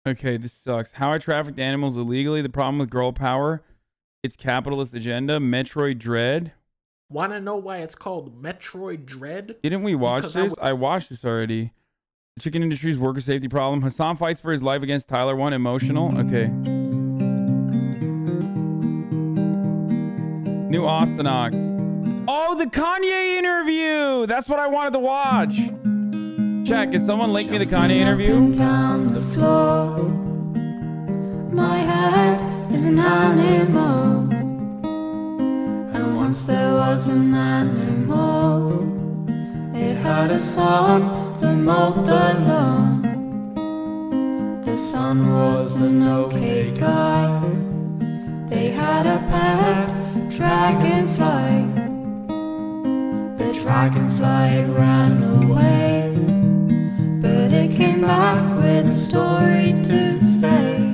Okay, this sucks. How I trafficked animals illegally. The problem with girl power. Its capitalist agenda. Metroid Dread. Want to know why it's called Metroid Dread? Didn't we watch this? I watched this already. The chicken industry's worker safety problem. Hasan fights for his life against Tyler 1. Emotional. Okay. New Ostonox. Oh, the Kanye interview. That's what I wanted to watch. Check. Is someone link me the Kanye interview? Down the floor. My head is an animal. And once there was an animal. It had a son that mowed the lawn. The son was an okay guy. They had a pet dragonfly. The dragonfly ran away, but it came back with a story to say.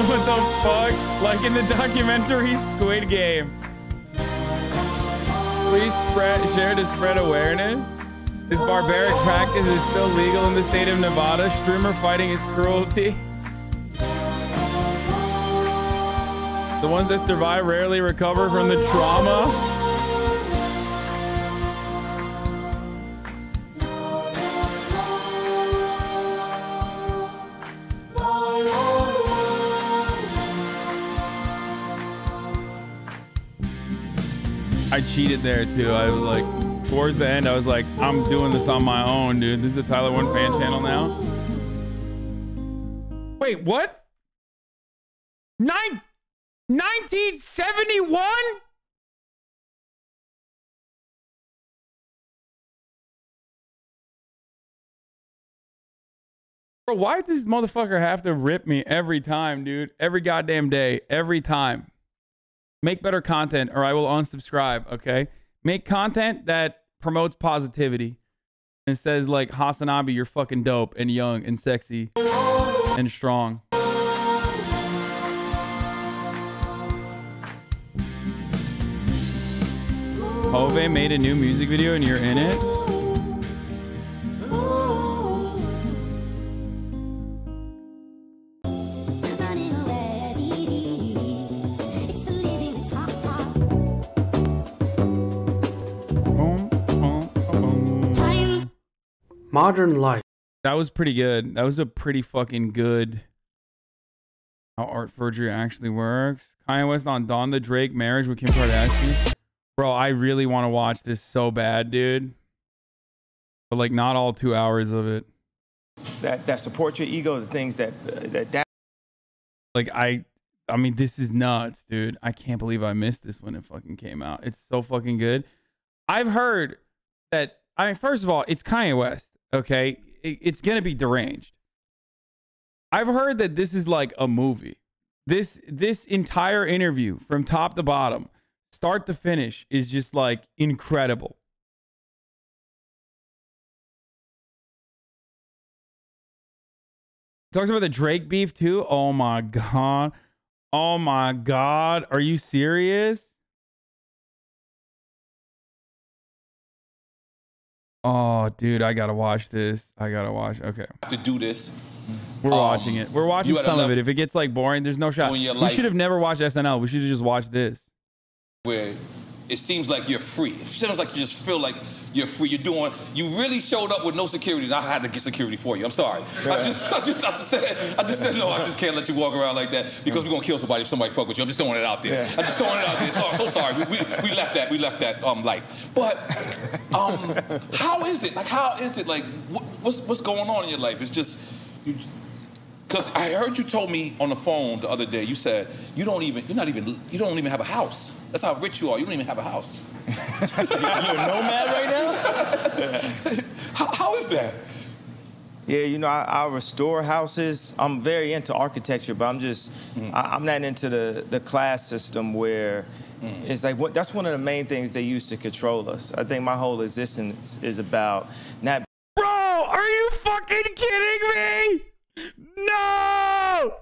What the fuck? Like in the documentary Squid Game. Please share to spread awareness. This barbaric practice is still legal in the state of Nevada. Streamer fighting is cruelty. The ones that survive rarely recover from the trauma. I cheated there too. I was like, towards the end, I was like, I'm doing this on my own, dude. This is a Tyler 1 fan channel now. Wait, what? 1971? Bro, why does this motherfucker have to rip me every time, dude? Every goddamn day, every time. Make better content or I will unsubscribe, okay? Make content that promotes positivity and says like, HasanAbi, you're fucking dope and young and sexy and strong. Hove made a new music video and you're in it? Modern life. That was pretty good. That was a pretty fucking good how art forgery actually works. Kanye West on Donda, Drake, marriage with Kim Kardashian. Bro, I really want to watch this so bad, dude. But like not all 2 hours of it. That support your ego, the things that like I mean, this is nuts, dude. I can't believe I missed this when it fucking came out. It's so fucking good. I've heard that, I mean, first of all, it's Kanye West. Okay, it's gonna be deranged. I've heard that this is like a movie. This entire interview from top to bottom, start to finish, is just like incredible. Talks about the Drake beef too. Oh my god. Oh my god. Are you serious? Oh, dude, I gotta watch this. I gotta watch. Okay. To do this. We're watching it. We're watching some of it. If it gets like boring, there's no shot. We should have never watched SNL. We should have just watched this. Where it seems like you're free. It seems like you just feel like you're free. You really showed up with no security, and I had to get security for you. I'm sorry. I just said, no, I just can't let you walk around like that because we're gonna kill somebody if somebody fuck with you. I'm just throwing it out there. I'm just throwing it out there. So sorry. We left that life. But how is it? Like, how is it? Like, what's going on in your life? It's just because I heard you told me on the phone the other day. You said you don't even have a house. That's how rich you are. You don't even have a house. you're a nomad right now? How is that? Yeah, you know, I restore houses. I'm very into architecture, but I'm not into the class system where it's like that's one of the main things they use to control us. I think my whole existence is about not. Bro, are you fucking kidding me? No!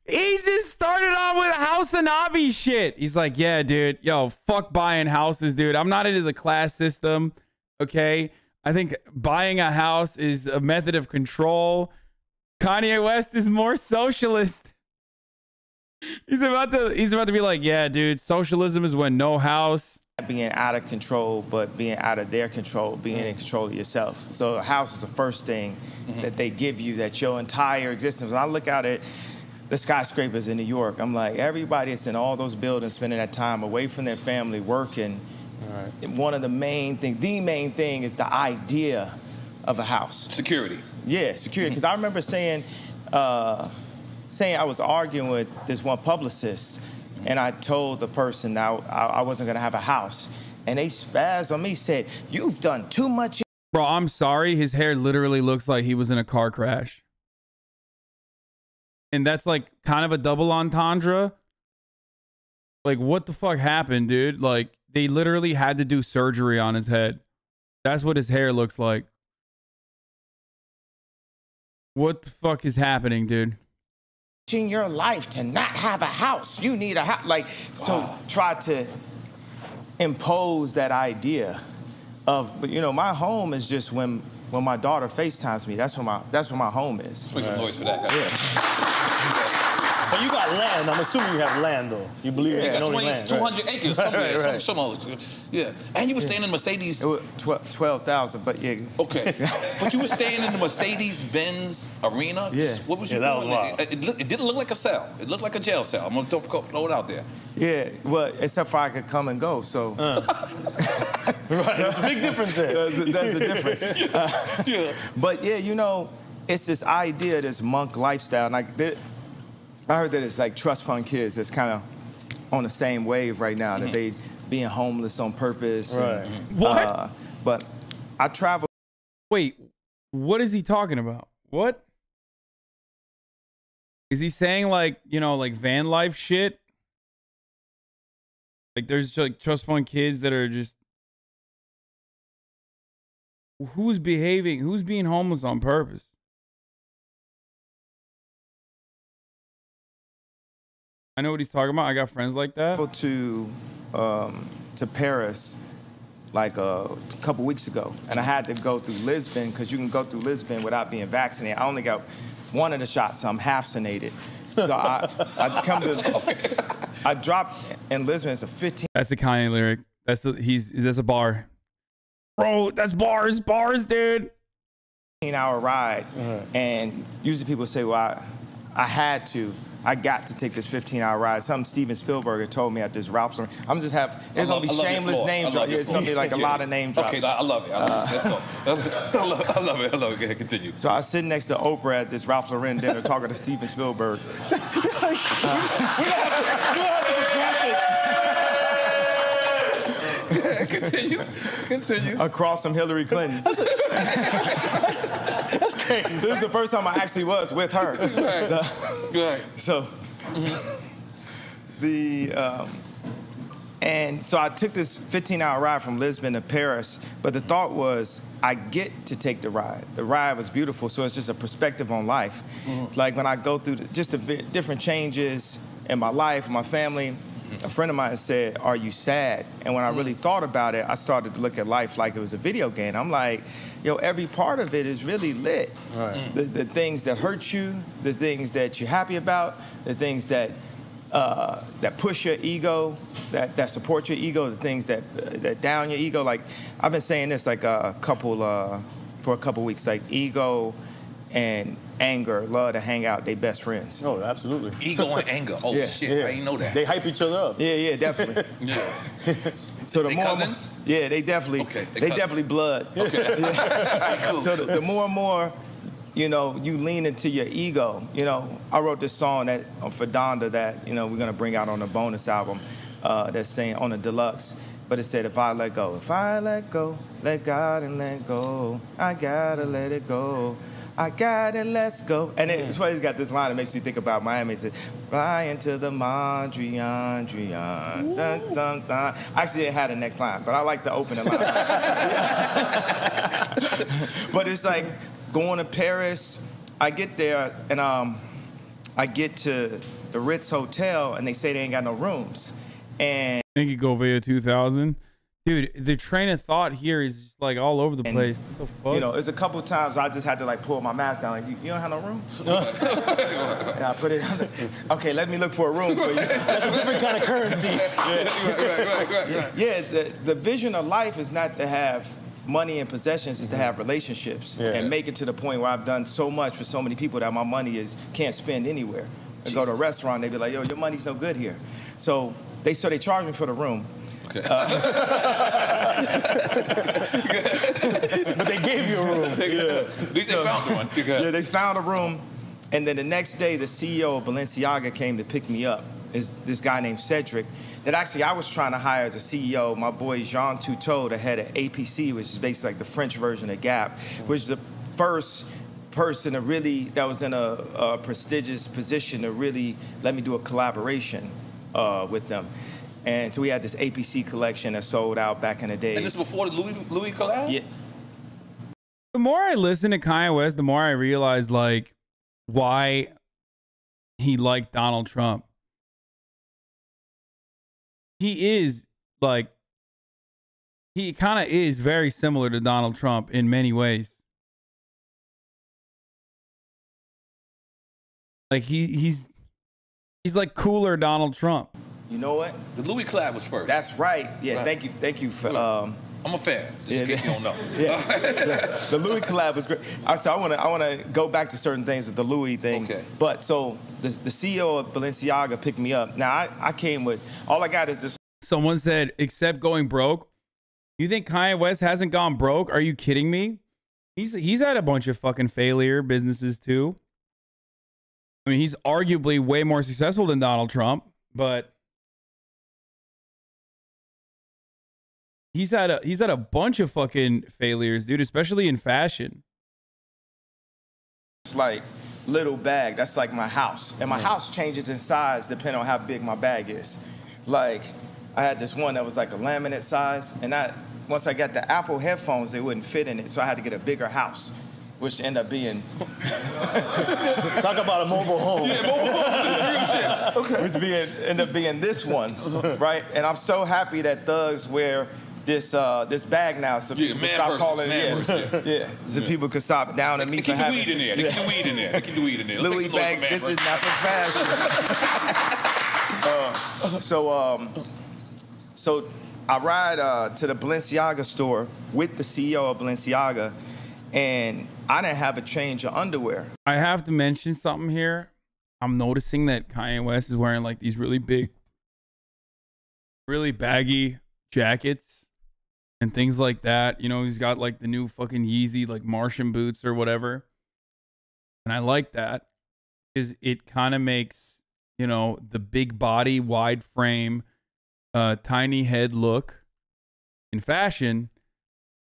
He just started on with HasanAbi shit. He's like, yeah, dude, yo, fuck buying houses, dude. I'm not into the class system, okay? I think buying a house is a method of control. Kanye West is more socialist. He's about to be like, yeah, dude, socialism is when no house. Being out of control, but being out of their control, being in control of yourself. So a house is the first thing that they give you, that your entire existence. When I look out at the skyscrapers in New York, I'm like, everybody that's in all those buildings spending that time away from their family, working. Right. One of the main thing is the idea of a house. Security. Yeah, security. Because I remember saying I was arguing with this one publicist, and I told the person that I wasn't going to have a house. And they spazzed on me, said, you've done too much. Bro, I'm sorry. His hair literally looks like he was in a car crash. And that's like kind of a double entendre. Like, what the fuck happened, dude? Like, they literally had to do surgery on his head. That's what his hair looks like. What the fuck is happening, dude? In your life to not have a house. You need a house. Like, so try to impose that idea of, but you know, my home is just when my daughter FaceTimes me. That's where my home is. Make some noise for that guy. Yeah. But you got land. I'm assuming you have land, though. You believe you got 200 acres somewhere. Some yeah. And you were staying in Mercedes. It was 12,000, but yeah. Okay. But you were staying in the Mercedes-Benz arena? Yeah. What was you that doing? was wild. It didn't look like a cell. It looked like a jail cell. I'm going to throw it out there. Yeah, well, except for I could come and go, so. Right, there's a big difference there. There's a difference. Yeah. But yeah, you know, it's this idea, this monk lifestyle. Like, I heard that it's like trust fund kids that's kind of on the same wave right now, that they being homeless on purpose. Right. And, What? But I travel. Wait, what is he talking about? What? Is he saying like, you know, like van life shit? Like there's like trust fund kids that are just, who's being homeless on purpose? I know what he's talking about. I got friends like that. To Paris like a couple weeks ago, and I had to go through Lisbon because you can go through Lisbon without being vaccinated. I only got one of the shots, so I'm half-vaccinated. So I dropped in Lisbon. It's a 15. That's a Kanye lyric. That's a bar. Bro, that's bars, dude. 15-hour ride, and usually people say, well, I got to take this 15-hour ride. Something Steven Spielberg told me at this Ralph Lauren. It's gonna be shameless name drops. It's gonna be like a lot of name drops. Okay, I love it. Let's go. I love it. Go ahead, continue. So I was sitting next to Oprah at this Ralph Lauren dinner talking to Steven Spielberg. Continue. Across from Hillary Clinton. This is the first time I actually was with her. Right. So, and so I took this 15-hour ride from Lisbon to Paris, but the thought was, I get to take the ride. The ride was beautiful, so it's just a perspective on life. Like when I go through just the different changes in my life, my family, a friend of mine said, are you sad? And when I really thought about it, I started to look at life like it was a video game. I'm like, yo, every part of it is really lit. Right. The things that hurt you, the things that you're happy about, the things that push your ego, that support your ego, the things that down your ego. Like, I've been saying this like for a couple weeks, like ego and anger love to hang out. They best friends. Oh, absolutely. Ego and anger. Oh, yeah. shit. Yeah. I didn't know that. They hype each other up. Yeah, definitely. Yeah. So the they more cousins? Yeah, they definitely. Okay. They definitely blood. Okay. Cool. So the more and more, you know, you lean into your ego. You know, I wrote this song for Donda that, you know, we're gonna bring out on the bonus album. That's saying on the deluxe. But it said, if I let go, let God and let go. I gotta let it go. I gotta let's go. And it's funny, he's got this line that makes you think about Miami. It says, fly into the Mondrian, dun, dun, dun. Actually, it had a next line, but I like the opening line. But it's like going to Paris. I get there, and I get to the Ritz Hotel and they say they ain't got no rooms. And Thank you, Govea 2000. Dude, the train of thought here is just like all over the place. What the fuck? you know, there's a couple of times I just had to like pull my mask down. Like, you don't have no room? And I put it on. Okay, let me look for a room for you. That's a different kind of currency. Yeah, the vision of life is not to have money and possessions, is to have relationships and make it to the point where I've done so much for so many people that my money can't spend anywhere. I go to a restaurant, they be like, yo, your money's no good here. So they charge me for the room. Okay. But they gave you a room. At least they found one. Yeah, they found a room, and then the next day, the CEO of Balenciaga came to pick me up. Is this guy named Cedric that actually I was trying to hire as a CEO. My boy Jean Toutot, the head of APC, which is basically like the French version of Gap, which is the first person to really, that was in a prestigious position to really let me do a collaboration with them. And so we had this APC collection that sold out back in the days. And this is before the Louis collab? Yeah. The more I listen to Kanye West, the more I realize like why he liked Donald Trump. He is like, he kind of is very similar to Donald Trump in many ways. Like he's like cooler Donald Trump. You know what? The Louis collab was first. That's right. Yeah, Right. thank you for. I'm a fan, just in case you don't know. The Louis collab was great. So I want to go back to certain things with the Louis thing. Okay. But so the CEO of Balenciaga picked me up. Now I came with, all I got is this. Someone said, except going broke. You think Kanye West hasn't gone broke? Are you kidding me? He's had a bunch of fucking failure businesses too. I mean, he's arguably way more successful than Donald Trump, but he's had a bunch of fucking failures, dude, especially in fashion. It's like little bag. That's like my house, and my house changes in size depending on how big my bag is. Like I had this one that was like a laminate size, and once I got the Apple headphones, they wouldn't fit in it, so I had to get a bigger house, which ended up being. Talk about a mobile home. Yeah, mobile home. This is real shit. Okay. Which ended up being this one, right? And I'm so happy that thugs wear this bag now, so people can stop calling it. Yeah. So people can stop down and me for having. Keep the weed in there. They keep the weed in there. They keep the weed in there. Let's Louis make some noise bag. for Man This Verse. is not for fashion. So I ride to the Balenciaga store with the CEO of Balenciaga, and I didn't have a change of underwear. I have to mention something here. I'm noticing that Kanye West is wearing like these really big, really baggy jackets and things like that. You know, he's got like the new fucking Yeezy, like Martian boots or whatever. And I like that because it kind of makes, you know, the big body, wide frame, tiny head look in fashion,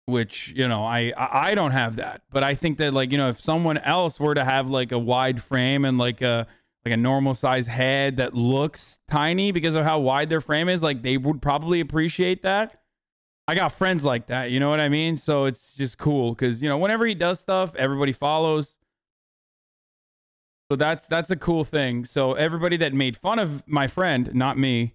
which, you know, I don't have that. But I think that, like, you know, if someone else were to have like a wide frame and like a normal size head that looks tiny because of how wide their frame is, like, they would probably appreciate that. I got friends like that, you know what I mean? So it's just cool because, you know, whenever he does stuff, everybody follows. So that's a cool thing. So everybody that made fun of my friend, not me,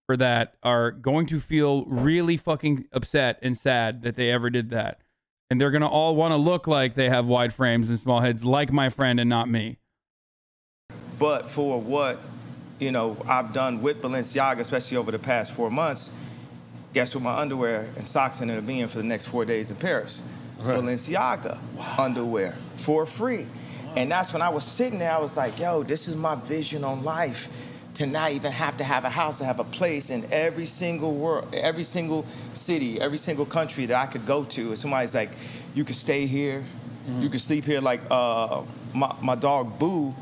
for that are going to feel really fucking upset and sad that they ever did that. And they're going to all want to look like they have wide frames and small heads like my friend and not me. But for what, you know, I've done with Balenciaga, especially over the past 4 months, guess what my underwear and socks ended up being for the next 4 days in Paris? Right. Balenciaga underwear for free. And that's when I was sitting there, I was like, yo, this is my vision on life. To not even have to have a house, to have a place in every single world, every single city, every single country that I could go to. And somebody's like, you could stay here, you could sleep here. Like my dog Boo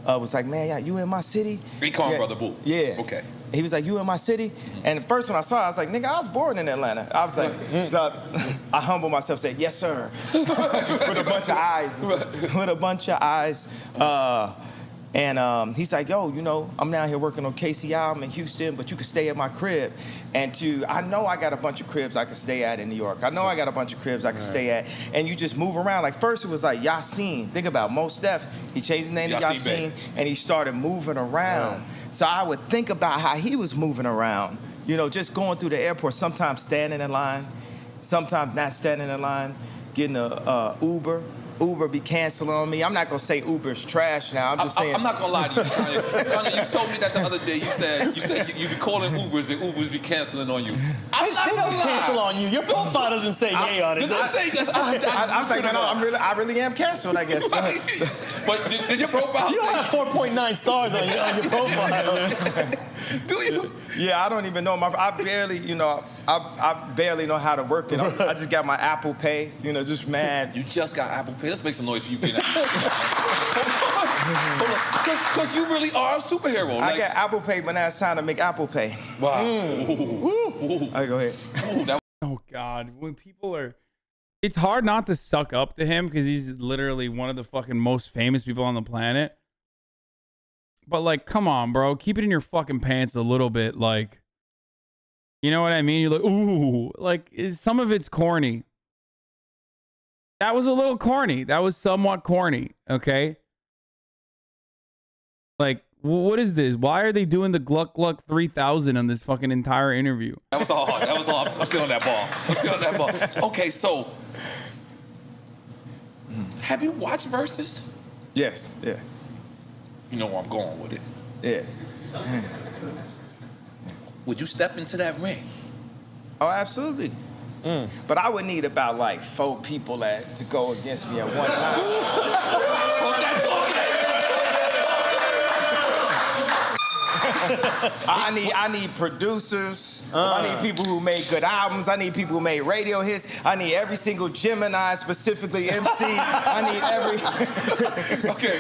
was like, man, yeah, you in my city? He called him Brother Boo. Yeah. Okay. He was like, you in my city? And the first one I saw, I was like, nigga, I was born in Atlanta. I was like, so I humble myself, say, yes, sir. With a bunch of eyes. With a bunch of eyes. And he's like, yo, you know, I'm down here working on KCI. I'm in Houston, but you can stay at my crib. And I know I got a bunch of cribs I can stay at in New York. I know I got a bunch of cribs I can stay at. And you just move around. Like, first it was like Yasin. Think about it. Mos Def, he changed his name to Yasin, and he started moving around. So I would think about how he was moving around. You know, just going through the airport, sometimes standing in line, sometimes not standing in line, getting a Uber. Uber be canceling on me. I'm not gonna say Uber's trash now. I'm just saying. I'm not gonna lie to you, Kanye. Kanye, you told me that the other day. You said you be calling Ubers and Ubers be canceling on you. I'm not They don't cancel on you. Your profile doesn't say yay on it. Does it say that? I was like, no, I really am canceled, I guess. But did your profile? You don't have 4.9 stars on your profile. Do you? Yeah, I don't even know. I barely, you know, I barely know how to work it. I just got my Apple Pay, you know, just mad. You just got Apple Pay. Let's make some noise for you being Hold on. Because you really are a superhero. I got Apple Pay, but now it's time to make Apple Pay. Wow. All right, go ahead. Oh, God. When people are... It's hard not to suck up to him because he's literally one of the fucking most famous people on the planet. But, like, come on, bro. Keep it in your fucking pants a little bit. Like, you know what I mean? You're like, ooh. Like, some of it's corny. That was a little corny. That was somewhat corny, okay? Like, what is this? Why are they doing the Gluck Gluck 3000 on this fucking entire interview? That was all. That was all. I'm still on that ball. I'm still on that ball. Okay, so have you watched Versus? Yes, yeah. You know where I'm going with it. Yeah. Would you step into that ring? Oh, absolutely. But I would need about like 4 people to go against me at one time. Oh, that's okay. I need producers. I need people who make good albums. I need people who make radio hits. I need every single Gemini, specifically MC. I need every. Okay.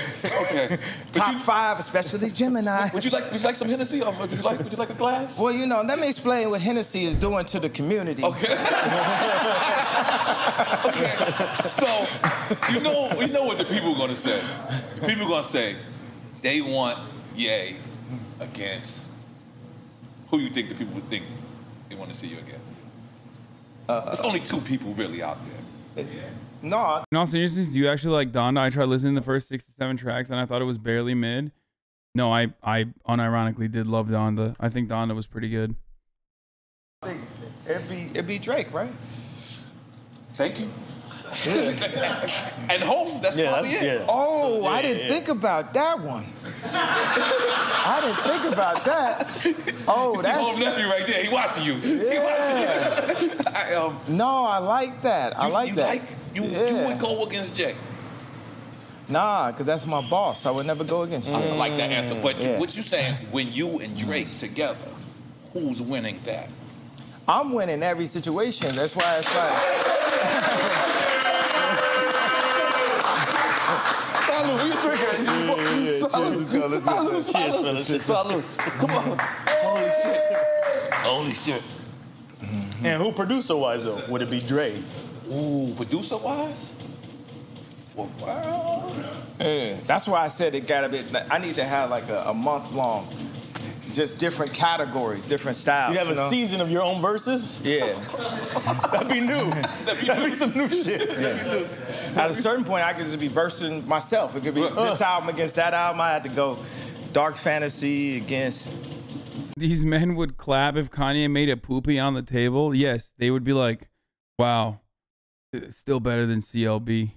Top 5, especially Gemini. Would you like some Hennessy? Or would you like a glass? Well, you know, let me explain what Hennessy is doing to the community. Okay. Okay. So you know what the people are gonna say. The people are gonna say they want Ye against who you think the people would think they want to see you against. There's only 2 people really out there. No. In all seriousness, do you actually like Donda? I tried listening to the first 6 to 7 tracks and I thought it was barely mid. No, I unironically did love Donda. I think Donda was pretty good. It'd be Drake, right? Thank you. Yeah. And Hov, that's probably it. Yeah. Oh, I didn't think about that one. I didn't think about that. Oh, that's Hov's nephew right there. He watching you. Yeah. He watching you. No, I like that. I like that. You would go against Jay. Nah, because that's my boss. I would never go against you. I like that answer. But what you saying, when you and Drake together, who's winning that? I'm winning every situation. That's why it's like... Salud, who you drinking? Let's go. Cheers, fellas. Salud. Come on. Holy shit. And who producer-wise, though? Would it be Dre? Ooh, producer-wise? Wow. That's why I said it gotta be... I need to have like a month-long... Just different categories, different styles. You have a season of your own verses? Yeah. That'd be new. That'd be some new shit. Yeah. At a certain point, I could just be versing myself. It could be this album against that album. I had to go dark fantasy against... These men would clap if Kanye made a poopy on the table. Yes, they would be like, wow, it's still better than CLB.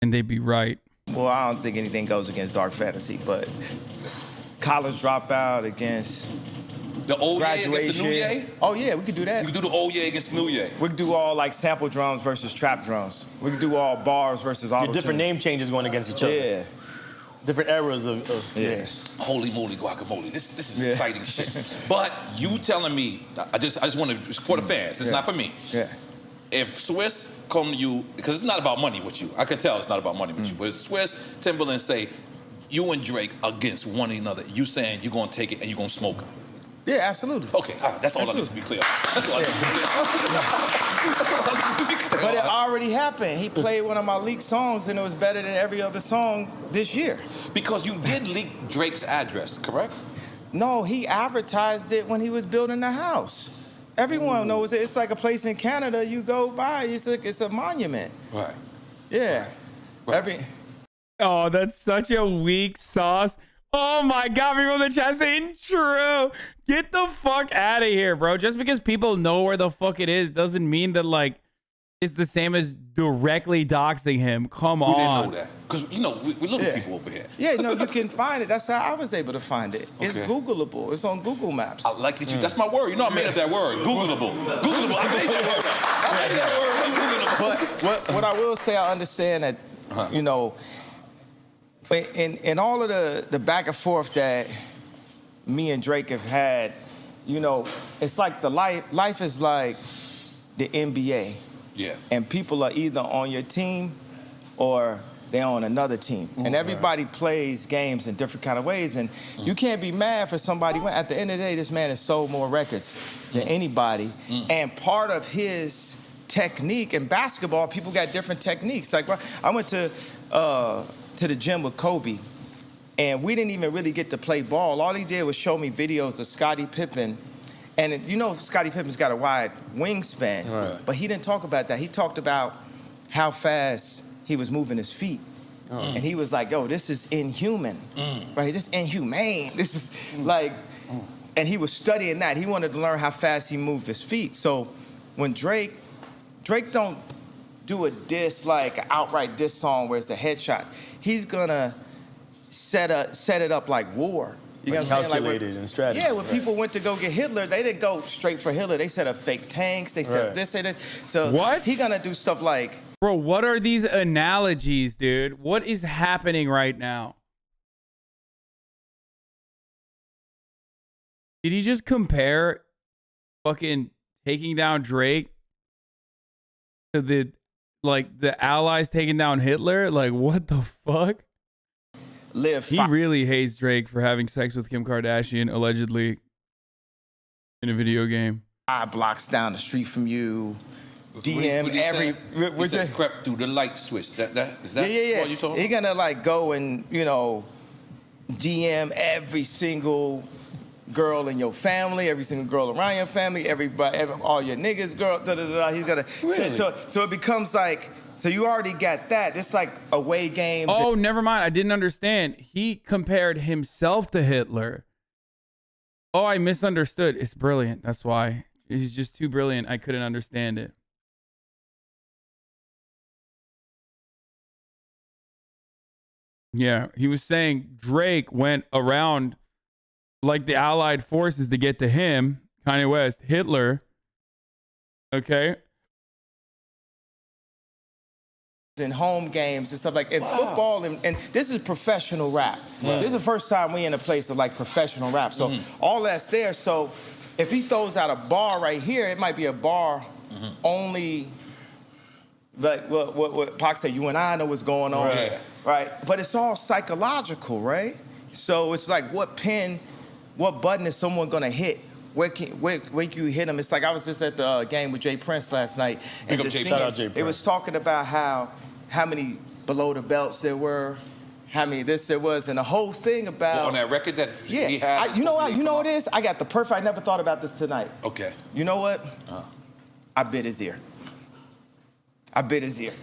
And they'd be right. Well, I don't think anything goes against dark fantasy, but... College Dropout against the old Graduation. Ye against the new Ye? Oh yeah, we could do that. We could do the old Ye against the new Ye. We could do all like sample drums versus trap drums. We could do all bars versus auto-tune. Different name changes going against each other. Yeah. Different eras of yeah. Holy moly guacamole. This is exciting shit. But you telling me, I just want to, for the fans, this is not for me. Yeah. If Swiss come to you, because it's not about money with you. I can tell it's not about money with you. But if Swiss, Timberland say, you and Drake against one another, you saying you're gonna take it and you're gonna smoke him? Yeah, absolutely. Okay, all right, that's all I need to be clear. That's all I need to be clear. But it already happened. He played one of my leaked songs, and it was better than every other song this year. Because you did leak Drake's address, correct? No, he advertised it when he was building the house. Everyone knows it. It's like a place in Canada you go by. It's a monument. Right. Yeah. Right. Oh, that's such a weak sauce. Oh my God, people in the chat saying true. Get the fuck out of here, bro. Just because people know where the fuck it is doesn't mean that, like, it's the same as directly doxing him. Come on. We didn't know that. Because, you know, we little people over here. Yeah, no, you can find it. That's how I was able to find it. It's Okay. Googleable. It's on Google Maps. I like that you, that's my word. You know I made up that word. Googleable. Googleable. I made that word. I made that word. Googleable. But what I will say, I understand that, you know, in all of the back and forth that me and Drake have had, you know, it's like life is like the NBA. Yeah. And people are either on your team or they're on another team. And everybody plays games in different kind of ways. And you can't be mad for somebody. At the end of the day, this man has sold more records than anybody. And part of his technique in basketball, people got different techniques. Like, I went to the gym with Kobe, and we didn't even really get to play ball. All he did was show me videos of Scottie Pippen. And you know, Scottie Pippen's got a wide wingspan, but he didn't talk about that. He talked about how fast he was moving his feet. And he was like, yo, this is inhuman, right? This is inhumane. This is like, and he was studying that. He wanted to learn how fast he moved his feet. So when Drake don't do a diss, like an outright diss song where it's a headshot, he's gonna set it up like war. You know what I'm saying? Calculated and strategy. Yeah, when people went to go get Hitler, they didn't go straight for Hitler. They set up fake tanks. They set up this, they did. So what? He gonna do stuff like, bro, what are these analogies, dude? What is happening right now? Did he just compare fucking taking down Drake to the Allies taking down Hitler? Like, what the fuck? He really hates Drake for having sex with Kim Kardashian, allegedly, in a video game. 5 blocks down the street from you. DM What every. he said crept through the light switch. Is that Yeah. what you talking He about? gonna like go and, you know, DM every single girl in your family, every single girl around your family, all your niggas, girl. He's gonna. Really? So it becomes like. So you already got that. It's like away games. Oh, never mind. I didn't understand. He compared himself to Hitler. Oh, I misunderstood. It's brilliant. That's why. He's just too brilliant. I couldn't understand it. Yeah, he was saying Drake went around like the Allied forces to get to him, Kanye West, Hitler. Okay. In home games and stuff like in football, and this is professional rap. This is the first time we in a place of like professional rap. So all that's there. So if he throws out a bar right here, it might be a bar only like what Pac said, you and I know what's going on. Right? But it's all psychological, right? So it's like what button is someone gonna hit? Where can you hit him? It's like I was just at the game with Jay Prince last night, and just seeing, it was talking about how many below the belts there were, how many this there was, and the whole thing about on that record that he had. You know what it is? I got the perfect. I never thought about this tonight. Okay. You know what? I bit his ear. You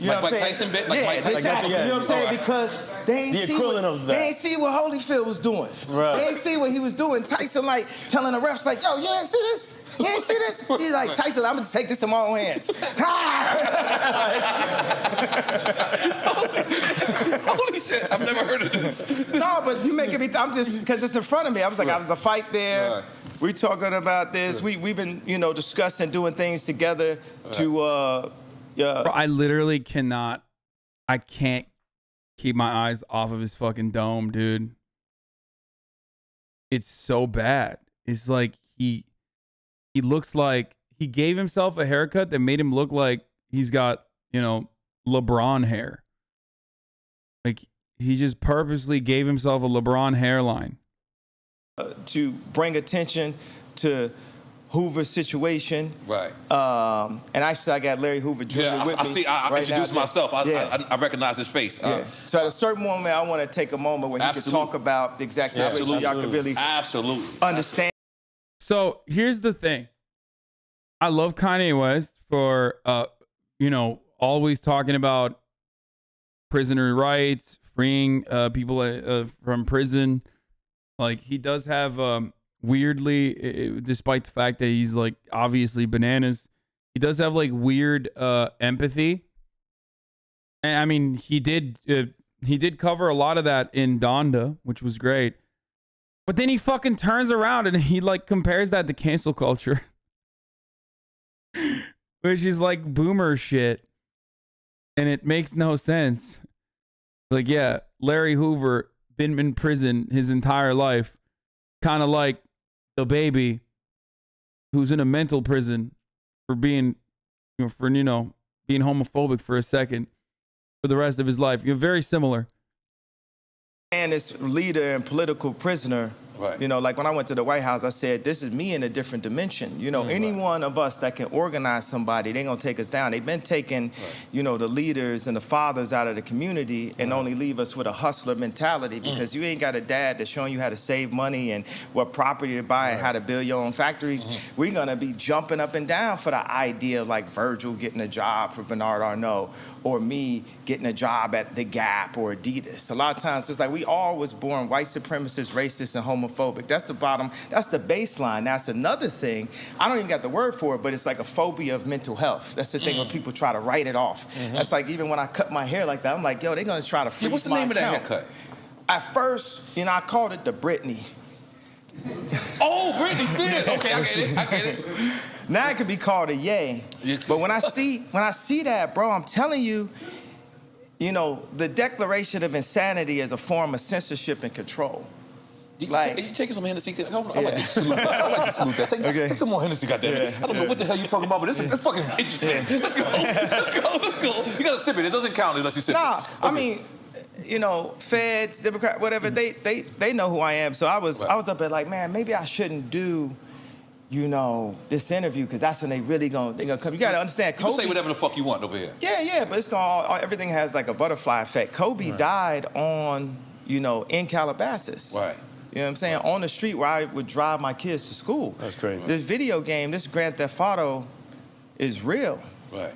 know like Tyson bit? Like Mike Tyson? Exactly. You know what I'm saying? Because they ain't see what Holyfield was doing. Right. They ain't see what he was doing. Tyson like telling the refs like, yo, you ain't see this? You ain't see this? He's like, Tyson, I'm gonna just take this in my own hands. Holy shit, I've never heard of this. No, but you making me, I'm just, because it's in front of me. I was like, I was a fight there. Right. We talking about this. We've been, discussing doing things together to, Bro, I literally cannot. I can't keep my eyes off of his fucking dome, dude. It's so bad. It's like he looks like he gave himself a haircut that made him look like he's got, LeBron hair. Like he just purposely gave himself a LeBron hairline. To bring attention to Hoover situation. Right. And actually, I got Larry Hoover Jr. Yeah, with I me. see. I right introduced now. myself. I recognize his face. Yeah. So at a certain moment, I want to take a moment where he can talk about the exact situation. Y'all can really understand. So here's the thing. I love Kanye West for, you know, always talking about prisoner rights, freeing people from prison. Like, he does have, weirdly, despite the fact that he's, like, obviously bananas, he does have, like, weird empathy. And, I mean, he did cover a lot of that in Donda, which was great. But then he fucking turns around and he, like, compares that to cancel culture. Which is, like, boomer shit. And it makes no sense. Like, yeah, Larry Hoover been in prison his entire life, kind of like the baby who's in a mental prison for being, being homophobic for a second for the rest of his life. You're very similar. And this leader and political prisoner. Right. You know, like when I went to the White House, I said, this is me in a different dimension. You know, any one of us that can organize somebody, they gonna take us down. They've been taking, you know, the leaders and the fathers out of the community and only leave us with a hustler mentality because you ain't got a dad that's showing you how to save money and what property to buy and how to build your own factories. We're gonna be jumping up and down for the idea of like Virgil getting a job for Bernard Arnault or me getting a job at The Gap or Adidas. A lot of times it's like we all was born white supremacists, racist, and homophobic. That's the bottom, that's the baseline. That's another thing. I don't even got the word for it, but it's like a phobia of mental health. That's the thing when people try to write it off. That's like even when I cut my hair like that, I'm like, yo, they're gonna try to freeze what's the my name account. of that haircut? At first, you know, I called it the Britney. Oh, Britney Spears. Okay, I get it. Now it could be called a yay. But when I see that, bro, I'm telling you, you know, the Declaration of Insanity is a form of censorship and control. You Like, taking some Hennessy? Hold on, I like to salute that. I like to salute that. Take some more Hennessy, goddammit. I don't know what the hell you're talking about, but it's fucking interesting. Let's go. You gotta sip it. It doesn't count unless you sip it. Nah, I mean, you know, feds, Democrat, whatever, they know who I am. So I was up there like, man, maybe I shouldn't do, you know, this interview because that's when they gonna come. You gotta understand, Kobe. You can say whatever the fuck you want over here. Yeah, but it's gonna everything has like a butterfly effect. Kobe died on, you know, in Calabasas. Right. You know what I'm saying? On the street where I would drive my kids to school. That's crazy. This video game, this Grand Theft Auto, is real. Right.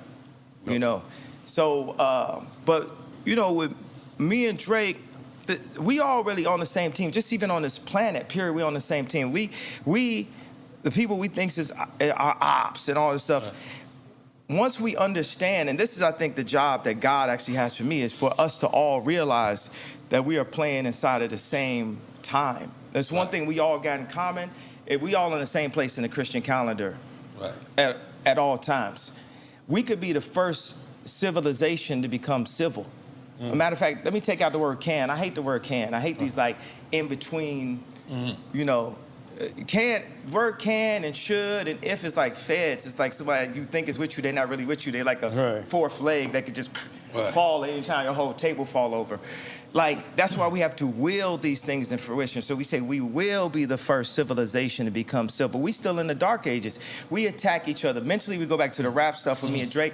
You know, so but you know, with me and Drake, we all really on the same team. Just even on this planet, period, we on the same team. We the people we think is our ops and all this stuff. Right. Once we understand, and this is, I think, the job that God actually has for me, is for us to all realize that we are playing inside of the same time. There's one thing we all got in common. We all in the same place in the Christian calendar at all times. We could be the first civilization to become civil. A matter of fact, let me take out the word can. I hate the word can. I hate these like in between, you know, word can and should and if is like feds. It's like somebody you think is with you, they're not really with you. They're like a fourth leg that could just fall anytime your whole table fall over. Like, that's why we have to will these things in fruition. So we say we will be the first civilization to become civil. We still in the dark ages. We attack each other. Mentally, we go back to the rap stuff with me and Drake.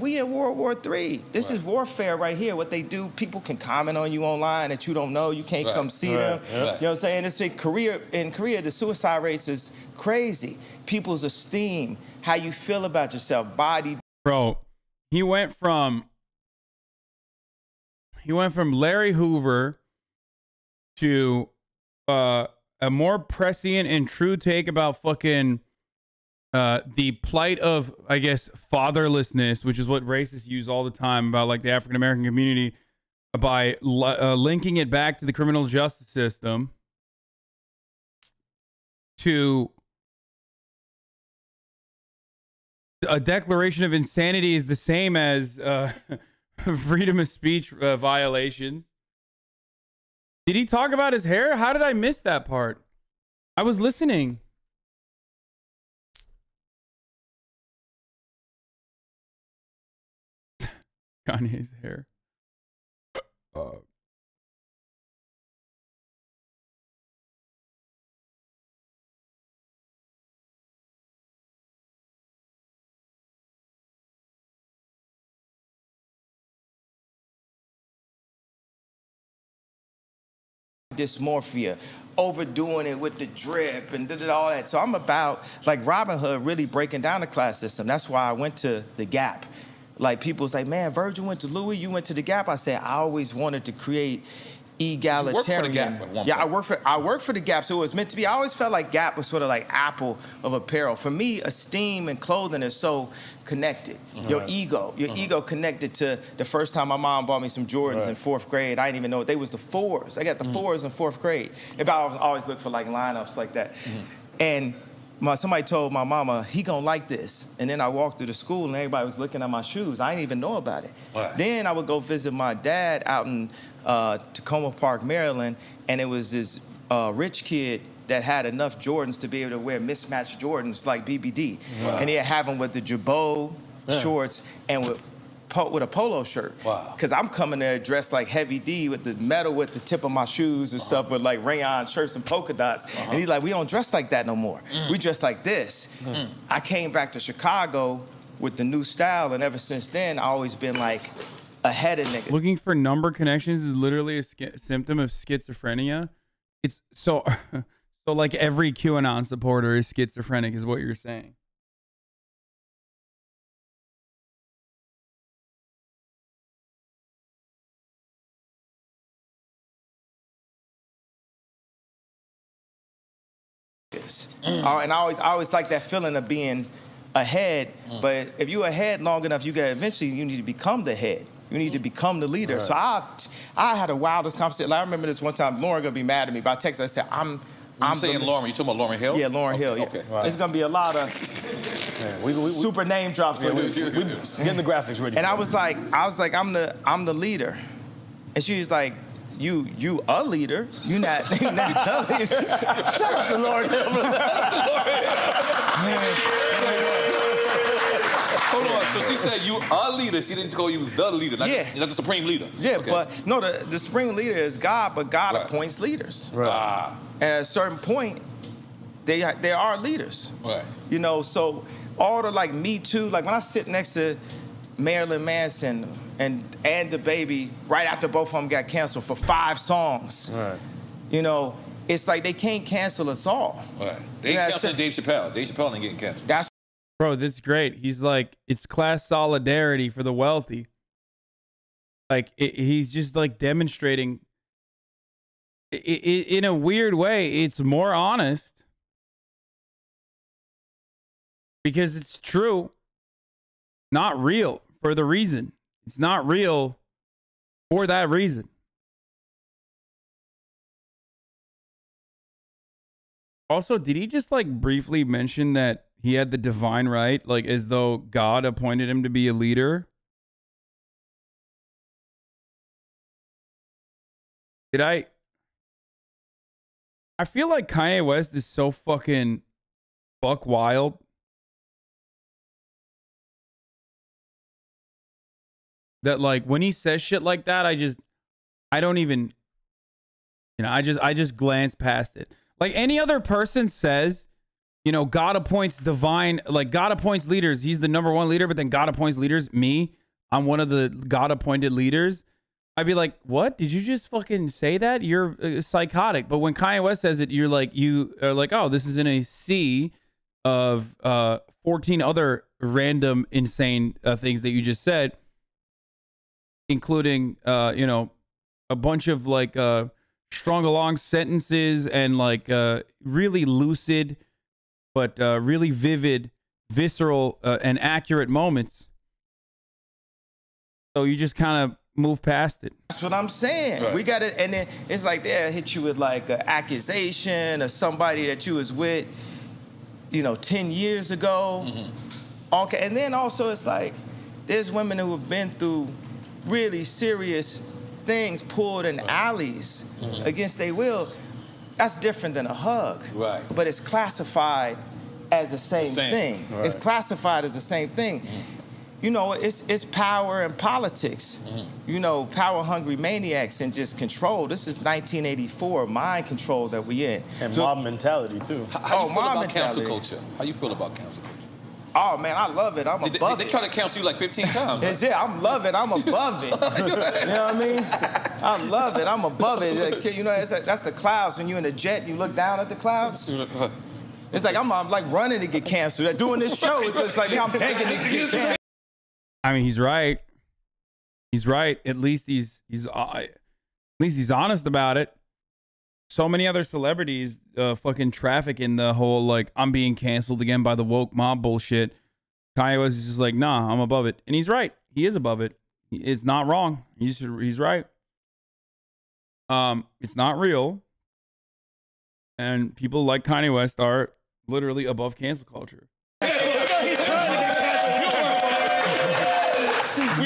We in World War III. This is warfare right here. What they do, people can comment on you online that you don't know. You can't come see them. You know what I'm saying? It's in Korea, the suicide rates is crazy. People's esteem, how you feel about yourself, body. Bro, he went from Larry Hoover to a more prescient and true take about fucking the plight of, I guess, fatherlessness, which is what racists use all the time about like the African American community, by linking it back to the criminal justice system, to a declaration of insanity is the same as freedom of speech violations. Did he talk about his hair? How did I miss that part? I was listening. Kanye's hair. dysmorphia, overdoing it with the drip and all that. So I'm about, like, Robin Hood really breaking down the class system. That's why I went to the Gap. Like, people's like, man, Virgil went to Louis, you went to the Gap. I said, I always wanted to create egalitarian. You worked for the Gap at one point. Yeah, I worked for the Gap, so it was meant to be. I always felt like Gap was sort of like Apple of apparel. For me, esteem and clothing is so connected. Your ego connected to the first time my mom bought me some Jordans in 4th grade. I didn't even know it. They was the 4s. I got the 4s in 4th grade. If I always look for like lineups like that. And somebody told my mama, he gonna like this. And then I walked through the school and everybody was looking at my shoes. I didn't even know about it. Right. Then I would go visit my dad out in Tacoma Park, Maryland, and it was this rich kid that had enough Jordans to be able to wear mismatched Jordans like BBD. Wow. And he'd have them with the Jabot shorts and with a polo shirt. Wow. Because I'm coming there dressed like Heavy D with the metal with the tip of my shoes and stuff with like rayon shirts and polka dots. And he's like, we don't dress like that no more. We dress like this. I came back to Chicago with the new style, and ever since then, I've always been like ahead of niggas. Looking for number connections is literally a symptom of schizophrenia. It's so like every QAnon supporter is schizophrenic is what you're saying. And I always like that feeling of being ahead. But if you're ahead long enough, eventually you need to become the head. You need to become the leader. So I had the wildest conversation. Like, I remember this one time, Lauren gonna be mad at me, but I texted her, I said, I'm saying Lauren, you talking about Lauren Hill? Yeah, Lauren Hill. Yeah. Okay. There's gonna be a lot of super name drops. Getting the graphics ready. And I was like, I'm the leader. And she was like, you a leader. You're not the leader. Shout out to Lauren Hill. Hold on. So she said you a leader. She didn't call you the leader. Not the supreme leader. Yeah, okay. But no, the supreme leader is God, but God appoints leaders. Right. And at a certain point, they are leaders. Right. You know, so all the like Me Too, like when I sit next to Marilyn Manson and DaBaby right after both of them got canceled for 5 songs. Right. You know, it's like they can't cancel us all. Right. They ain't canceling Dave Chappelle. Dave Chappelle ain't getting canceled. That's Bro, this is great. He's like, it's class solidarity for the wealthy. Like, he's just like demonstrating in a weird way, it's more honest because it's true, not real for the reason. It's not real for that reason. Also, did he just like briefly mention that he had the divine right, like as though God appointed him to be a leader? I feel like Kanye West is so fucking buck wild. That like when he says shit like that, I don't even, you know, I just glance past it. Like any other person says, you know, God appoints divine, like God appoints leaders. He's the #1 leader, but then God appoints leaders. Me, I'm one of the God appointed leaders. I'd be like, what? Did you just fucking say that? You're psychotic. But when Kanye West says it, you are like, oh, this is in a sea of 14 other random insane things that you just said, including, you know, a bunch of like strung along sentences and like really lucid, but really vivid, visceral, and accurate moments. So you just kind of move past it. That's what I'm saying. Right. We got it, and then it's like they'll hit you with like an accusation or somebody that you was with, you know, 10 years ago. Okay, and then also it's like there's women who have been through really serious things, pulled in alleys against their will. That's different than a hug. Right. But it's classified as the same thing. Right. It's classified as the same thing. You know, it's power and politics. You know, power-hungry maniacs and just control. This is 1984 mind control that we in. And mob mentality, too. How you feel about cancel culture? How you feel about cancel culture? Oh man, I love it. I'm above They it. try to cancel you like 15 times. It's, yeah, I'm love it. I'm above it. You know what I mean? I love it. I'm above it. Like, you know, that's the clouds. When you're in a jet, you look down at the clouds. It's like I'm like running to get canceled. Doing this show, it's just like I'm begging to get canceled. I mean, he's right. He's right. At least he's honest about it. So many other celebrities fucking traffic in the whole like I'm being canceled again by the woke mob bullshit. Kanye was just like, nah, I'm above it, and he's right. He is above it. It's not wrong. He's right. It's not real, and people like Kanye West are literally above cancel culture. We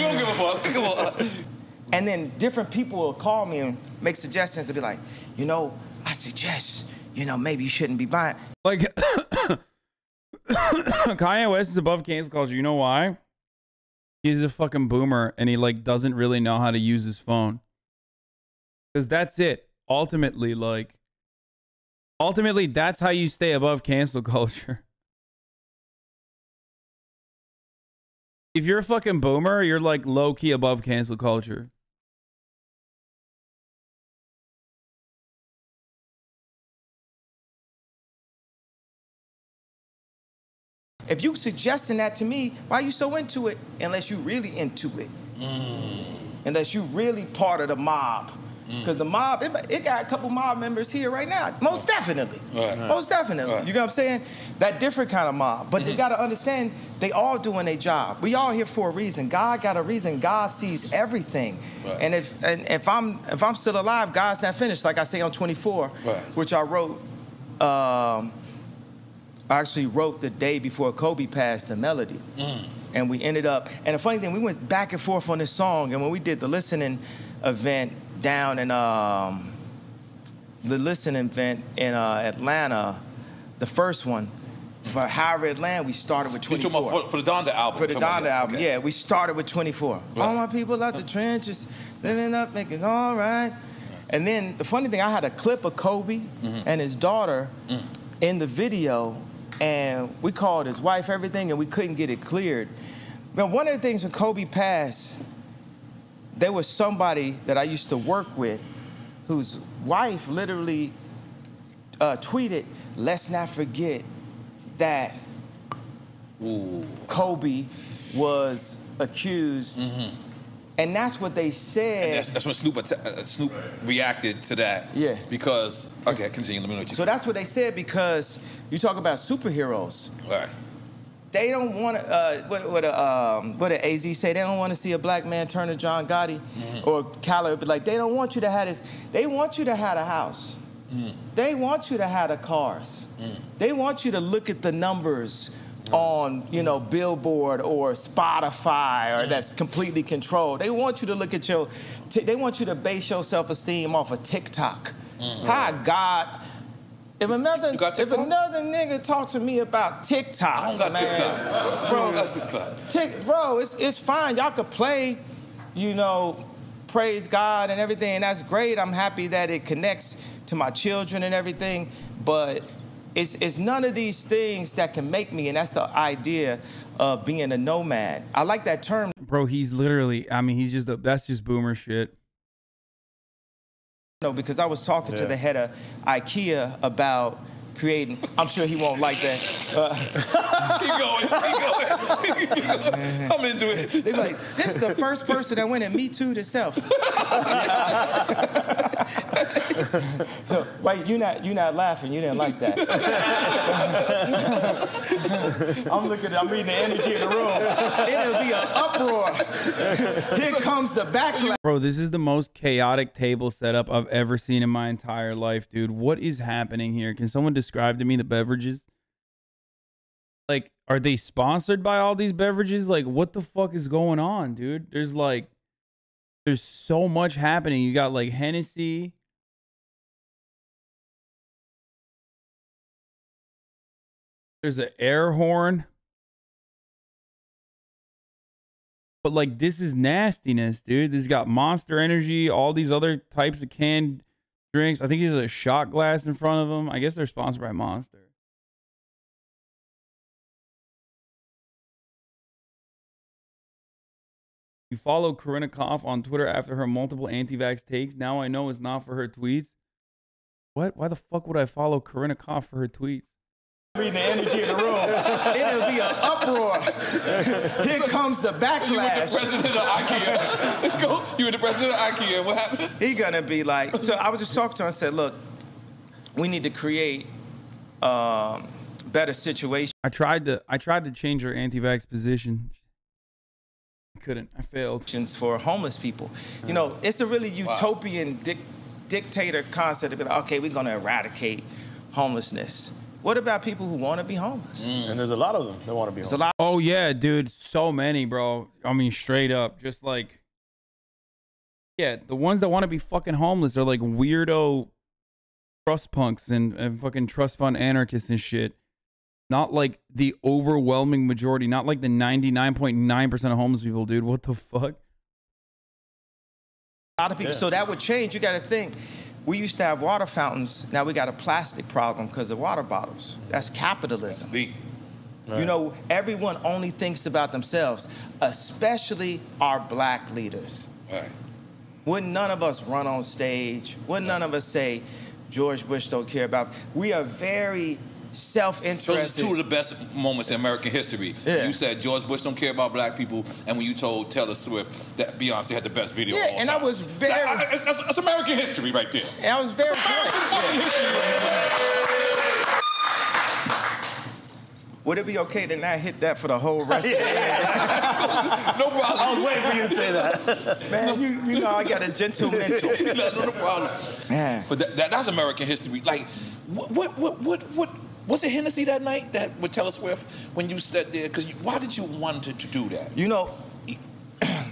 don't give a fuck. Come on. And then different people will call me and make suggestions and be like, you know, I suggest, you know, maybe you shouldn't be buying. Like, Kanye West is above cancel culture. You know why? He's a fucking boomer and he like doesn't really know how to use his phone. Because that's it. Ultimately, that's how you stay above cancel culture. If you're a fucking boomer, you're like low-key above cancel culture. If you suggesting that to me, why are you so into it? Unless you really into it. Unless you really part of the mob. Because the mob, it got a couple mob members here right now. Most definitely. Most definitely. You know what I'm saying? That different kind of mob. But you got to understand, they all doing their job. We all here for a reason. God got a reason. God sees everything. And if I'm still alive, God's not finished. Like I say on 24, which I wrote. I actually wrote the day before Kobe passed the melody. And we ended up, and the funny thing, we went back and forth on this song, and when we did the listening event down in Atlanta, the first one, for However Atlanta, we started with 24. You're talking about for the Donda album? For the Donda album, okay. Yeah, we started with 24. All my people out the trenches, living up, making all right. And then the funny thing, I had a clip of Kobe and his daughter in the video, and we called his wife, everything, and we couldn't get it cleared. Now, one of the things when Kobe passed, there was somebody that I used to work with whose wife literally tweeted, "Let's not forget that Kobe was accused." And that's what they said. And that's when Snoop reacted to that. Yeah. Because, okay, continue. Let me know what you So that's what they said, because you talk about superheroes. Right. They don't want to, what did AZ say? They don't want to see a black man turn to John Gotti or Carreer, but like, they don't want you to have this. They want you to have a house. They want you to have the cars. They want you to look at the numbers on, you know, Billboard or Spotify, or that's completely controlled. They want you to look at they want you to base your self-esteem off of TikTok. Hi, God. If another nigga talk to me about TikTok, I don't got TikTok. Bro, I don't got TikTok. Bro, it's fine. Y'all could play, you know, praise God and everything, and that's great. I'm happy that it connects to my children and everything, but it's none of these things that can make me, and that's the idea of being a nomad. I like that term. Bro, he's literally, I mean, that's just boomer shit. No, because I was talking to the head of IKEA about creating, I'm sure he won't like that. Keep going. I'm into it. They're like, this is the first person that went and Me Too'd himself. So, wait, you're not laughing. You didn't like that. I'm reading the energy in the room. It'll be an uproar. Here comes the backlash. Bro, this is the most chaotic table setup I've ever seen in my entire life, dude. What is happening here? Can someone describe to me the beverages? Like, are they sponsored by all these beverages? Like, what the fuck is going on, dude? There's so much happening. You got like Hennessy. There's an air horn. But like, this is nastiness, dude. This got Monster Energy, all these other types of canned drinks. I think there's a shot glass in front of them. I guess they're sponsored by Monster. You follow Corinna Koff on Twitter after her multiple anti-vax takes. Now I know it's not for her tweets. What? Why the fuck would I follow Corinna Koff for her tweets? Reading the energy in the room. It'll be an uproar. Here comes the backlash. So you were the president of IKEA. Let's go. You were the president of IKEA. What happened? He gonna be like, so I was just talking to him and said, look, we need to create better situation. I tried to change her anti-vax position. I couldn't. I failed. For homeless people. You know, it's a really utopian dictator concept to be like, okay, we're gonna eradicate homelessness. What about people who want to be homeless? And there's a lot of them that want to be homeless. There's a lot. Oh yeah, dude, so many, bro. I mean, straight up, just like, yeah, the ones that want to be fucking homeless are like weirdo trust punks and fucking trust fund anarchists and shit. Not like the overwhelming majority, not like the 99.9% of homeless people, dude. What the fuck? A lot of people. Yeah. So that would change. You got to think. We used to have water fountains. Now we got a plastic problem because of water bottles. That's capitalism. That's deep. Right. You know, everyone only thinks about themselves, especially our black leaders. Right. Wouldn't none of us run on stage? Wouldn't none of us say, George Bush don't care about? We are very self-interested. Those are two of the best moments in American history. Yeah. You said George Bush don't care about black people, and when you told Taylor Swift that Beyonce had the best video of all time. And I was very... That's American history right there. And I was very... Would it be okay to not hit that for the whole rest of the day? No problem. I was waiting for you to say that. Man, you know I got a gentle mental. No problem. Man. But that's American history. Like, what was it Hennessy that night that with Taylor Swift when you stood there? Because why did you want to do that? You know,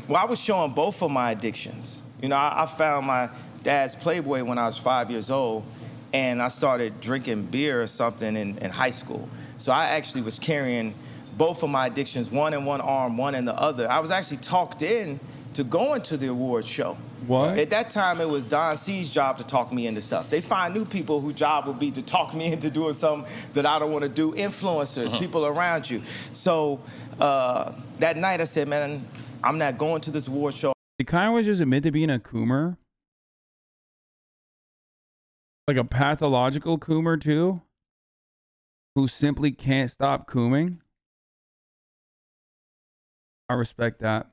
well, I was showing both of my addictions. You know, I found my dad's Playboy when I was 5 years old, and I started drinking beer or something in high school. So I actually was carrying both of my addictions, one in one arm, one in the other. I was actually talked in to going to the award show. What? At that time, it was Don C's job to talk me into stuff. They find new people whose job would be to talk me into doing something that I don't want to do. Influencers, people around you. So that night, I said, man, I'm not going to this award show. Did Kanye just admit to being a coomer? Like a pathological coomer, too? Who simply can't stop cooming? I respect that.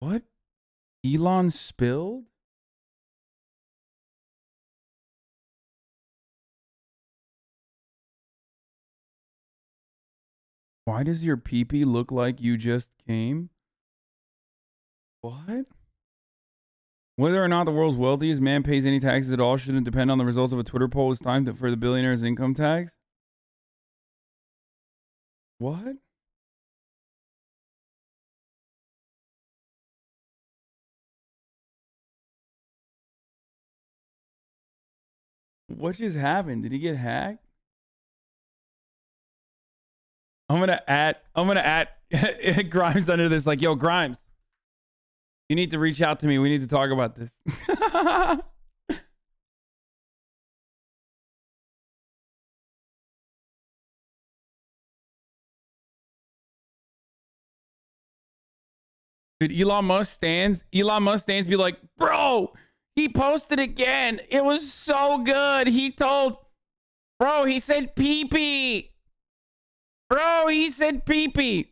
What? Elon spilled? Why does your pee-pee look like you just came? What? Whether or not the world's wealthiest man pays any taxes at all shouldn't depend on the results of a Twitter poll. It's time for the billionaires' income tax. What? What just happened? Did he get hacked? I'm gonna add Grimes under this. Like, yo, Grimes, you need to reach out to me. We need to talk about this. Did Elon Musk stands be like, bro, he posted again. It was so good. He said pee-pee. Bro, he said pee-pee.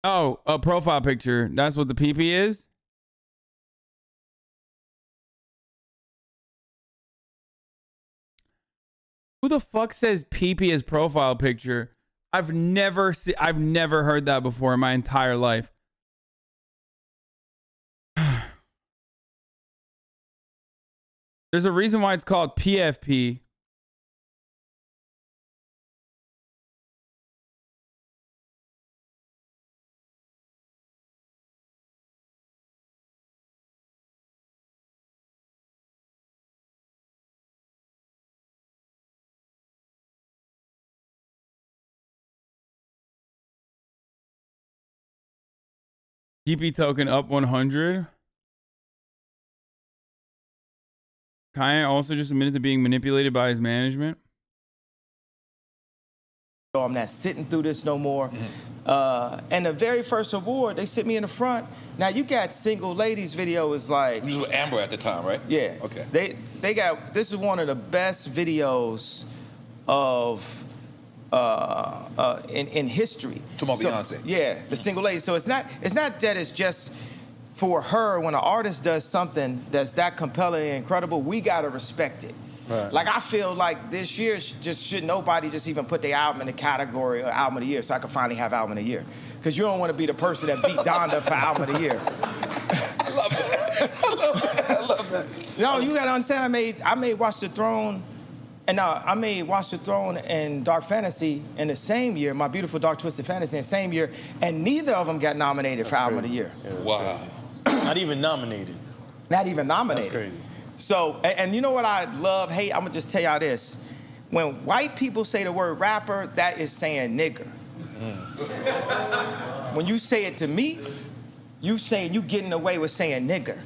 Oh, a profile picture. That's what the pee-pee is? Who the fuck says pee-pee as profile picture? I've never heard that before in my entire life. There's a reason why it's called PFP. TP token up 100. Kanye also just admitted to being manipulated by his management. I'm not sitting through this no more. And the very first award, they sit me in the front. Now you got single ladies video is like. You was with Amber at the time, right? Yeah. Okay. They got, this is one of the best videos of in history. Talking about Beyonce. Yeah, the single lady. So it's not that it's just for her. When an artist does something that's that compelling and incredible, we gotta respect it. Right. Like I feel like this year should nobody just even put their album in the category of album of the year, so I can finally have album of the year. Because you don't want to be the person that beat Donda for album of the year. I love that. I love that. No, you gotta understand. I made Watch the Throne, and I made Watch the Throne and Dark Fantasy in the same year. My Beautiful Dark Twisted Fantasy in the same year, and neither of them got nominated for album of the year. Yeah, wow. Not even nominated. Not even nominated. That's crazy. So, and you know what I love, hate? I'm gonna just tell y'all this. When white people say the word rapper, that is saying nigger. When you say it to me, you getting away with saying nigger.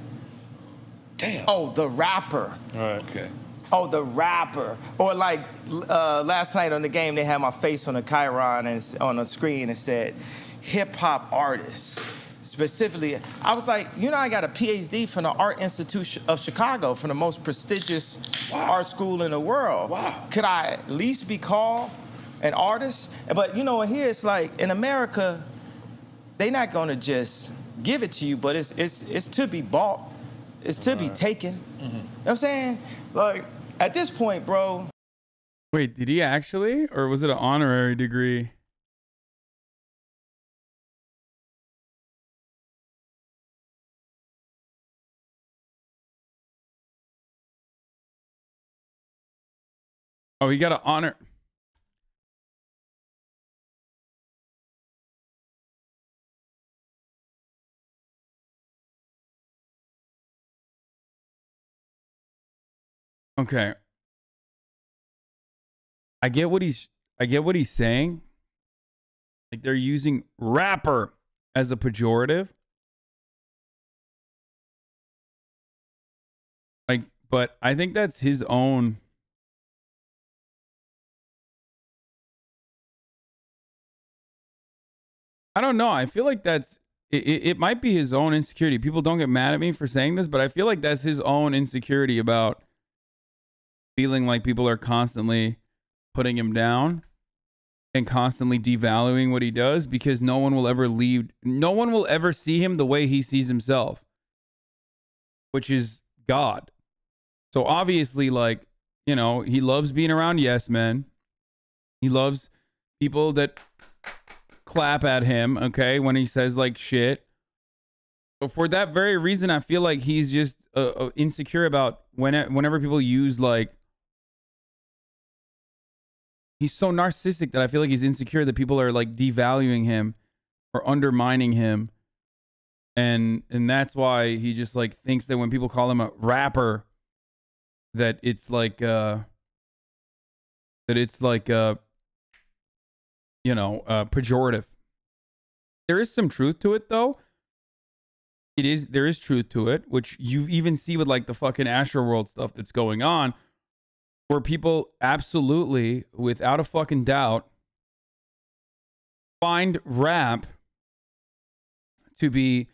Damn. Oh, the rapper. All right. Okay. Oh, the rapper. Or like last night on the game, they had my face on the Chiron and on the screen and said, hip hop artist. Specifically, I was like, you know, I got a PhD from the Art Institute of Chicago, from the most prestigious art school in the world. Wow. Could I at least be called an artist? But you know, here it's like, in America, they're not gonna just give it to you, but it's to be bought. It's to be taken. You know what I'm saying? Like, at this point, bro. Wait, did he actually? Or was it an honorary degree? Oh, he got an honor. Okay. I get what he's saying. Like they're using rapper as a pejorative. Like, but I think that's his own. I don't know. I feel like that's it might be his own insecurity. People don't get mad at me for saying this, but I feel like that's his own insecurity about feeling like people are constantly putting him down and constantly devaluing what he does, because no one will ever see him the way he sees himself, which is God. So obviously, like, you know, he loves being around yes men. He loves people that clap at him, okay, when he says like shit. So for that very reason, I feel like he's just insecure about whenever people use like, he's so narcissistic that I feel like he's insecure that people are like devaluing him or undermining him, and that's why he just like thinks that when people call him a rapper, that it's like pejorative. There is some truth to it, though. There is truth to it, which you even see with like the fucking Astroworld stuff that's going on, where people absolutely, without a fucking doubt, find rap to be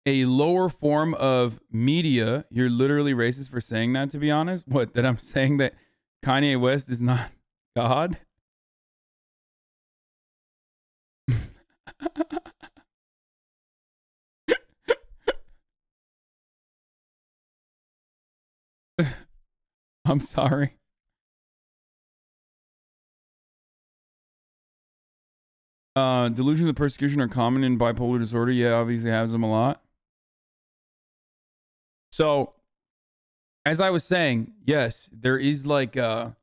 a lower form of media. You're literally racist for saying that, to be honest. What, that I'm saying that Kanye West is not God? I'm sorry. Delusions of persecution are common in bipolar disorder. Yeah, obviously has them a lot. So, as I was saying, yes, there is like there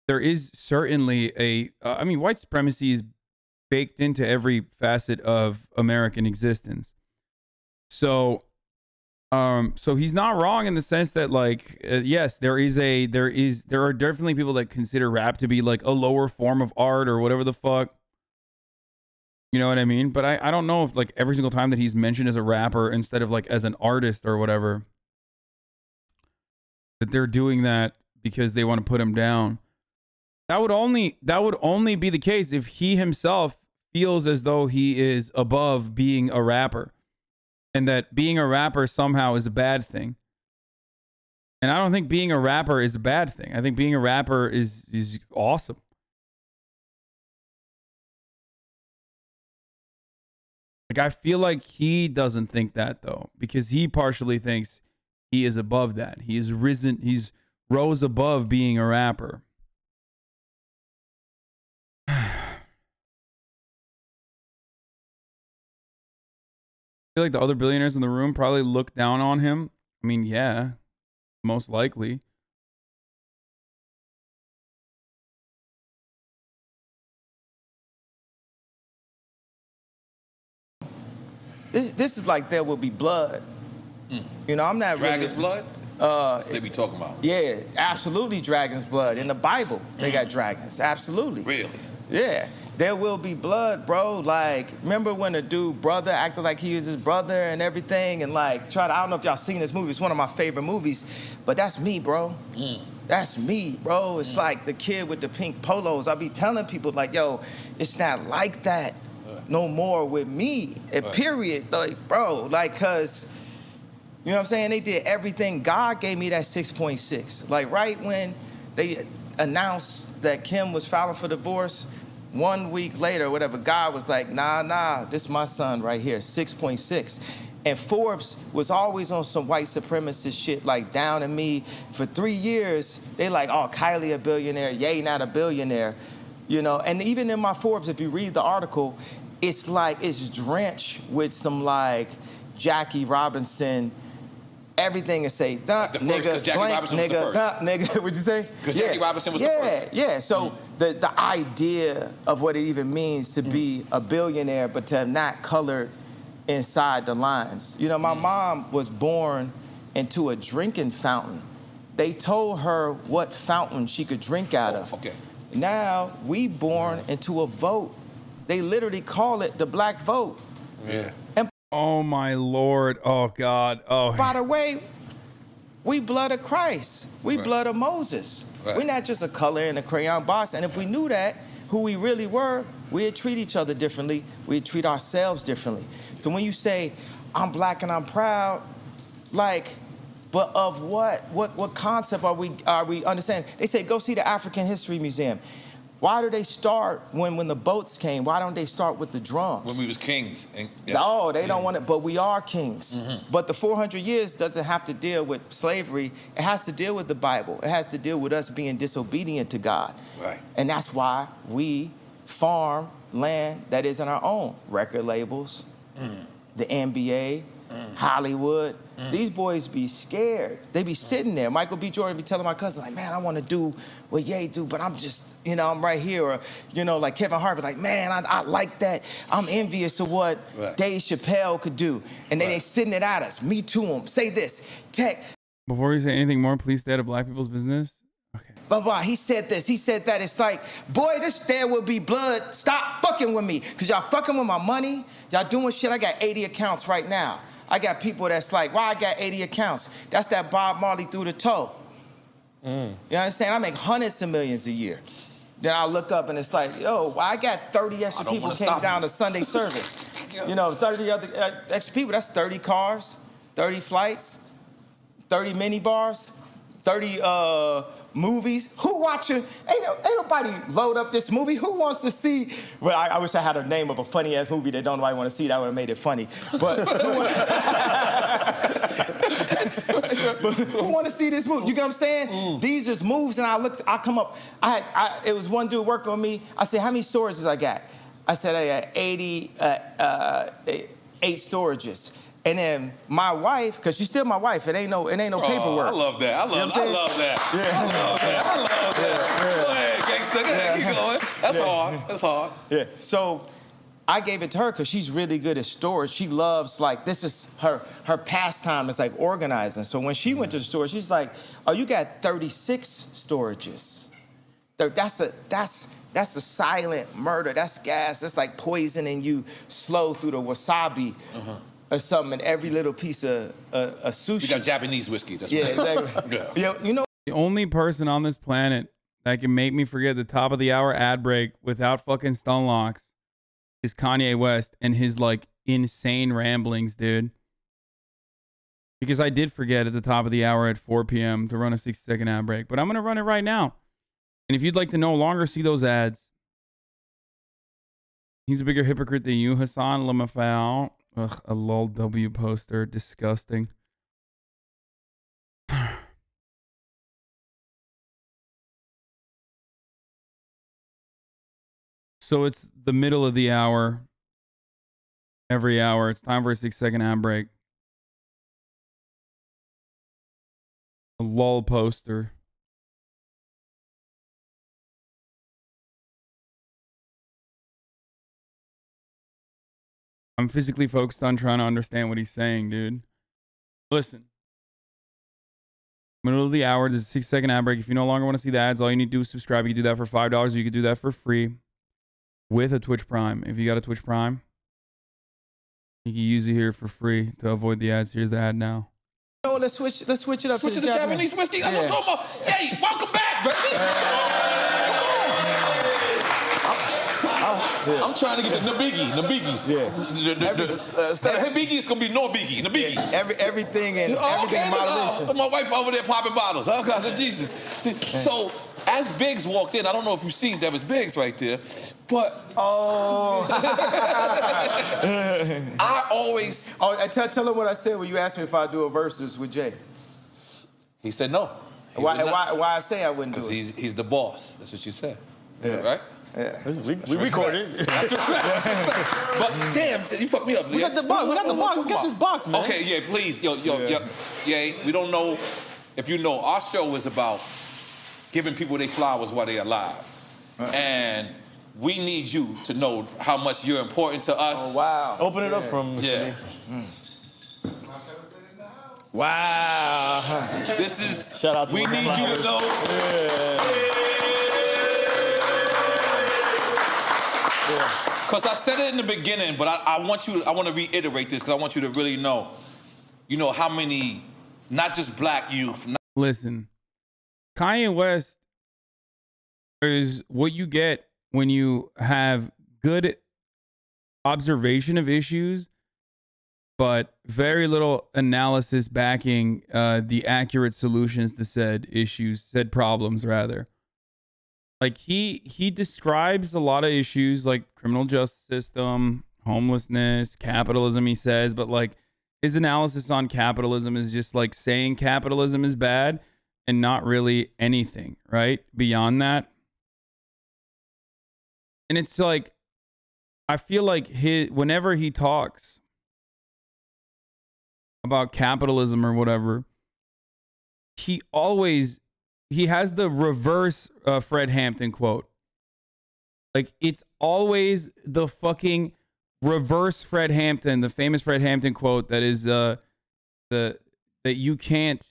is certainly I mean, white supremacy is baked into every facet of American existence. So, so he's not wrong in the sense that like, yes, there are definitely people that consider rap to be like a lower form of art or whatever the fuck. You know what I mean? But I don't know if like every single time that he's mentioned as a rapper instead of like as an artist or whatever, that they're doing that because they want to put him down. That would only be the case if he himself feels as though he is above being a rapper, and that being a rapper somehow is a bad thing. And I don't think being a rapper is a bad thing. I think being a rapper is awesome. Like, I feel like he doesn't think that, though, because he partially thinks he is above that. He's rose above being a rapper. I feel like the other billionaires in the room probably look down on him. I mean, yeah, most likely. This is like There Will Be Blood. You know, I'm not Dragon's really... blood? That's what they be talking about. Yeah, absolutely dragon's blood. In the Bible, they got dragons. Absolutely. Really? Yeah. There will be blood, bro. Like, remember when a dude brother acted like he was his brother and everything, and like I don't know if y'all seen this movie. It's one of my favorite movies, but that's me, bro. That's me, bro. It's like the kid with the pink polos. I be telling people like, yo, it's not like that no more with me. Period. Like, bro, like, cause you know what I'm saying? They did everything. God gave me that 6.6. Like, right when they announced that Kim was filing for divorce, 1 week later, whatever, God was like, nah, this is my son right here, 6.6. And Forbes was always on some white supremacist shit, like down in me. For 3 years, they like, oh, Kylie a billionaire, Ye not a billionaire. You know, and even in my Forbes, if you read the article, it's like, it's drenched with some like Jackie Robinson. Everything is say, duh, nigga, blank, nigga, duh, nigga. What'd you say? Because Jackie Robinson was the first. Yeah. So the idea of what it even means to be a billionaire, but to have not colored inside the lines. You know, my mom was born into a drinking fountain. They told her what fountain she could drink out of. Okay. Now we born into a vote. They literally call it the black vote. Yeah. And oh my Lord. Oh God. Oh. by the way, we blood of Christ. We blood of Moses. We're not just a color in a crayon box. And if we knew that, who we really were, we'd treat each other differently. We'd treat ourselves differently. So when you say, I'm black and I'm proud, like, but of what? What concept are we understanding? They say, go see the African History Museum. Why do they start when the boats came? Why don't they start with the drums? When we was kings. No, they don't want it, but we are kings. But the 400 years doesn't have to deal with slavery. It has to deal with the Bible. It has to deal with us being disobedient to God. Right. And that's why we farm land that isn't our own. Record labels, the NBA, Hollywood. These boys be scared. They be sitting there. Michael B. Jordan be telling my cousin, like, man, I want to do what Ye do, but I'm just, you know, I'm right here. Or, you know, like Kevin Hart be like, man, I like that. I'm envious of what Dave Chappelle could do. And then they sitting it at us. Me to them. Say this. Tech. Before you say anything more, please stay out of black people's business. Okay. Blah, he said this, he said that. It's like, boy, this There Will Be Blood. Stop fucking with me. Because y'all fucking with my money. Y'all doing shit. I got 80 accounts right now. I got people that's like, why I got 80 accounts? That's that Bob Marley through the toe. You understand? I make hundreds of millions a year. Then I look up and it's like, yo, well, I got 30 extra people came down to Sunday service. You know, 30 other extra people, that's 30 cars, 30 flights, 30 mini bars, 30 movies. Who watching? Ain't nobody load up this movie. Who wants to see? Well, I wish I had a name of a funny ass movie that don't nobody want to see. That would have made it funny. But who want to see this movie? You get what I'm saying? These just moves, and I come up. It was one dude working with me. I said, how many storages I got? I said I got 8 storages. And then my wife, because she's still my wife, it ain't no paperwork. I love that. I love that. Yeah. I love that. Go ahead, gangster. Go ahead, keep going. That's hard. That's hard. Yeah. So I gave it to her because she's really good at storage. She loves, like, this is her pastime is like organizing. So when she went to the store, she's like, oh, you got 36 storages. That's a silent murder. That's gas. That's like poisoning you slow through the wasabi. Or something in every little piece of sushi. You got Japanese whiskey. That's exactly. Yeah. You know, the only person on this planet that can make me forget the top of the hour ad break without fucking Stonelocks is Kanye West and his like insane ramblings, dude. Because I did forget at the top of the hour at 4 p.m. to run a 60-second ad break, but I'm going to run it right now. And if you'd like to no longer see those ads, he's a bigger hypocrite than you, Hasan lmao. Ugh, a lol W poster. Disgusting. So it's the middle of the hour. Every hour. It's time for a 6-second ad break. A lol poster. I'm physically focused on trying to understand what he's saying, dude. Listen. Middle of the hour, there's a 6-second ad break. If you no longer want to see the ads, all you need to do is subscribe. You can do that for $5, or you can do that for free with a Twitch Prime. If you got a Twitch Prime, you can use it here for free to avoid the ads. Here's the ad now. No, let's switch it up. Switch to the Japanese whiskey. That's what I'm talking about. Hey, welcome back, baby. I'm trying to get the Nabigi. Yeah. Instead of Hibiki, it's gonna be Norbigi. Nabigi. Everything in moderation. My wife over there popping bottles. Oh God, Jesus. So as Biggs walked in, I don't know if you've seen that was Biggs right there, but I always. Oh, tell him what I said when you asked me if I'd do a versus with Jay. He said no. Why I say I wouldn't do it? Because he's the boss. That's what you said. Yeah. Right? Yeah. We recorded. But damn, you fucked me up. We got the box. We got the box. Let's get this box, man. Okay, yeah, please. Yo. Yeah, we don't know if you know, our show is about giving people their flowers while they're alive. And we need you to know how much you're important to us. Oh, wow. Open it up from Yeah. Wow. This is, shout out to we need you to know. Because I said it in the beginning, but I want to reiterate this because I want you to really know, how many, not just black youth. Listen, Kanye West is what you get when you have good observation of issues, but very little analysis backing the accurate solutions to said issues, said problems, rather. Like, he describes a lot of issues like criminal justice system, homelessness, capitalism, he says, but like his analysis on capitalism is just like saying capitalism is bad and not really anything, right? Beyond that. And it's like, I feel like whenever he talks about capitalism or whatever, he has the reverse Fred Hampton quote. Like, it's always the fucking reverse Fred Hampton, the famous Fred Hampton quote that is that you can't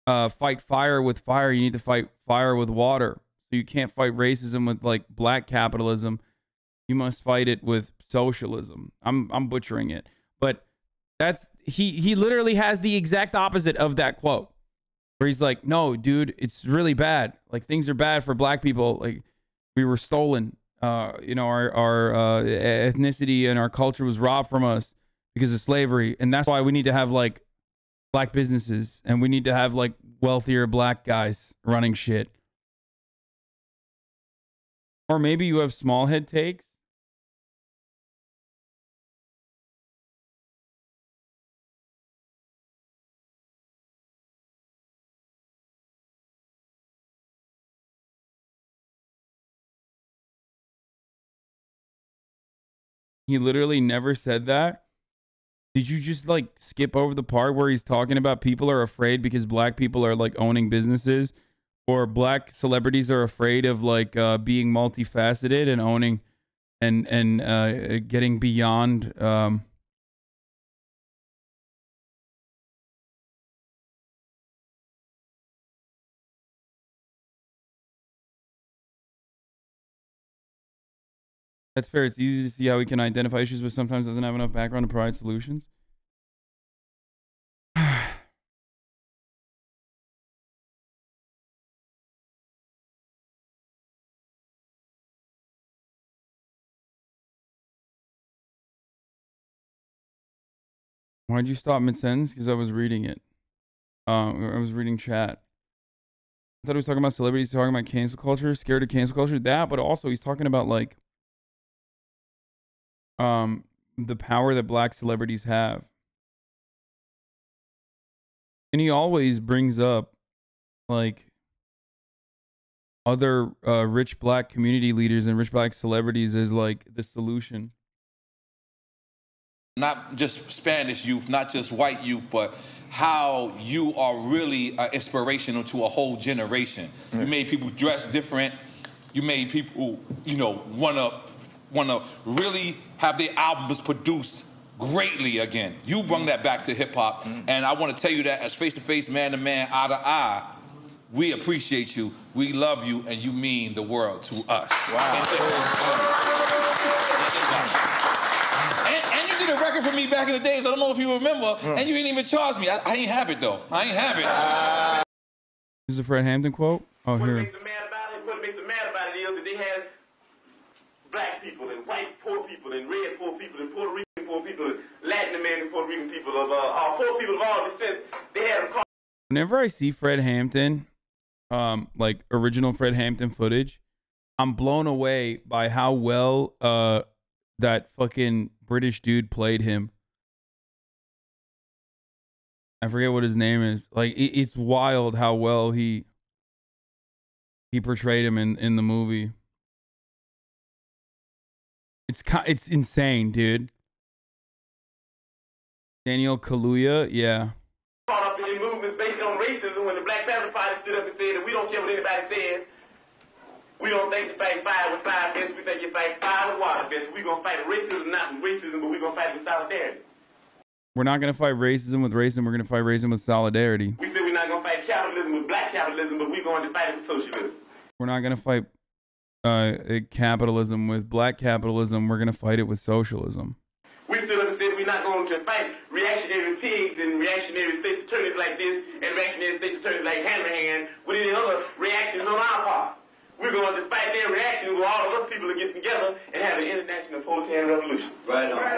fight fire with fire, you need to fight fire with water. So you can't fight racism with like black capitalism. You must fight it with socialism. I'm butchering it. But that's he literally has the exact opposite of that quote. Where he's like, no, dude, it's really bad. Like, things are bad for black people. Like, we were stolen. Our ethnicity and our culture was robbed from us because of slavery. And that's why we need to have, like, black businesses. And we need to have, like, wealthier black guys running shit. Or maybe you have small head takes. He literally never said that. Did you just like skip over the part where he's talking about people are afraid because black people are like owning businesses, or black celebrities are afraid of like being multifaceted and owning and getting beyond That's fair. It's easy to see how we can identify issues, but sometimes doesn't have enough background to provide solutions. Why'd you stop mid-sentence? Because I was reading it. I was reading chat. I thought he was talking about celebrities, talking about cancel culture, scared of cancel culture. That, but also he's talking about like the power that black celebrities have. And he always brings up like other rich black community leaders and rich black celebrities as like the solution. Not just Spanish youth, not just white youth, but how you are really inspirational to a whole generation. You made people dress different. You made people, you know, wanna really have their albums produced greatly again. You brought that back to hip hop, and I want to tell you that as face-to-face, man-to-man, eye-to-eye, we appreciate you, we love you, and you mean the world to us. Wow. And you did a record for me back in the days, I don't know if you remember, and you didn't even charge me. I ain't have it, though. I ain't have it. This is a Fred Hampton quote? Oh, What here. makes them mad about it is that they had black people and white poor people and red poor people and Puerto Rican poor people and Latin American Puerto Rican people of poor people of all descents. They had them called. Whenever I see Fred Hampton, like original Fred Hampton footage, I'm blown away by how well that fucking British dude played him. I forget what his name is. Like it's wild how well he portrayed him in the movie. It's insane, dude. Daniel Kaluuya, yeah. Caught up in movements based on racism when the Black Panther Party stood up and said that we don't care what anybody says. We don't think you fight fire with fire fists. We think you fight fire with water fists. We're going to fight racism, not with racism, but we're going to fight with solidarity. We're not going to fight racism with racism. We're going to fight racism with solidarity. We said we're not going to fight capitalism with black capitalism, but we're going to fight it with socialism. We're not going to fight capitalism with black capitalism. We're going to fight it with socialism. We stood up and said we're not going to fight reactionary pigs and reactionary state's attorneys like this and reactionary state's attorneys like Hanrahan with any other reactions on our part. We're going to fight their reactions where all of us people are getting together and have an international proletarian revolution. Right on.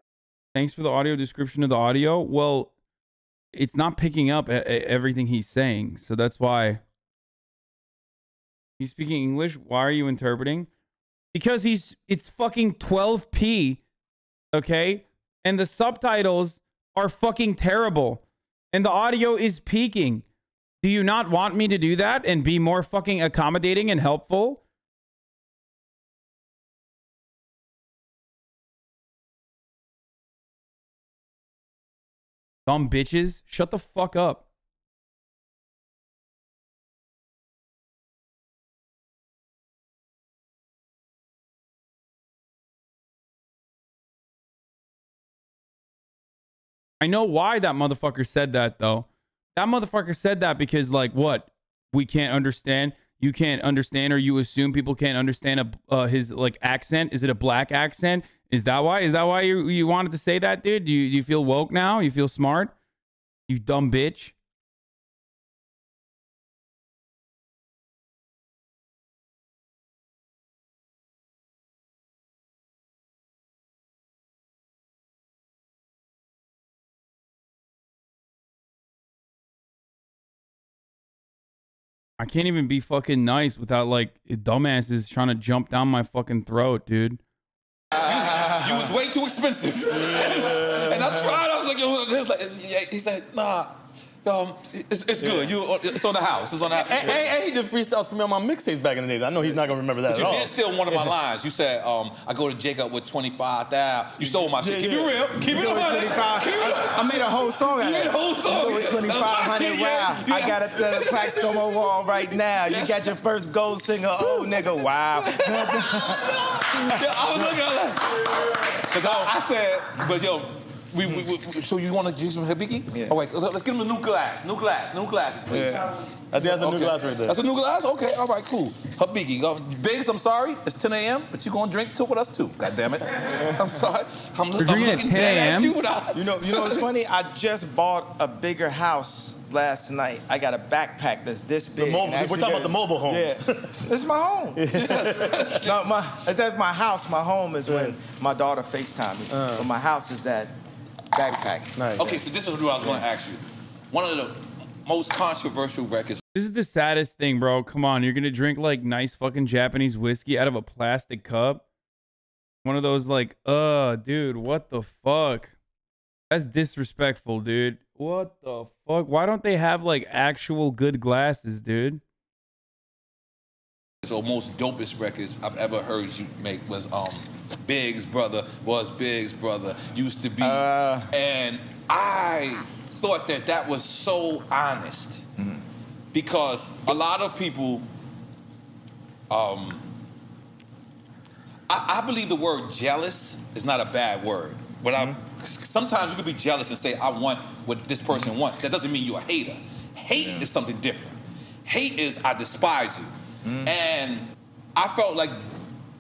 Thanks for the audio description of the audio. Well, it's not picking up everything he's saying, so that's why. He's speaking English. Why are you interpreting? Because it's fucking 12p, okay? And the subtitles are fucking terrible. And the audio is peaking. Do you not want me to do that and be more fucking accommodating and helpful? Dumb bitches. Shut the fuck up. I know why that motherfucker said that, though. That motherfucker said that because, like, what? We can't understand. You can't understand, or you assume people can't understand his, like, accent? Is it a black accent? Is that why? Is that why you wanted to say that, dude? Do you feel woke now? You feel smart? You dumb bitch. I can't even be fucking nice without like dumbasses trying to jump down my fucking throat, dude. You was way too expensive. And I tried. I was like, yo, he said, nah, it's good. It's on the house. It's on the house. And he did freestyles for me on my mixtapes back in the days. I know he's not gonna remember that But at all. you did steal one of my lines. You said, I go to Jacob with 25,000. You stole my shit. Keep it real. Keep it 25. I made a whole song out of You made it. a whole song. With 2,500 wow. I got it the plaque Somo wall right now. You got your first gold singer. Oh, nigga, wow. I was looking at that. Because I said, but yo, so you want to do some Hibiki? Yeah. Oh, wait, let's give him a new glass. New glasses, please. Yeah. I think that's a new glass right there. That's a new glass? Okay, all right, cool. Hibiki. Biggs, I'm sorry. It's 10 a.m., but you're going to drink two with us, too. God damn it. I'm sorry. I'm drinking at 10 a.m.? You know what's funny? I just bought a bigger house last night. I got a backpack that's this big. We're talking about the mobile homes. Yeah. This is my home. Yes. No, that's my house. My home is when my daughter FaceTime me. But my house is that backpack. Nice. Okay, so this is what I was going to ask you. One of the most controversial records. This is the saddest thing, bro. Come on, you're gonna drink like nice fucking Japanese whiskey out of a plastic cup. One of those like, dude, what the fuck? That's disrespectful, dude. What the fuck? Why don't they have like actual good glasses, dude? So most dopest records I've ever heard you make was Big's brother used to be, and I thought that was so honest because a lot of people, I believe the word jealous is not a bad word. When sometimes you could be jealous and say I want what this person wants. That doesn't mean you're a hater. Hate is something different. Hate is I despise you. And I felt like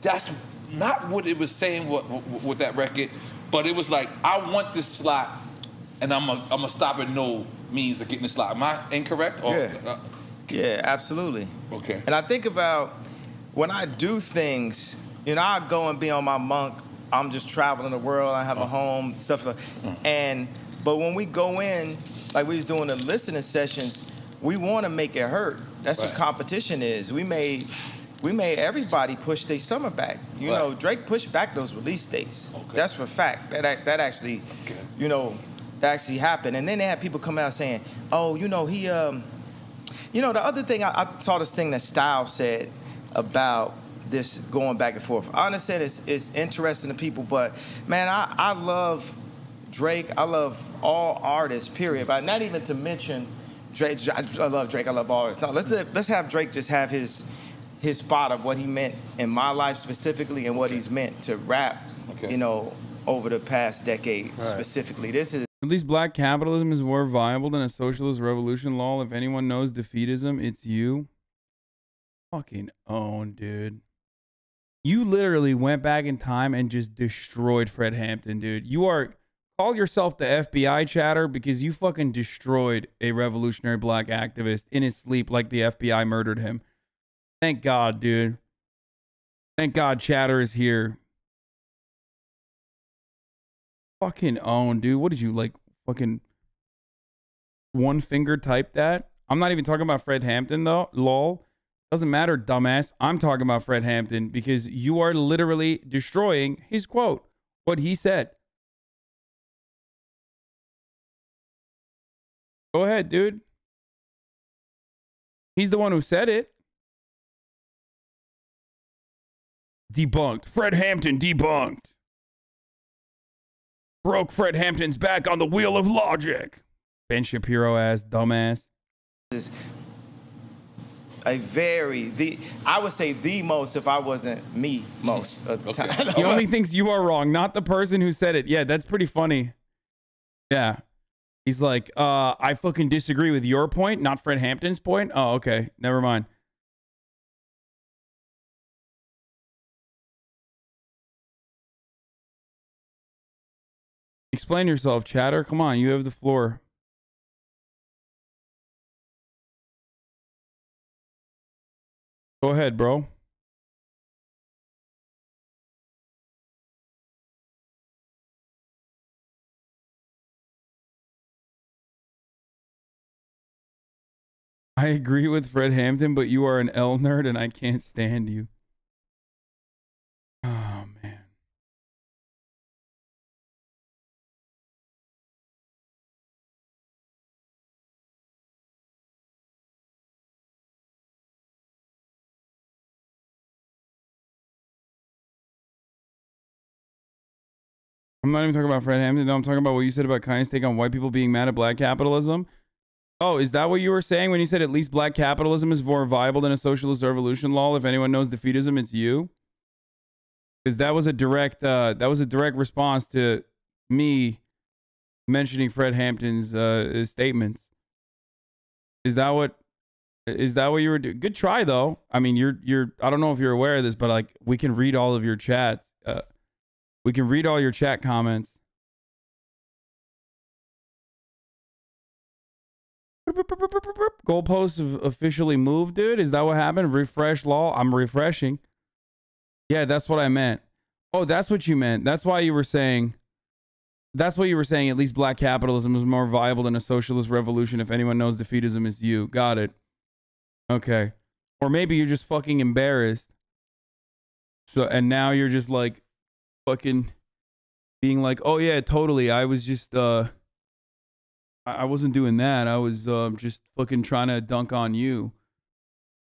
that's not what it was saying with that record, but it was like, I want this slot, and I'm gonna stop at no means of getting the slot. Am I incorrect? Or, yeah, absolutely. Okay. And I think about when I do things, you know, I go and be on my monk. I'm just traveling the world. I have a home, stuff like but when we go in, like we was doing the listening sessions, we want to make it hurt. That's what competition is. We made everybody push their summer back. You know, Drake pushed back those release dates. That's for fact. That actually, you know, that actually happened. And then they had people come out saying, oh, you know, he, you know, the other thing, I saw this thing that Styles said about this going back and forth. I understand it's interesting to people, but man, I love Drake. I love all artists, period. But not even to mention Drake. I love Drake. I love all artists. No, let's have Drake just have his spot of what he meant in my life specifically and what he's meant to rap, you know, over the past decade specifically. This is at least black capitalism is more viable than a socialist revolution, lol. If anyone knows defeatism, it's you. Fucking own, dude. You literally went back in time and just destroyed Fred Hampton, dude. You call yourself the FBI chatter because you fucking destroyed a revolutionary black activist in his sleep like the FBI murdered him. Thank God, dude. Thank God chatter is here. Fucking own, dude. What did you, like, fucking one finger type that? I'm not even talking about Fred Hampton, though. Lol. Doesn't matter, dumbass. I'm talking about Fred Hampton because you are literally destroying his quote, what he said. Go ahead, dude. He's the one who said it. Debunked. Fred Hampton debunked. Broke Fred Hampton's back on the wheel of logic. Ben Shapiro ass dumbass. I would say the most, if I wasn't me, most of the time. He only thinks you are wrong, not the person who said it. Yeah, that's pretty funny. Yeah. He's like, I fucking disagree with your point, not Fred Hampton's point. Oh, okay. Never mind. Explain yourself, chatter. Come on, you have the floor. Go ahead, bro. I agree with Fred Hampton, but you are an L nerd and I can't stand you. Oh, man. I'm not even talking about Fred Hampton. No, I'm talking about what you said about Kanye's take on white people being mad at black capitalism. Oh, is that what you were saying when you said at least black capitalism is more viable than a socialist revolution, lol? If anyone knows defeatism, it's you. Because that was a direct response to me mentioning Fred Hampton's statements. Is that what you were doing? Good try though. I mean, you're I don't know if you're aware of this, but like we can read all of your chats. We can read all your chat comments. Goalposts have officially moved, dude. Is that what happened? Refresh, lol. I'm refreshing. Yeah, that's what I meant. Oh, that's what you meant. That's why you were saying That's what you were saying. At least black capitalism is more viable than a socialist revolution. If anyone knows defeatism is you. Got it. Okay. Or maybe you're just fucking embarrassed. So, and now you're just like fucking being like, oh yeah, totally. I was just, I wasn't doing that. I was just fucking trying to dunk on you.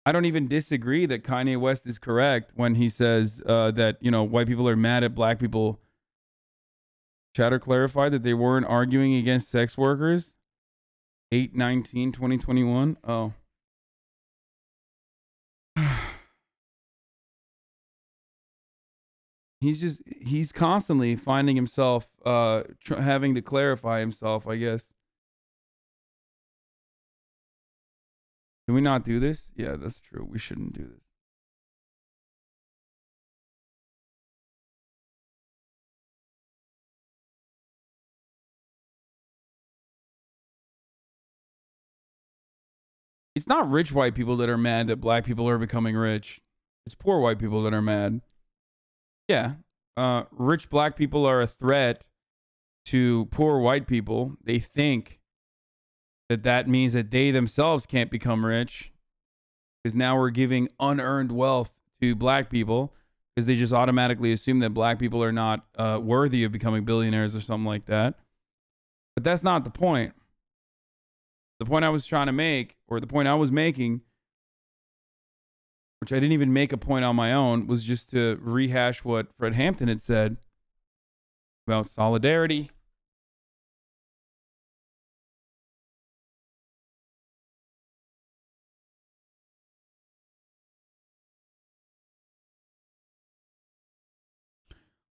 I don't even disagree that Kanye West is correct when he says that, you know, white people are mad at black people. Chatter clarified that they weren't arguing against sex workers. 8/19/2021. Oh. He's constantly finding himself having to clarify himself, I guess. Can we not do this? Yeah, that's true. We shouldn't do this. It's not rich white people that are mad that black people are becoming rich. It's poor white people that are mad. Yeah. Rich black people are a threat to poor white people. They think that that means that they themselves can't become rich because now we're giving unearned wealth to black people because they just automatically assume that black people are not worthy of becoming billionaires or something like that. But that's not the point. The point I was trying to make, or the point I was making, which I didn't even make a point on my own, was just to rehash what Fred Hampton had said about solidarity.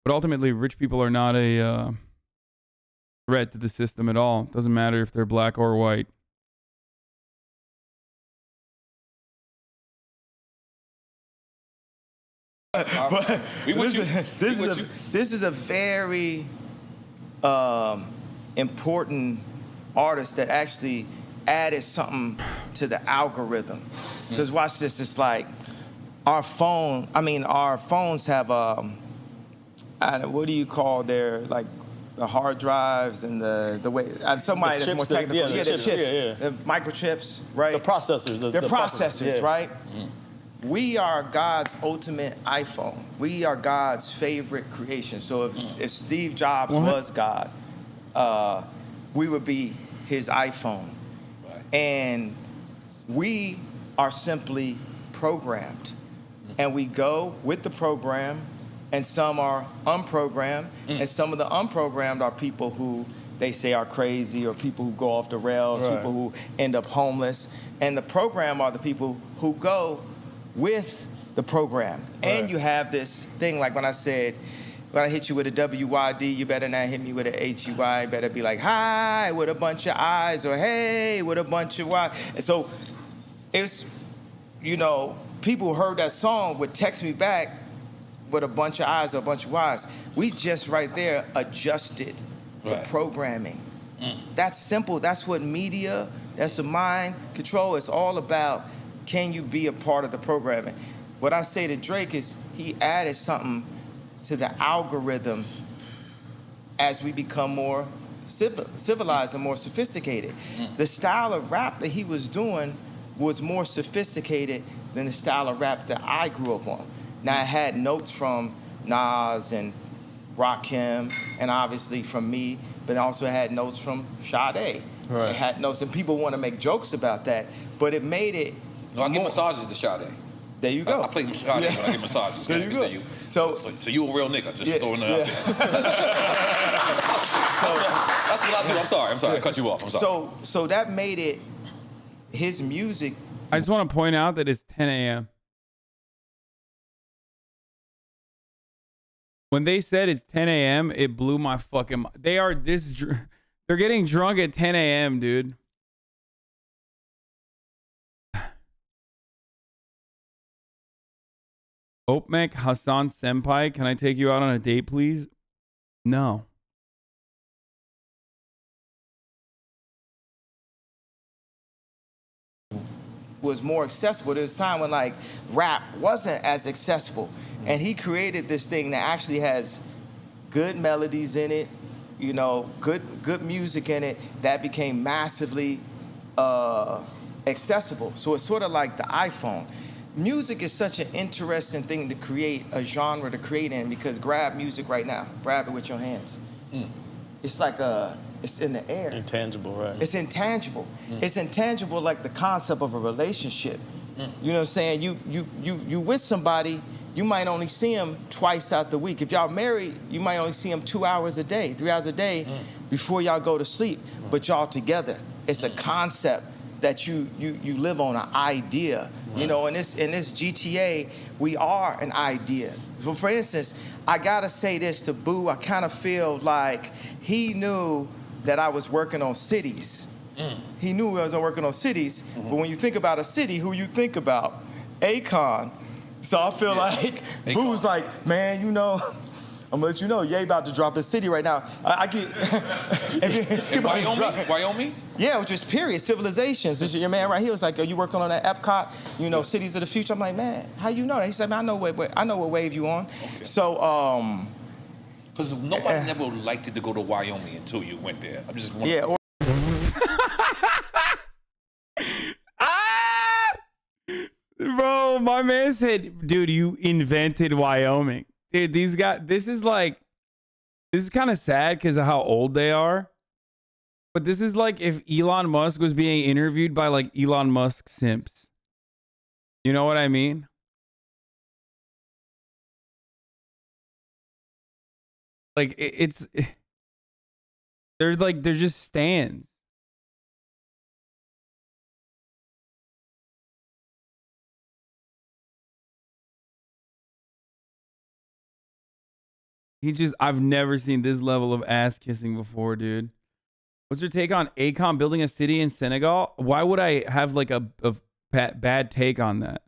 But ultimately, rich people are not a threat to the system at all. It doesn't matter if they're black or white. But this is a very important artist that actually added something to the algorithm. Because watch this, it's like our phones have what do you call their, like, the hard drives and the way somebody that's more technical. The chips, the microchips, right? The processors. They're processors, right? We are God's ultimate iPhone. We are God's favorite creation. So if Steve Jobs was God, we would be his iPhone. Right. And we are simply programmed. And we go with the program, and some are unprogrammed, and some of the unprogrammed are people who they say are crazy, or people who go off the rails, people who end up homeless. And the program are the people who go with the program. And you have this thing, like when I said, when I hit you with a WYD, you better not hit me with a HUI. You better be like, hi, with a bunch of I's, or hey, with a bunch of Y. And so it's, you know, people who heard that song would text me back with a bunch of I's or a bunch of Y's. We just right there adjusted the programming. That's simple. That's what media, that's a mind control. It's all about, can you be a part of the programming? What I say to Drake is he added something to the algorithm as we become more civilized and more sophisticated. The style of rap that he was doing was more sophisticated than the style of rap that I grew up on. Now, it had notes from Nas and Rakim, and obviously from me, but it also had notes from Sade. It had notes, and people want to make jokes about that, but it made it. No, I give massages to Sade. There you go. I play Sade when I give massages. There you go. So you a real nigga, just throwing it out there. That's what I do. I'm sorry. I cut you off. I'm sorry. So that made it, his music. I just want to point out that it's 10 a.m. When they said it's 10 a.m., it blew my fucking mind. They are they're getting drunk at 10 a.m., dude. Opmek Hasan Senpai, can I take you out on a date, please? No. Was more accessible. There was a time when, like, rap wasn't as accessible. And he created this thing that actually has good melodies in it, you know, good music in it that became massively accessible. So it's sort of like the iPhone. Music is such an interesting thing to create, a genre to create in, because grab music right now. Grab it with your hands. It's like it's in the air. Intangible, right? It's intangible. It's intangible like the concept of a relationship. You know what I'm saying? You with somebody, you might only see them twice out the week. If y'all married, you might only see them 2 hours a day, 3 hours a day before y'all go to sleep, but y'all together. It's a concept that you live on, an idea. You know, in this GTA, we are an idea. So for instance, I gotta say this to Boo, I kind of feel like he knew that I was working on cities. He knew I was working on cities, but when you think about a city, who you think about? Akon. So I feel like Boo's like, man, you know, I'm gonna let you know, Ye about to drop a city right now. I get in Wyoming? Yeah, which is period, civilizations. This is your man right here was like, are you working on that Epcot, you know, cities of the future? I'm like, man, how you know that? He said, man, I know what wave you on. Okay. So, because nobody never liked it to go to Wyoming until you went there. I'm just wondering. Yeah. Bro, my man said, dude, you invented Wyoming. Dude, these guys, this is kind of sad because of how old they are. But this is like if Elon Musk was being interviewed by like Elon Musk simps. You know what I mean? Like they're just stands. I've never seen this level of ass kissing before, dude. What's your take on Akon building a city in Senegal? Why would I have like a bad take on that?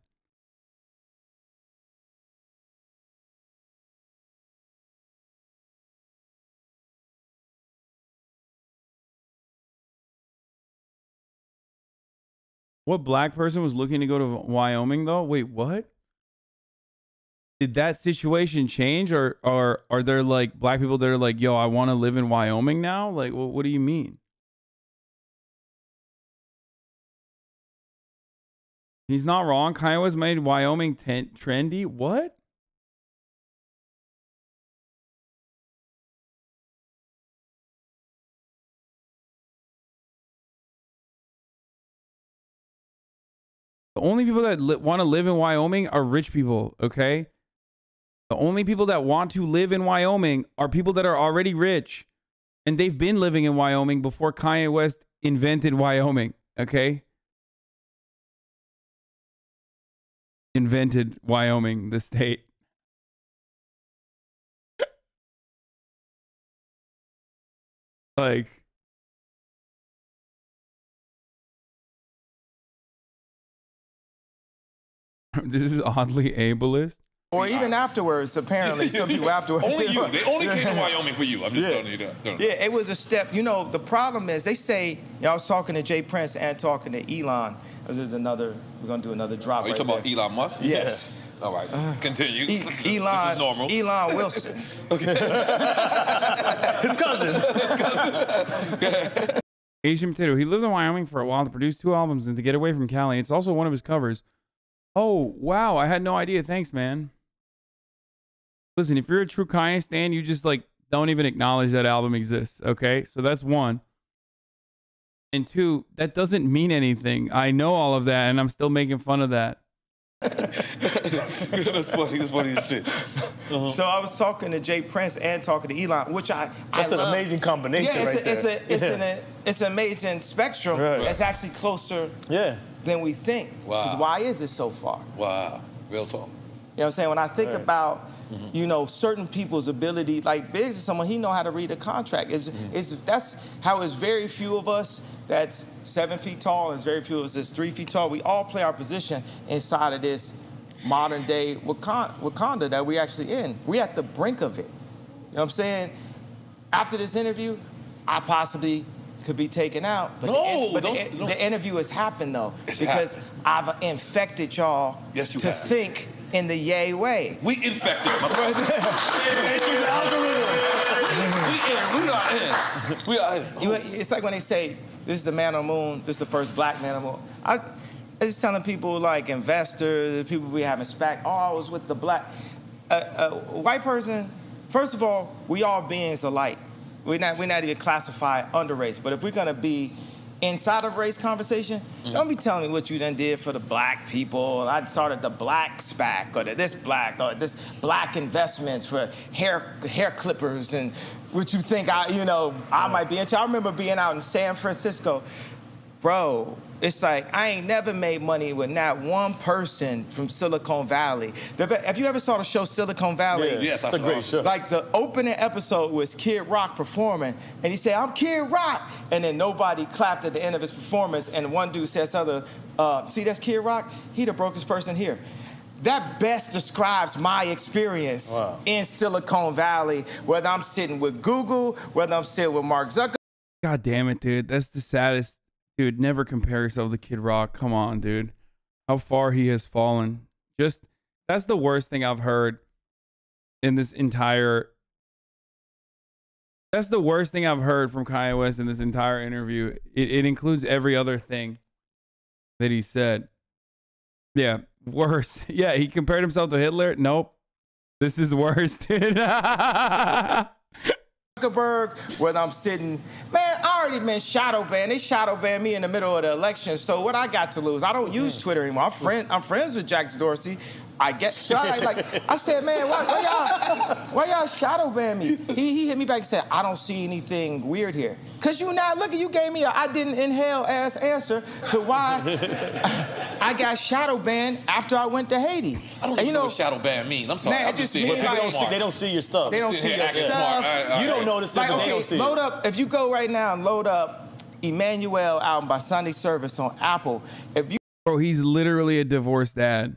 What black person was looking to go to Wyoming though? Wait, what? Did that situation change, or are there like black people that are like, yo, I want to live in Wyoming now? Like, what do you mean? He's not wrong. Kanye West made Wyoming trendy. What? The only people that want to live in Wyoming are rich people, okay? The only people that want to live in Wyoming are people that are already rich. And they've been living in Wyoming before Kanye West invented Wyoming, okay? Invented Wyoming, the state. Like, this is oddly ableist. Or even afterwards, apparently, some people afterwards. Only you. They only came to Wyoming for you. I'm just telling you that. Yeah, it was a step. You know, the problem is they say, you know, I was talking to Jay Prince and talking to Elon. We're going to do another drop. Are you talking about Elon Musk? Yes. Yeah. All right. Continue. Elon, this is normal. Elon Wilson. Okay. His cousin. Asian Potato. He lived in Wyoming for a while to produce 2 albums and to get away from Cali. It's also one of his covers. Oh, wow. I had no idea. Thanks, man. Listen, if you're a true Kanye stan, you just like don't even acknowledge that album exists. Okay, so that's one. And 2, that doesn't mean anything. I know all of that, and I'm still making fun of that. That's funny. That's funny as shit. So I was talking to Jay Prince and talking to Elon, which I That's an amazing combination. Yeah, right there. It's an amazing spectrum. Right. It's actually closer than we think. Wow. Because why is it so far? Wow. Real talk. You know what I'm saying? When I think about, you know, certain people's ability, like Biggs is someone, he know how to read a contract. That's how it's very few of us that's 7 feet tall, and it's very few of us that's 3 feet tall. We all play our position inside of this modern day Wakanda that we actually in. We're at the brink of it. You know what I'm saying? After this interview, I possibly could be taken out. But the interview has happened, though, because I've infected y'all to think in the yay way. We infected, my brother. We are We out here. It's like when they say, this is the man on the moon, this is the first black man on the moon. I just telling people, like investors, people we having SPAC, oh, I was with the black. White person, first of all, we all beings alike. We're not even classified under race, but if we're gonna be inside of race conversation, don't be telling me what you done did for the black people. I started the black SPAC or this black investments for hair clippers and what you think I might be into. I remember being out in San Francisco. Bro, it's like I ain't never made money with not one person from Silicon Valley. Have you ever saw the show Silicon Valley? Yeah, yes, that's a great show. Like the opening episode was Kid Rock performing, and he said, "I'm Kid Rock," and then nobody clapped at the end of his performance, and one dude says, "See, that's Kid Rock. He the brokest person here." That best describes my experience in Silicon Valley, whether I'm sitting with Google, whether I'm sitting with Mark Zuckerberg. God damn it, dude. That's the saddest. Dude, never compare yourself to Kid Rock. Come on, dude. How far he has fallen. That's the worst thing I've heard in this entire... That's the worst thing I've heard from Kanye West in this entire interview. It includes every other thing that he said. Yeah, worse. Yeah, he compared himself to Hitler. Nope. This is worse, dude. Whether I'm sitting, man, I already been shadow banned. They shadow banned me in the middle of the election. So what I got to lose? I don't use Twitter anymore. I'm friends with Jack Dorsey. I said, man, why y'all shadow ban me? He hit me back and said, I don't see anything weird here. Cause you gave me I didn't inhale ass answer to why I got shadow banned after I went to Haiti. I don't even know what shadow ban means. I'm sorry. Man, I'm just saying. They don't see your stuff. They don't see your stuff. You don't notice it, but they don't see it. Load up, if you go right now and load up Emmanuel album by Sunday Service on Apple. Bro, he's literally a divorced dad.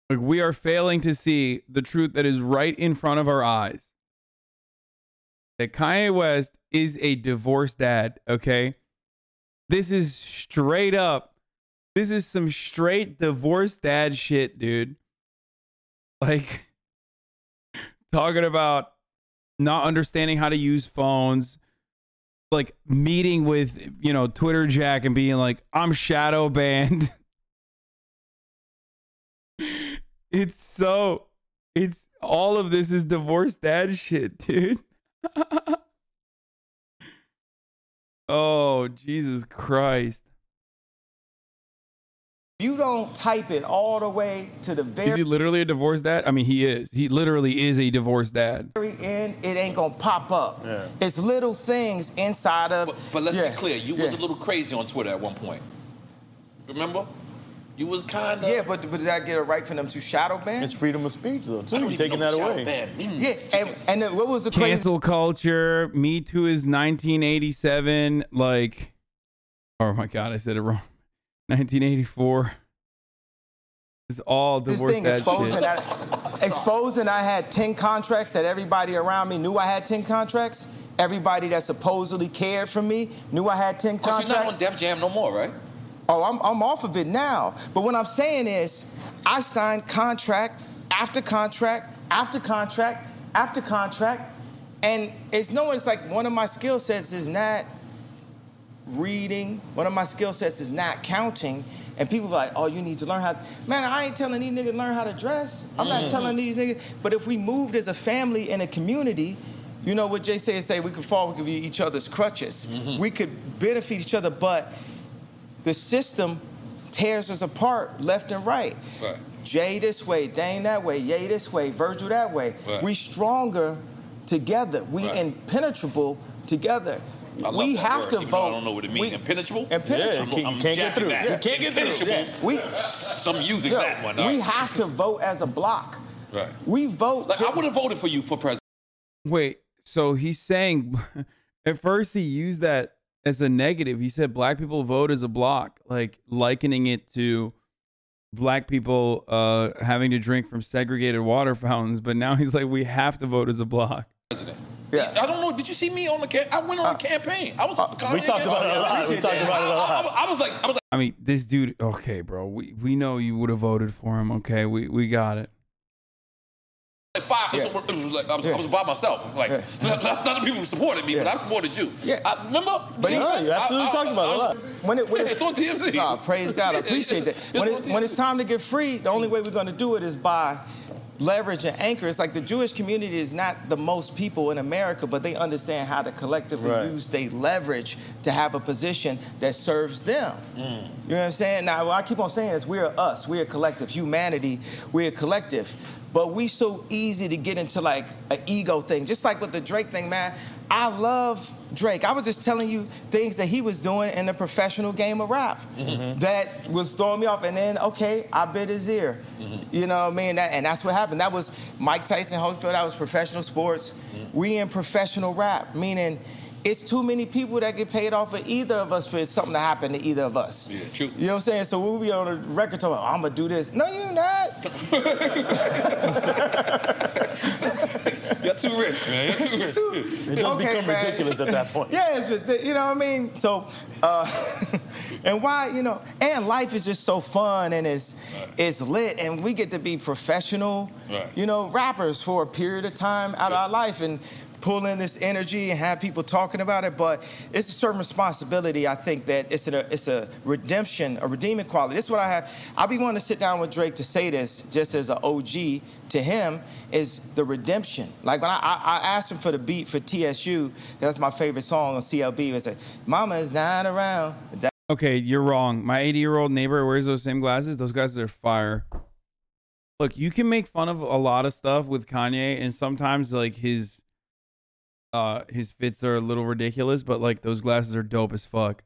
Like, we are failing to see the truth that is right in front of our eyes. That Kanye West is a divorced dad, okay? This is straight up. This is some straight divorced dad shit, dude. Like, talking about not understanding how to use phones, like meeting with, Twitter Jack and being like, I'm shadow banned. It's all of this is divorced dad shit, dude. Oh, Jesus Christ. You don't type it all the way to the very... Is he literally a divorced dad? I mean, he is. He literally is a divorced dad. end, it ain't gonna pop up. Yeah. It's little things inside of... But let's be clear, you was a little crazy on Twitter at one point. Remember? You was kind of... Yeah, but does that get a right for them to shadow ban? It's freedom of speech, though, too. You're taking that away. Yeah, and what was the cancel culture? Me Too is 1987. Like, oh my God, I said it wrong. 1984. It's all divorced dad shit. Exposing I had 10 contracts that everybody around me knew I had 10 contracts. Everybody that supposedly cared for me knew I had 10 contracts. You're not on Def Jam no more, right? Oh, I'm off of it now. But what I'm saying is, I signed contract after contract after contract after contract, and it's like one of my skill sets is not reading. One of my skill sets is not counting. And people are like, oh, you need to learn how to... Man, I ain't telling these niggas learn how to dress. I'm not telling these niggas. But if we moved as a family and a community, you know what Jay say we could fall, we could be each other's crutches. We could benefit each other, but the system tears us apart left and right. Jay this way, Dane that way, Ye this way, Virgil that way. We stronger together. We impenetrable together. We have to vote. I don't know what it means. Impenetrable? Impenetrable. You can't get through. You can't get through. I'm using that one. We have to vote as a block. Right. We vote. Like, I would have voted for you for president. Wait, so he's saying, at first he used that as a negative. He said black people vote as a block, like likening it to black people having to drink from segregated water fountains. But now he's like, we have to vote as a block. President. Yeah. I don't know. Did you see me on the campaign? I went on a campaign. I was. We talked about it a lot. We talked about it a lot. I was like. I mean, this dude. Okay, bro. We know you would have voted for him. Okay, we got it. 5. It was like I was by myself. Like not the people who supported me, but I supported you. Yeah. I remember. But you absolutely talked about it a lot. When it's on TMZ. Nah, praise God, I appreciate that. When it's time to get free, the only way we're going to do it is by leverage and anchor. It's like the Jewish community is not the most people in America, but they understand how to collectively use their leverage to have a position that serves them. You know what I'm saying? Now, what I keep on saying is we're us. We're a collective. Humanity, we're a collective. But we so easy to get into like an ego thing. Just like with the Drake thing, man. I love Drake. I was just telling you things that he was doing in the professional game of rap that was throwing me off. And then, okay, I bit his ear. You know what I mean? And that's what happened. That was Mike Tyson, Holyfield. That was professional sports. We in professional rap, meaning it's too many people that get paid off of either of us for something to happen to either of us. Yeah, true. You know what I'm saying? So we'll be on a record talking, I'm gonna do this. No, you're not. You're too rich, man. You're too rich. It does become ridiculous at that point. Yeah, it's, you know what I mean? So, and why, you know, and life is just so fun and it's lit and we get to be professional, you know, rappers for a period of time out of our life and pull in this energy and have people talking about it, but it's a certain responsibility. I think that it's a redemption, a redeeming quality. This is what I have. I'll be wanting to sit down with Drake to say this, just as an OG to him, is the redemption. Like when I asked him for the beat for TSU, that's my favorite song on CLB. It's like, "Mama is not around." Okay, you're wrong. My 80-year-old neighbor wears those same glasses. Those glasses are fire. Look, you can make fun of a lot of stuff with Kanye, and sometimes like his fits are a little ridiculous, but like those glasses are dope as fuck.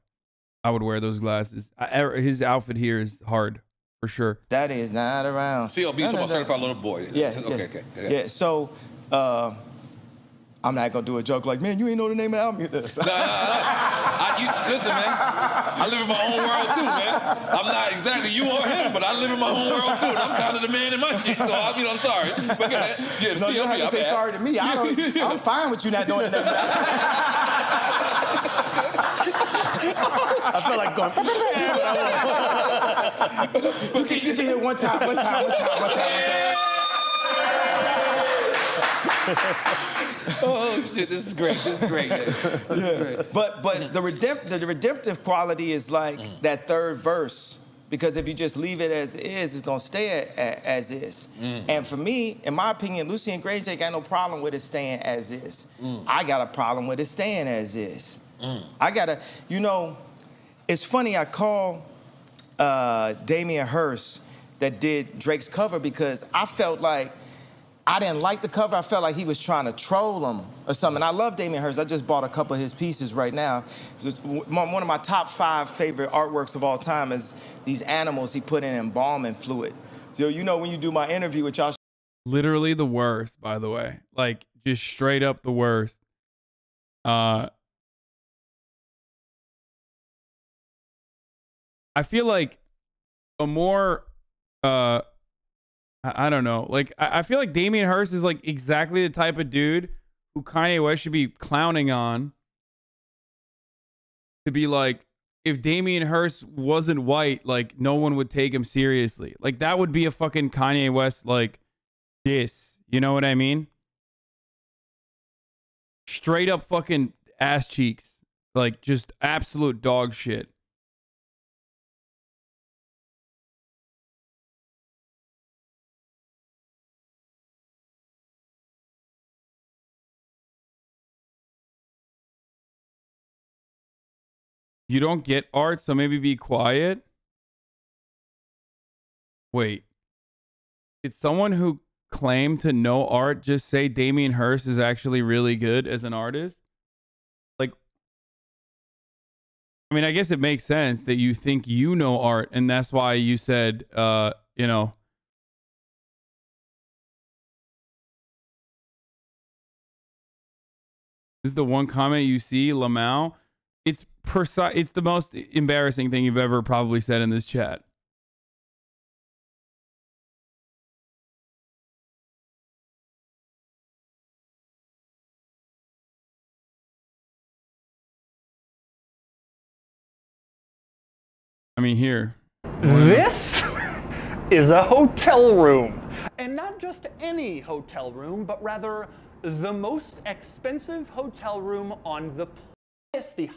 I would wear those glasses. His outfit here is hard, for sure. That is not around. CLB, talking about certified little boy. Yeah. Okay. Yeah. So, I'm not gonna do a joke like, man, you ain't know the name of the album. Listen, man. I live in my own world too, man. I'm not exactly you or him, but I live in my own world too. And I'm kind of the man in my shit, so I'm sorry. But go ahead. Yeah, no, you don't have to say sorry to me. I'm fine with you not knowing the name of the album. I feel like going. You can hear one time. Oh shit! This is great. Yeah. Great. But the redemptive quality is like that third verse, because if you just leave it as is, it's gonna stay as is. And for me, in my opinion, Lucien Grange ain't got no problem with it staying as is. I got a problem with it staying as is. I gotta, you know, it's funny. I call Damian Hirst that did Drake's cover because I felt like I didn't like the cover. I felt like he was trying to troll him or something. I love Damian Hirst. I just bought a couple of his pieces right now. One of my top 5 favorite artworks of all time is these animals he put in embalming fluid. So, you know, when you do my interview with y'all. Literally the worst, by the way. Like, just straight up the worst. I feel like a more... I don't know. Like, I feel like Damian Hirst is like exactly the type of dude who Kanye West should be clowning on. To be like, if Damian Hirst wasn't white, like no one would take him seriously. Like that would be a fucking Kanye West like diss. You know what I mean? Straight up fucking ass cheeks. Like just absolute dog shit. You don't get art, so maybe be quiet. Wait. Did someone who claimed to know art just say Damian Hirst is actually really good as an artist? Like, I mean, I guess it makes sense that you think you know art, and that's why you said, you know. This is the one comment you see, lmao. It's the most embarrassing thing you've ever probably said in this chat. I mean, here. This is a hotel room. And not just any hotel room, but rather the most expensive hotel room on the planet. The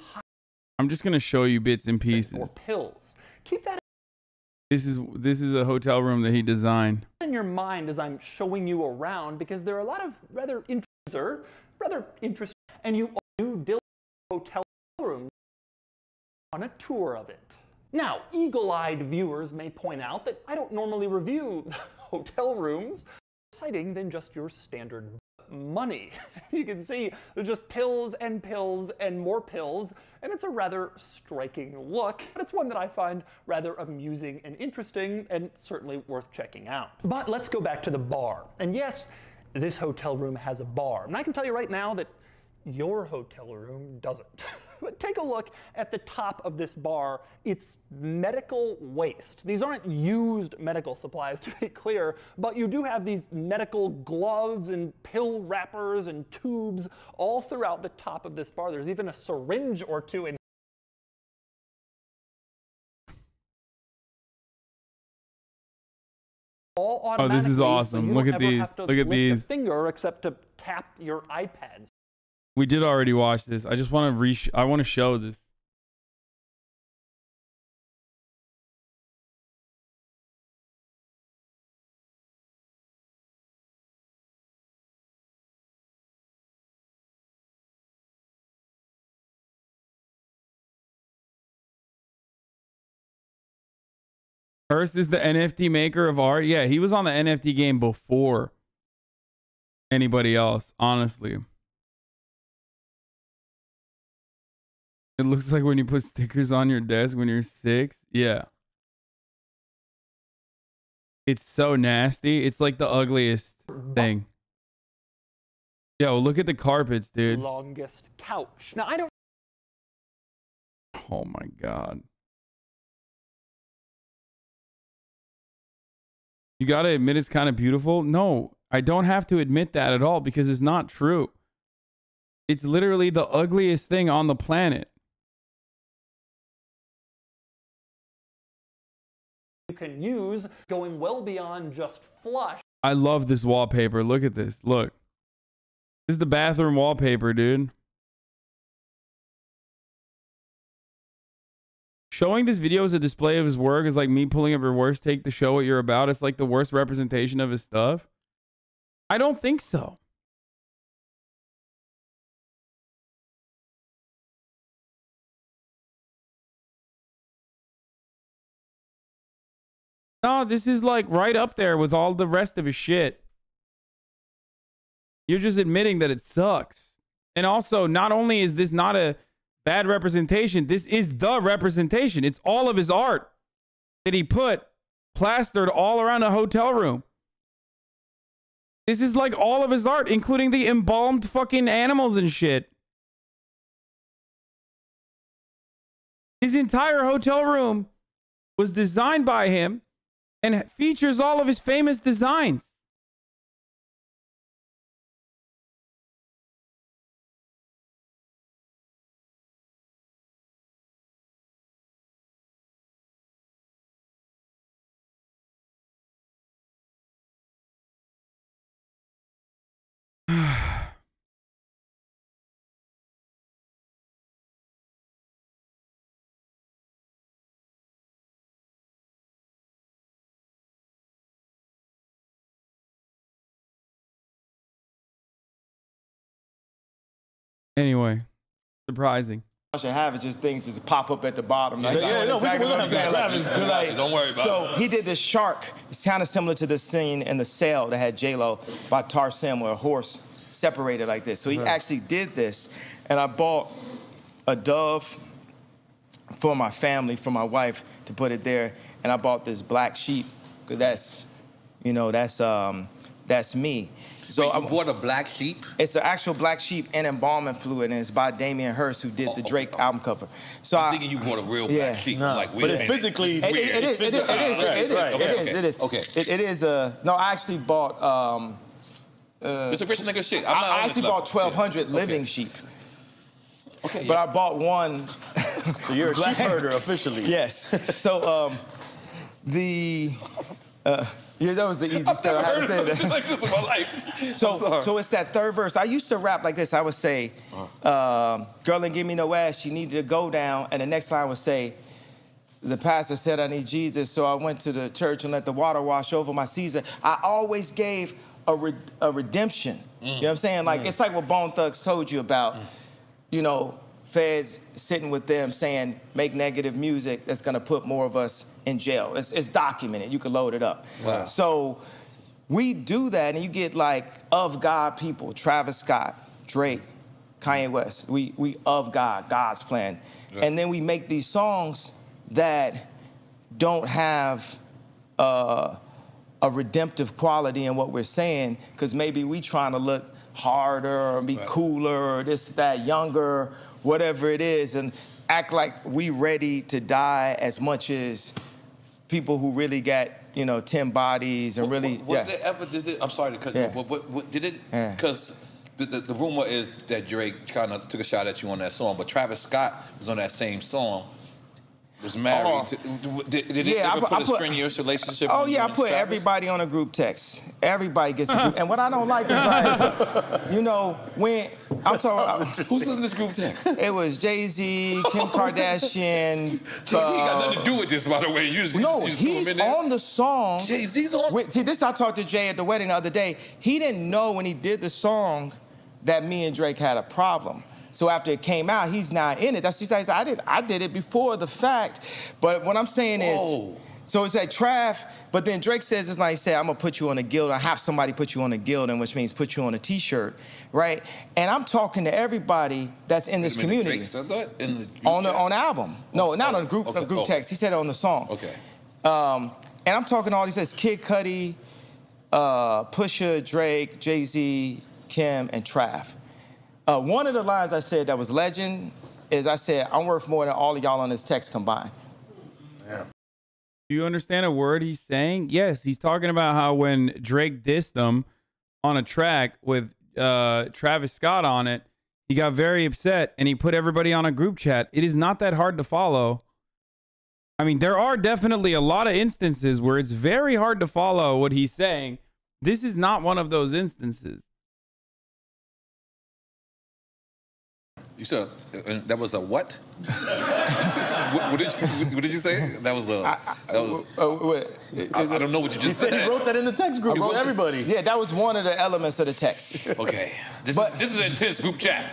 I'm just gonna show you bits and pieces. Or pills. Keep that. This is a hotel room that he designed. In your mind as I'm showing you around, because there are a lot of rather interesting, and you do hotel room on a tour of it. Now, eagle-eyed viewers may point out that I don't normally review hotel rooms, citing than just your standard money. You can see there's just pills and more pills, and it's a rather striking look, but it's one that I find rather amusing and interesting, and certainly worth checking out. But let's go back to the bar. And yes, this hotel room has a bar, and I can tell you right now that your hotel room doesn't. But take a look at the top of this bar. It's medical waste. These aren't used medical supplies, to be clear, but you do have these medical gloves and pill wrappers and tubes all throughout the top of this bar. There's even a syringe or two in all automatically. Oh, this is awesome. So look at these. Look at these. A finger except to tap your iPads. We did already watch this. I just want to I want to show this. First is the NFT maker of art. Yeah, he was on the NFT game before anybody else, honestly. It looks like when you put stickers on your desk when you're 6. Yeah. It's so nasty. It's like the ugliest thing. Yo, look at the carpets, dude. Longest couch. Now, I don't... Oh my God. You gotta admit it's kind of beautiful? No, I don't have to admit that at all because it's not true. It's literally the ugliest thing on the planet. You can use going well beyond just flush. I love this wallpaper. Look at this. Look. This is the bathroom wallpaper, dude. Showing this video as a display of his work is like me pulling up your worst take to show what you're about. It's like the worst representation of his stuff. I don't think so. No, this is like right up there with all the rest of his shit. You're just admitting that it sucks. And also, not only is this not a bad representation, this is the representation. It's all of his art that he put plastered all around a hotel room. This is like all of his art, including the embalmed fucking animals and shit. His entire hotel room was designed by him and features all of his famous designs. Anyway, surprising. I should have is just things just pop up at the bottom. Like, Yeah, no, we're gonna have that. Don't worry about so it. he did this shark. It's kind of similar to this scene in The Sale that had J-Lo by Tarsem, where a horse separated like this. So he actually did this, and I bought a dove for my family, for my wife, to put it there, and I bought this black sheep because that's, you know, that's me. So Wait, you bought a black sheep? It's an actual black sheep and embalming fluid, and it's by Damian Hirst, who did the Drake album cover. So I'm thinking you bought a real black sheep. No, Like, but it's physically it's weird. It is. Okay. It is a. No, I actually bought. It's a rich nigga shit. I'm not I on actually this bought level. 1,200 living sheep, Okay, but I bought one. So you're a sheep herder officially. Yes. So Yeah, that was the easy I've never heard to of say shit like this in my life. So it's that third verse. I used to rap like this. I would say, girl ain't give me no ass, she needed to go down. And the next line would say, the pastor said I need Jesus, so I went to the church and let the water wash over my Caesar. I always gave a redemption. You know what I'm saying? Like, it's like what Bone Thugs told you about, you know, feds sitting with them saying, make negative music that's gonna put more of us in jail. It's documented, you can load it up. Wow. So we do that and you get like of God people, Travis Scott, Drake, Kanye West. We of God, God's plan. Yeah. And then we make these songs that don't have a redemptive quality in what we're saying, because maybe we trying to look harder or be cooler or this, that, younger, whatever it is, and act like we ready to die as much as people who really got, you know, 10 bodies and really. Was there ever, I'm sorry to cut you off, but did it, because the rumor is that Drake kind of took a shot at you on that song, but Travis Scott was on that same song, was married to, did it ever put a strenuous relationship? Oh yeah, I put everybody on a group text. Everybody gets a group. And what I don't like is like, you know, when I'm talking, who's in this group text? It was Jay-Z, Kim Kardashian. Jay-Z got nothing to do with this, by the way. He's on the song. Jay-Z's on. See, this I talked to Jay at the wedding the other day. He didn't know when he did the song that me and Drake had a problem. So after it came out, he's not in it. That's just like I did it before the fact. But what I'm saying is, so it's like Trav, but then Drake says it's like he said, I'm gonna put you on a guild. I have somebody put you on a guild, and which means put you on a t-shirt, right? And I'm talking to everybody that's in this community. Drake said that in the group on the album. No, not on the group text. He said it on the song. Okay. And I'm talking to all these guys, Kid Cudi, Pusha, Drake, Jay-Z, Kim, and Trav. One of the lines I said that was legend is I said, I'm worth more than all of y'all on this text combined. Yeah. Do you understand a word he's saying? Yes, he's talking about how when Drake dissed them on a track with Travis Scott on it, he got very upset and he put everybody on a group chat. It is not that hard to follow. I mean, there are definitely a lot of instances where it's very hard to follow what he's saying. This is not one of those instances. You said that was a what? what did you say? That was a. I don't know what you just said. He said he wrote that in the text group. He wrote everybody. Yeah, that was one of the elements of the text. Okay, this is an intense group chat.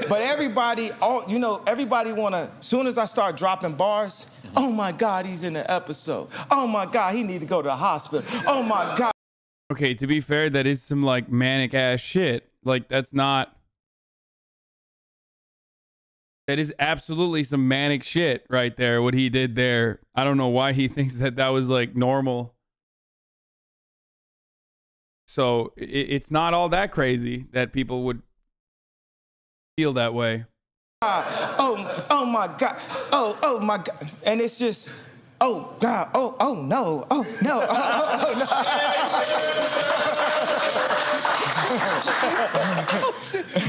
But everybody, everybody wanna. Soon as I start dropping bars, oh my God, he's in the episode. Oh my God, he need to go to the hospital. Oh my God. Okay, to be fair, that is some like manic ass shit. Like that's not. That is absolutely some manic shit right there, what he did there. I don't know why he thinks that that was like normal. So it's not all that crazy that people would feel that way. Oh my God. Oh my God. And it's just, oh God. Oh no. Oh no. Oh no.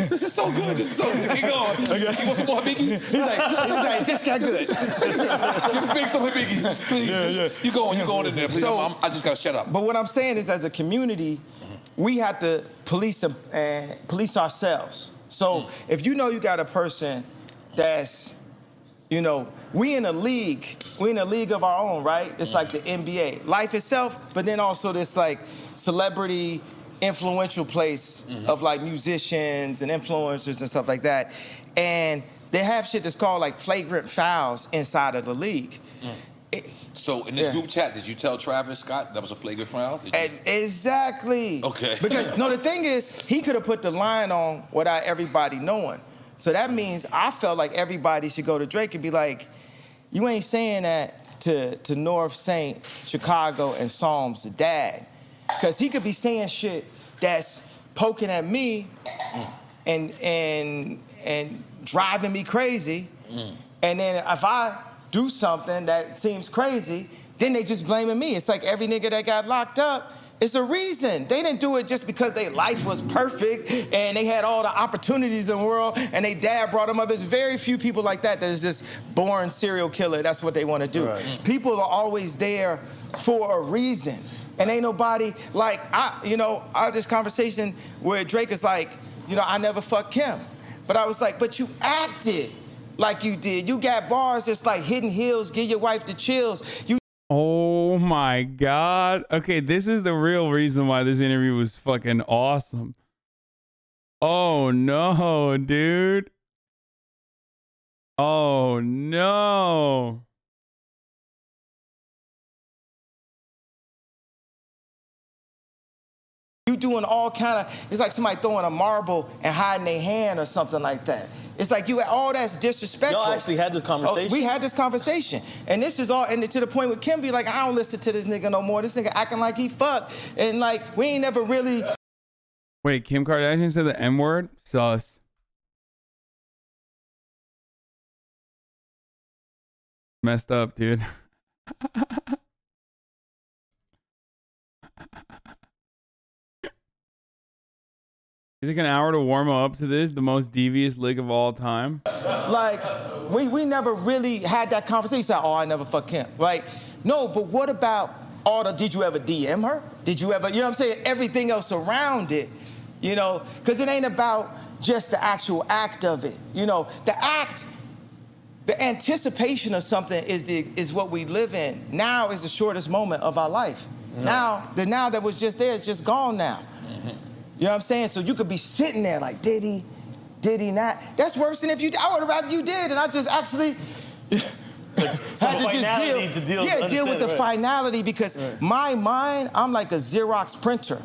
This is so good. This is so good. Keep going. Okay. You want some more Biggie? He's like, it just got good. Give Big some Biggie. Please. Yeah. You going in there. Please. So, I just got to shut up. But what I'm saying is, as a community, we have to police ourselves. So if you know you got a person that's, we in a league of our own, right? It's like the NBA. Life itself, but then also this like celebrity influential place of like musicians and influencers and stuff like that. And they have shit that's called like flagrant fouls inside of the league. So in this group chat, did you tell Travis Scott that was a flagrant foul? Exactly. Okay. Because the thing is, he could have put the line on without everybody knowing. So that means I felt like everybody should go to Drake and be like, you ain't saying that to North St. Chicago and Psalm's dad. Because he could be saying shit that's poking at me and driving me crazy. And then if I do something that seems crazy, then they just blaming me. It's like every nigga that got locked up, it's a reason. They didn't do it just because their life was perfect and they had all the opportunities in the world and they dad brought them up. There's very few people like that is just born serial killer. That's what they want to do. Right. People are always there for a reason. And ain't nobody like, I had this conversation where Drake is like, I never fucked Kim. But I was like, but you acted like you did. You got bars that's like Hidden Hills, give your wife the chills. Oh my God. Okay, this is the real reason why this interview was fucking awesome. Oh no, dude. Oh no. You doing all kind of, it's like somebody throwing a marble and hiding their hand or something like that. It's like all that's disrespectful. Y'all actually had this conversation? We had this conversation. And this is all, and to the point with Kim be like, I don't listen to this nigga no more. This nigga acting like he fucked. And like, we ain't never really. Wait, Kim Kardashian said the M word? Sus. Messed up, dude. You think an hour to warm up to this, the most devious lick of all time? Like, we never really had that conversation. Like, oh, I never fuck Kim. Like, no, but what about did you ever DM her? Did you ever, you know what I'm saying? Everything else around it, because it ain't about just the actual act of it. The act, the anticipation of something is what we live in. Now is the shortest moment of our life. Mm-hmm. Now, the now that was just there is just gone now. Mm-hmm. You know what I'm saying? So you could be sitting there like, did he not? That's worse than if you, I would have rather you did, and I just actually had to just deal with the finality, because my mind, I'm like a Xerox printer.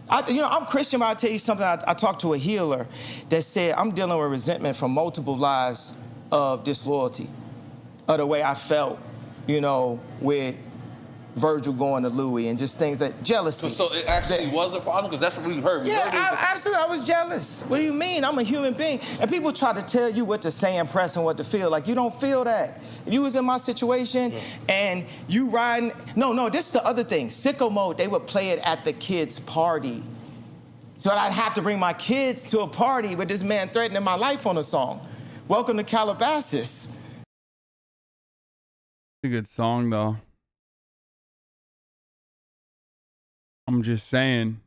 I'm Christian, but I'll tell you something. I talked to a healer that said, I'm dealing with resentment from multiple lives of disloyalty, of the way I felt, with Virgil going to Louis and just things that jealousy. So it actually was a problem, because that's what we heard. Absolutely, I was jealous. What do you mean? I'm a human being. And people try to tell you what to say and press and what to feel. Like, you don't feel that. If you was in my situation and you riding, no, this is the other thing. Sicko Mode, they would play it at the kids' party. So I'd have to bring my kids to a party with this man threatening my life on a song. Welcome to Calabasas. It's a good song, though. I'm just saying.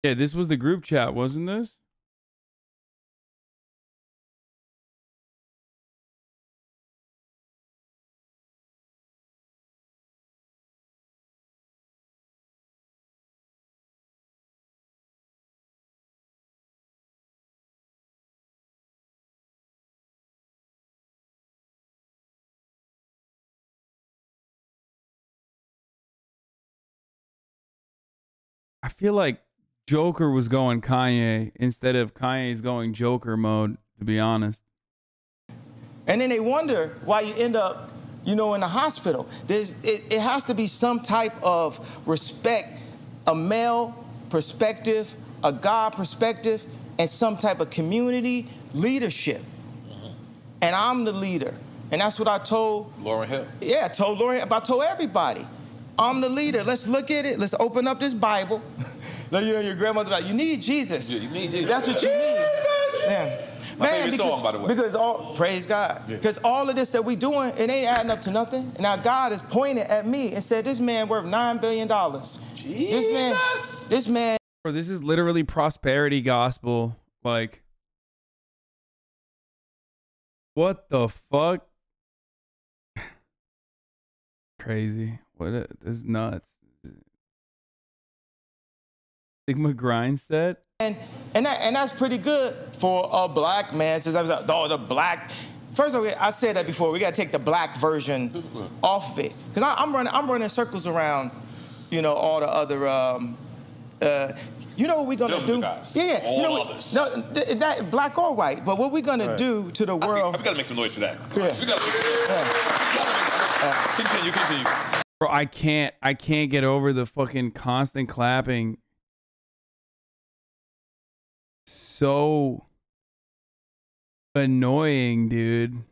Yeah, this was the group chat, wasn't this? I feel like Joker was going Kanye instead of Kanye's going Joker mode, to be honest. And then they wonder why you end up, in the hospital. It has to be some type of respect, a male perspective, a God perspective, and some type of community leadership. And I'm the leader. And that's what I told Lauryn Hill. Yeah, I told Lauryn, I told everybody. I'm the leader. Let's look at it. Let's open up this Bible. Your grandmother, like, you need Jesus. Yeah, you need Jesus. That's what you need. Yeah. My favorite song, by the way. Because praise God. Because all of this that we doing, it ain't adding up to nothing. And now God is pointing at me and said, this man worth $9 billion. Jesus! This man. Bro, this is literally prosperity gospel. Like, what the fuck? Crazy. This is nuts. Sigma grind set. And that's pretty good for a black man. Since I was like, the black. First of all, I said that before. We gotta take the black version off of it, because I'm running circles around, all the other. You know what we're gonna do? Guys. Yeah. All others. No, that black or white. But what we're gonna do to the world? We gotta make some noise for that. Yeah. We gotta make some noise. Continue. Bro, I can't get over the fucking constant clapping. So annoying, dude.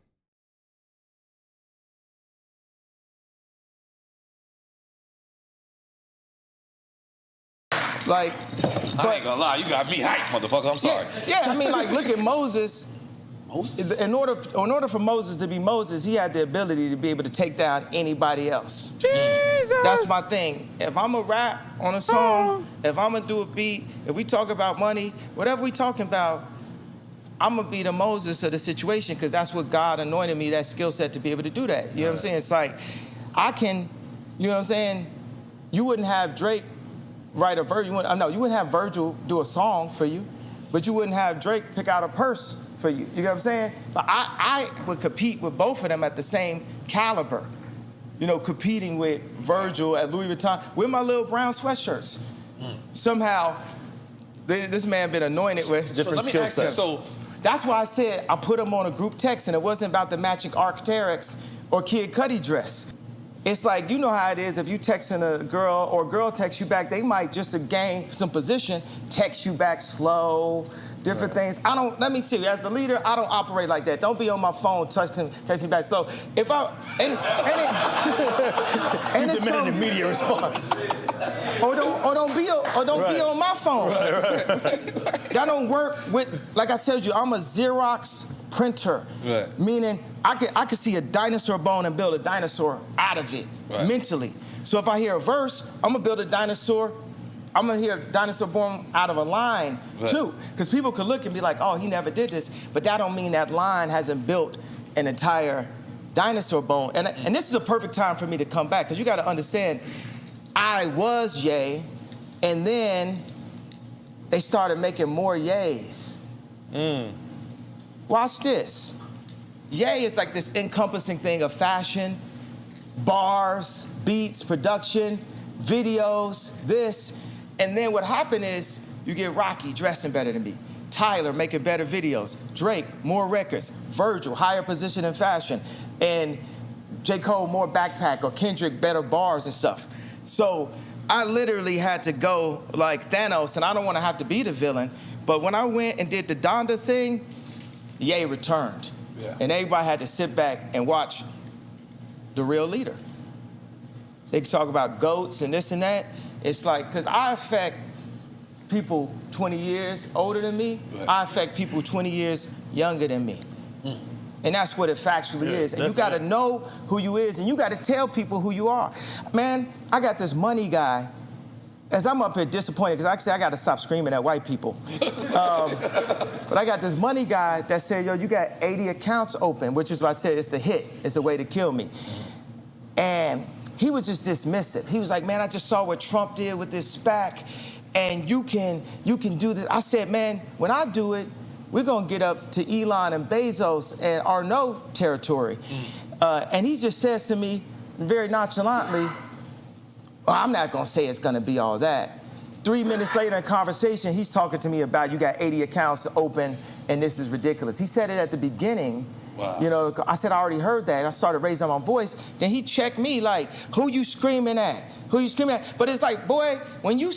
Like, I ain't gonna lie, you got me hyped, motherfucker. I'm sorry. Yeah, I mean, like, look at Moses. Moses? In order for Moses to be Moses, he had the ability to be able to take down anybody else. Jesus. That's my thing. If I'm a rap on a song, if I'm gonna do a beat, if we talk about money, whatever we talking about, I'm gonna be the Moses of the situation because that's what God anointed me, that skill set to be able to do that. You know what I'm saying? It's like, I can, you know what I'm saying? You wouldn't have Drake write a verse. You wouldn't have Virgil do a song for you, but you wouldn't have Drake pick out a purse for you. You know what I'm saying? But I would compete with both of them at the same caliber. You know, competing with Virgil at Louis Vuitton with my little brown sweatshirts. Somehow, this man been anointed with different skill sets. So that's why I said I put him on a group text, and it wasn't about the matching Arc'teryx or Kid Cudi dress. It's like, you know how it is, if you texting a girl or a girl texts you back, they might, just to gain some position, text you back slow, different things. Let me tell you, as the leader, I don't operate like that. Don't be on my phone texting back slow. If I, and you demand an immediate response. Or don't be on my phone. That don't work with, like I told you, I'm a Xerox printer. Meaning I could see a dinosaur bone and build a dinosaur out of it mentally. So if I hear a verse, I'm gonna build a dinosaur. I'm gonna hear a dinosaur born out of a line too. Because people could look and be like, oh, he never did this. But that don't mean that line hasn't built an entire dinosaur bone. And this is a perfect time for me to come back, because you gotta understand, I was Ye, and then they started making more Ye's. Watch this. Ye is like this encompassing thing of fashion, bars, beats, production, videos, this. And then what happened is you get Rocky dressing better than me, Tyler making better videos, Drake, more records, Virgil, higher position in fashion, and J. Cole, more backpack, or Kendrick, better bars and stuff. So I literally had to go like Thanos, and I don't want to have to be the villain, but when I went and did the Donda thing, Ye returned. And everybody had to sit back and watch the real leader. They can talk about goats and this and that. It's like, because I affect people 20 years older than me. I affect people 20 years younger than me. And that's what it factually is. And you got to know who you is, and you got to tell people who you are. Man, I got this money guy. As I'm up here disappointed, because actually I got to stop screaming at white people. But I got this money guy that said, yo, you got 80 accounts open, which is what I said, it's the hit. It's a way to kill me. And he was just dismissive. He was like, man, I just saw what Trump did with this SPAC, and you can do this. I said, man, when I do it, we're going to get up to Elon and Bezos and Arnault territory. And he just says to me very nonchalantly, well, I'm not going to say it's going to be all that. 3 minutes later in conversation, he's talking to me about you got 80 accounts open and this is ridiculous. He said it at the beginning. You know, I said, I already heard that. And I started raising my voice. Then he checked me like, who you screaming at? Who you screaming at? But it's like, boy, when you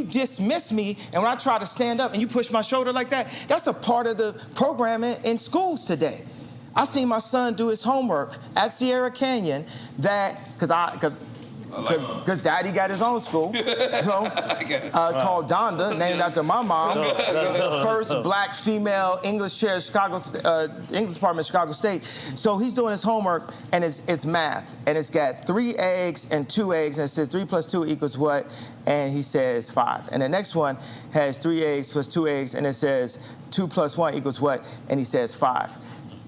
dismiss me and when I try to stand up and you push my shoulder like that, that's a part of the programming in schools today. I seen my son do his homework at Sierra Canyon because Daddy got his own school, called Donda, named after my mom. First black female English chair at English department at Chicago State. So he's doing his homework, and it's math, and it's got 3 eggs and 2 eggs, and it says 3 plus 2 equals what? And he says 5. And the next one has 3 eggs plus 2 eggs, and it says 2 plus 1 equals what? And he says 5.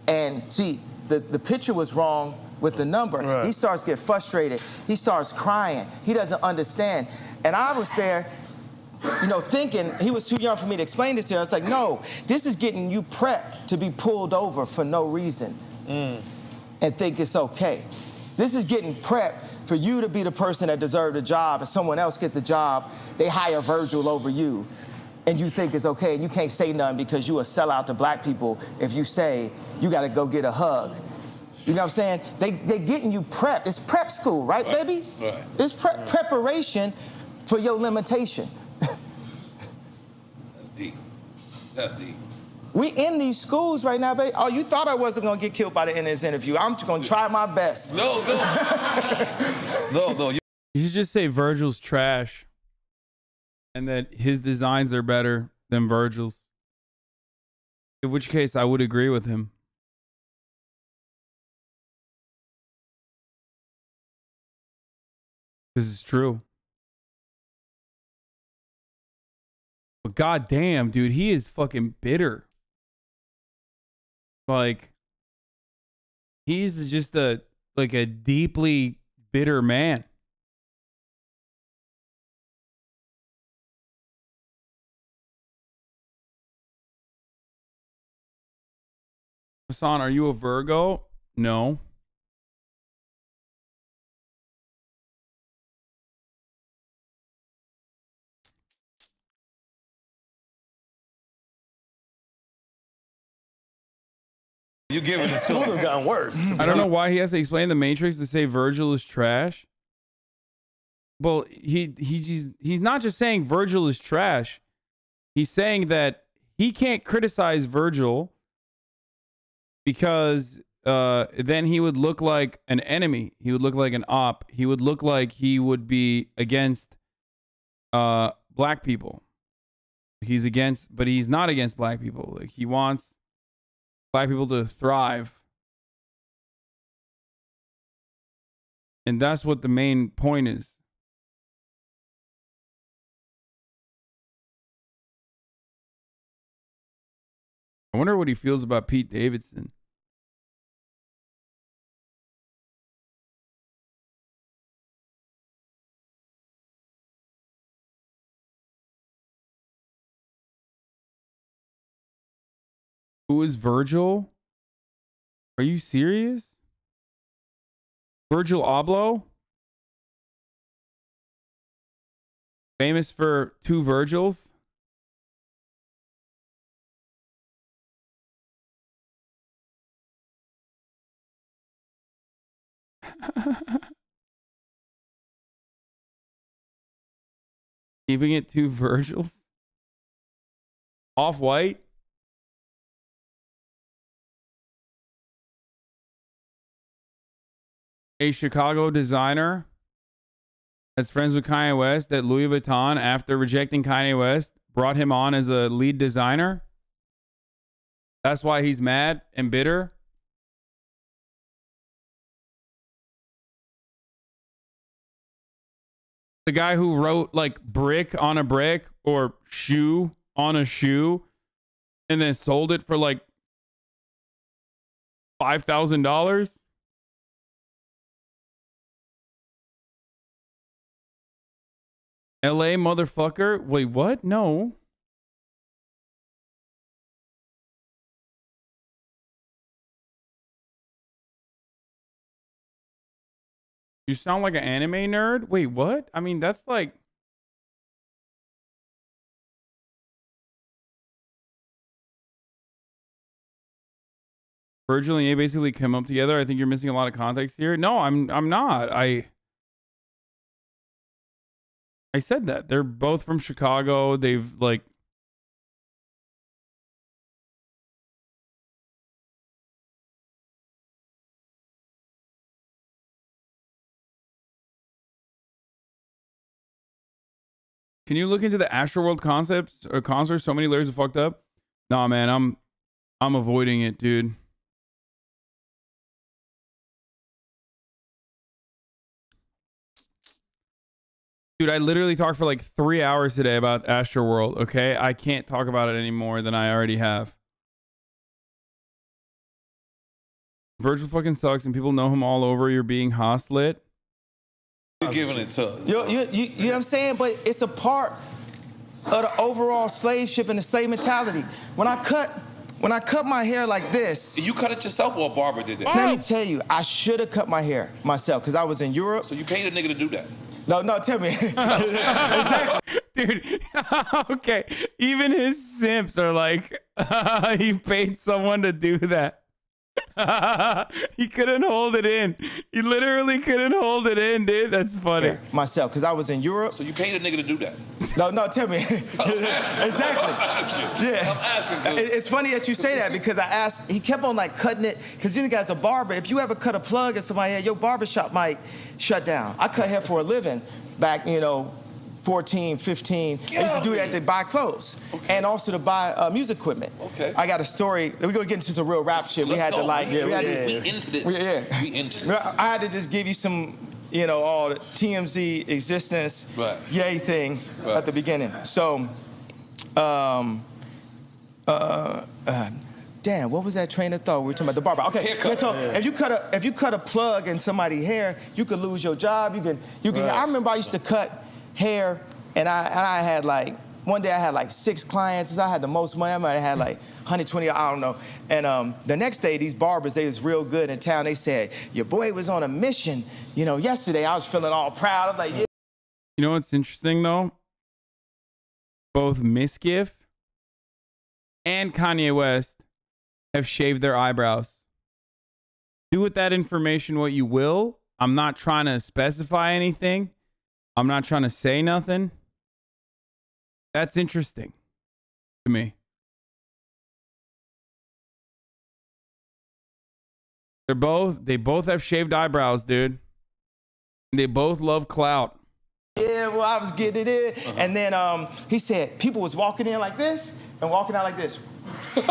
And see, the picture was wrong with the number. He starts to get frustrated. He starts crying. He doesn't understand. And I was there, you know, thinking he was too young for me to explain this to him. I was like, no, this is getting you prepped to be pulled over for no reason and think it's okay. This is getting prepped for you to be the person that deserved the job, and someone else get the job, they hire Virgil over you, and you think it's okay, and you can't say nothing because you a sellout to black people if you say you got to go get a hug. You know what I'm saying? They getting you prepped. It's prep school, right, baby? It's preparation for your limitation. That's deep. That's deep. We in these schools right now, baby. Oh, you thought I wasn't going to get killed by the end of this interview. I'm just going to try my best. No. You should just say Virgil's trash and that his designs are better than Virgil's. In which case, I would agree with him. This is true. But goddamn, dude, he is fucking bitter. Like, he's just a deeply bitter man. Hasan, are you a Virgo? No. You giving it to Would have gotten worse. I don't know why he has to explain the Matrix to say Virgil is trash. Well, he's not just saying Virgil is trash. He's saying that he can't criticize Virgil because then he would look like an enemy. He would look like an op. He would look like he would be against black people. He's against, but he's not against black people. Like, he wants black people to thrive. And that's what the main point is. I wonder what he feels about Pete Davidson. Who is Virgil? Are you serious? Virgil Abloh? Famous for 2 Virgils? Keeping it 2 Virgils? Off-White? A Chicago designer that's friends with Kanye West that Louis Vuitton, after rejecting Kanye West, brought him on as a lead designer. That's why he's mad and bitter. The guy who wrote like brick on a brick or shoe on a shoe and then sold it for like $5,000. LA motherfucker. Wait, what? No. You sound like an anime nerd? Wait, what? I mean, that's like... Virgil and Ye basically come up together. I think you're missing a lot of context here. No, I'm not. I said that. They're both from Chicago. They've like... Can you look into the Astroworld concepts or concerts? So many layers are fucked up. Nah, man, I'm avoiding it, dude. Dude, I literally talked for like 3 hours today about Astroworld, okay? I can't talk about it any more than I already have. Virgil fucking sucks and people know him all over. You're being Haas-lit. You're giving it to us. You know what I'm saying? But it's a part of the overall slave ship and the slave mentality. When I cut my hair like this... You cut it yourself or a barber did that? Let me tell you, I should have cut my hair myself because I was in Europe. So you paid a nigga to do that? No, tell me. Exactly. Dude, okay. Even his simps are like, he paid someone to do that. He couldn't hold it in. He literally couldn't hold it in, dude. That's funny. Myself, because I was in Europe. So you paid a nigga to do that? No, tell me. Exactly. Yeah. I'm asking. It's funny that you say that because I asked, he kept on like cutting it, because you guy's a barber. If you ever cut a plug in somebody's hair, your barbershop might shut down. I cut hair for a living back, 4 14, 15. I used to do that to buy clothes and also to buy music equipment. Okay. I got a story. We're gonna get into some real rap shit. We had to like, we into this. Yeah. We into this. I had to just give you some, you know, all the TMZ existence, yay thing at the beginning. So, damn, what was that train of thought? We were talking about the barber. Okay, so if you cut a plug in somebody's hair, you could lose your job. You can. I remember I used to cut hair, and I had like one day I had like 6 clients. I had the most money. I might have had like 120. I don't know. And the next day, these barbers, they was real good in town. They said your boy was on a mission. You know, yesterday I was feeling all proud. I'm like, yeah. You know what's interesting though? Both Misgift and Kanye West have shaved their eyebrows. Do with that information what you will. I'm not trying to specify anything. I'm not trying to say nothing. That's interesting to me. They both have shaved eyebrows, dude. They both love clout. Yeah, well, I was getting it in. And then he said people was walking in like this and walking out like this. Because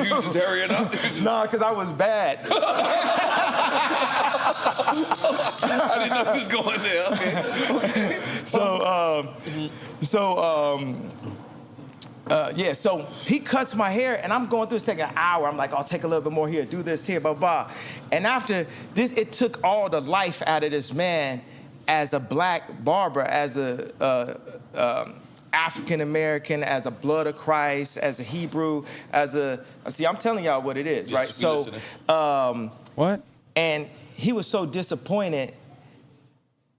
you was just hurrying up? No, because I was bad. I didn't know he was going there. Okay. So he cuts my hair, and I'm going through this, taking an hour. I'm like, I'll take a little bit more here, do this here, blah, blah. And after this, it took all the life out of this man as a black barber, as a African-American, as a blood of Christ, as a Hebrew, see, I'm telling y'all what it is, right? So, what? And he was so disappointed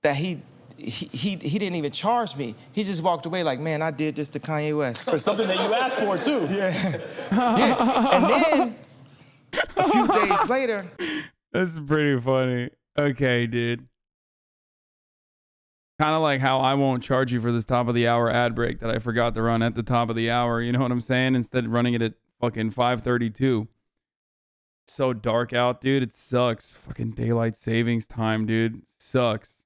that he didn't even charge me. He just walked away like, man, I did this to Kanye West. For something that you asked for, too. Yeah. Yeah. And then, a few days later. That's pretty funny. Okay, dude. Kind of like how I won't charge you for this top of the hour ad break that I forgot to run at the top of the hour. You know what I'm saying? Instead of running it at fucking 5:32. So dark out, dude. It sucks. Fucking daylight savings time, dude. Sucks.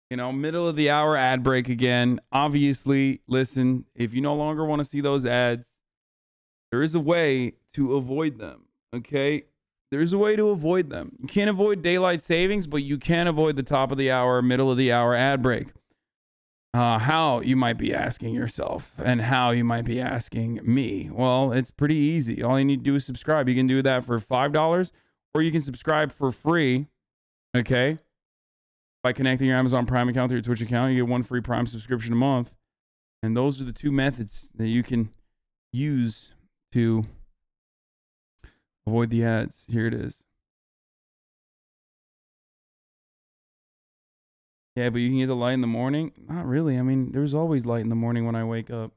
You know, middle of the hour ad break again. Obviously, listen, if you no longer want to see those ads, there is a way to avoid them, okay? There's a way to avoid them. You can't avoid daylight savings, but you can avoid the top of the hour, middle of the hour ad break. How, you might be asking yourself, and how you might be asking me. Well, it's pretty easy. All you need to do is subscribe. You can do that for $5, or you can subscribe for free, okay? By connecting your Amazon Prime account to your Twitch account, you get 1 free Prime subscription a month. And those are the 2 methods that you can use to avoid the ads. Here it is. Yeah, but you can get the light in the morning? Not really. I mean, there's always light in the morning when I wake up.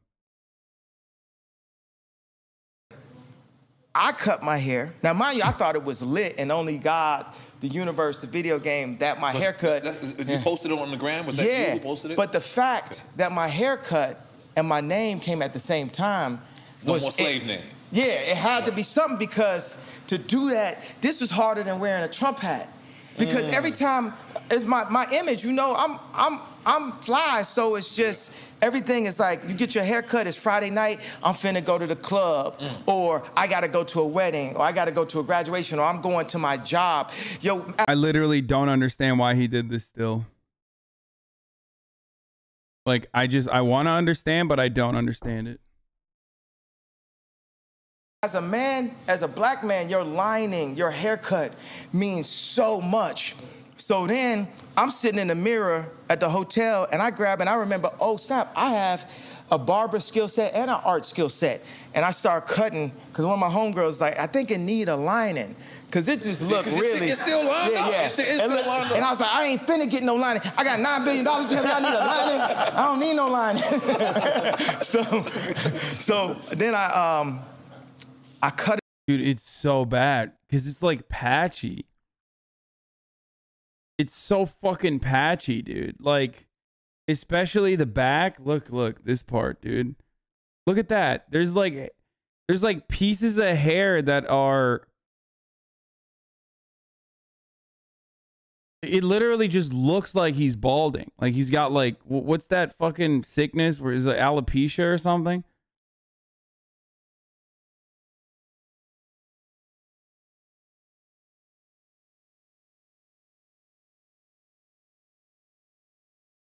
I cut my hair. Now, mind you, I thought it was lit and only God, the universe, the video game, that my haircut. You posted it on the gram? Was that you who posted it? But the fact that my haircut and my name came at the same time was... No more slave name. Yeah, it had to be something, because to do that, this was harder than wearing a Trump hat. Because every time, it's my image, you know, I'm fly, so it's just... Everything is like, you get your hair cut, it's Friday night, I'm finna go to the club, or I gotta go to a wedding, or I gotta go to a graduation, or I'm going to my job. Yo, I literally don't understand why he did this still. Like, I want to understand, but I don't understand it. As a man, as a black man, your lining, your haircut means so much. So then I'm sitting in the mirror at the hotel, and I remember, oh snap, I have a barber skill set and an art skill set. And I start cutting, because one of my homegirls like, I think it need a lining, because it just looked really. It's still lined up. It's still lined up. And I was like, I ain't finna get no lining. I got $9 billion, tell me I need a lining. I don't need no lining. so then I cut it. Dude, it's so bad, because it's like patchy. It's so fucking patchy, dude. Like, especially the back. Look, this part, dude. Look at that. There's like pieces of hair that are It literally just looks like he's balding. Like he's got like, what's that fucking sickness? Where is it alopecia or something?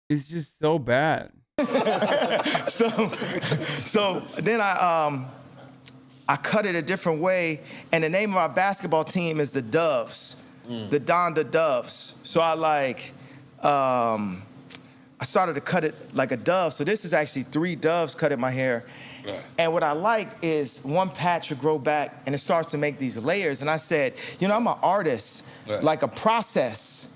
It's just so bad. so then I cut it a different way, and the name of our basketball team is the Doves, the Donda Doves. So I started to cut it like a dove. So this is actually 3 doves cut in my hair. Right. And what I like is one patch will grow back and it starts to make these layers. And I said, you know, I'm an artist, like a process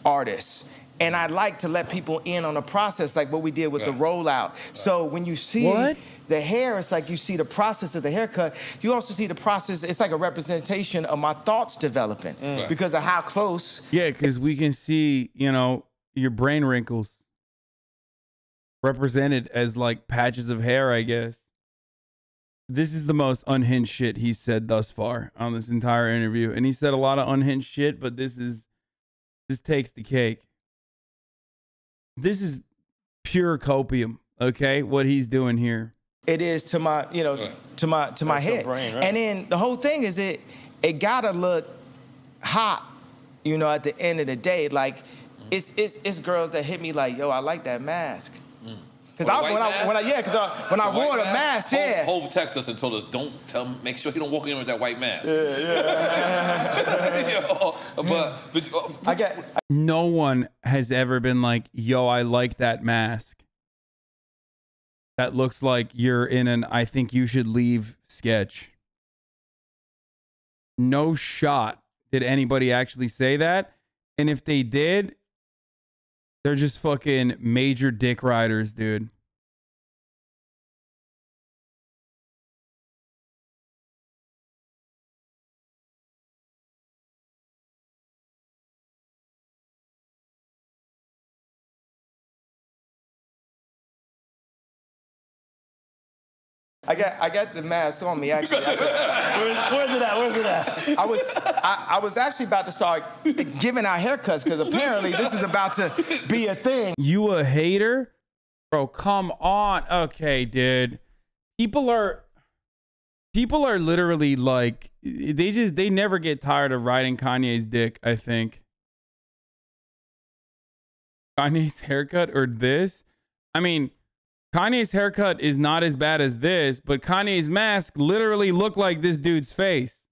artist. And I like to let people in on the process, like what we did with the rollout. So when you see the hair, it's like you see the process of the haircut. You also see the process. It's like a representation of my thoughts developing because of how close. Yeah, because we can see, you know, your brain wrinkles represented as like patches of hair, I guess. This is the most unhinged shit he's said thus far on this entire interview. And he said a lot of unhinged shit, but this takes the cake. This is pure copium, okay? What he's doing here. It is to my, you know, to my head. Brain, and then the whole thing is it gotta look hot, you know, at the end of the day. Like it's girls that hit me like, yo, I like that mask. Because when I wore the mask, Hov texted us and told us, make sure he don't walk in with that white mask. No one has ever been like, yo, I like that mask. That looks like you're in an I think you should leave sketch. No shot did anybody actually say that. And if they did, they're just fucking major dick riders, dude. I got the mask on me, actually. Where's it at? I was actually about to start giving out haircuts because apparently this is about to be a thing. You a hater? Bro, come on. Okay, dude. People are literally like, they never get tired of riding Kanye's dick, I think. Kanye's haircut or this? I mean, Kanye's haircut is not as bad as this, but Kanye's mask literally looked like this dude's face.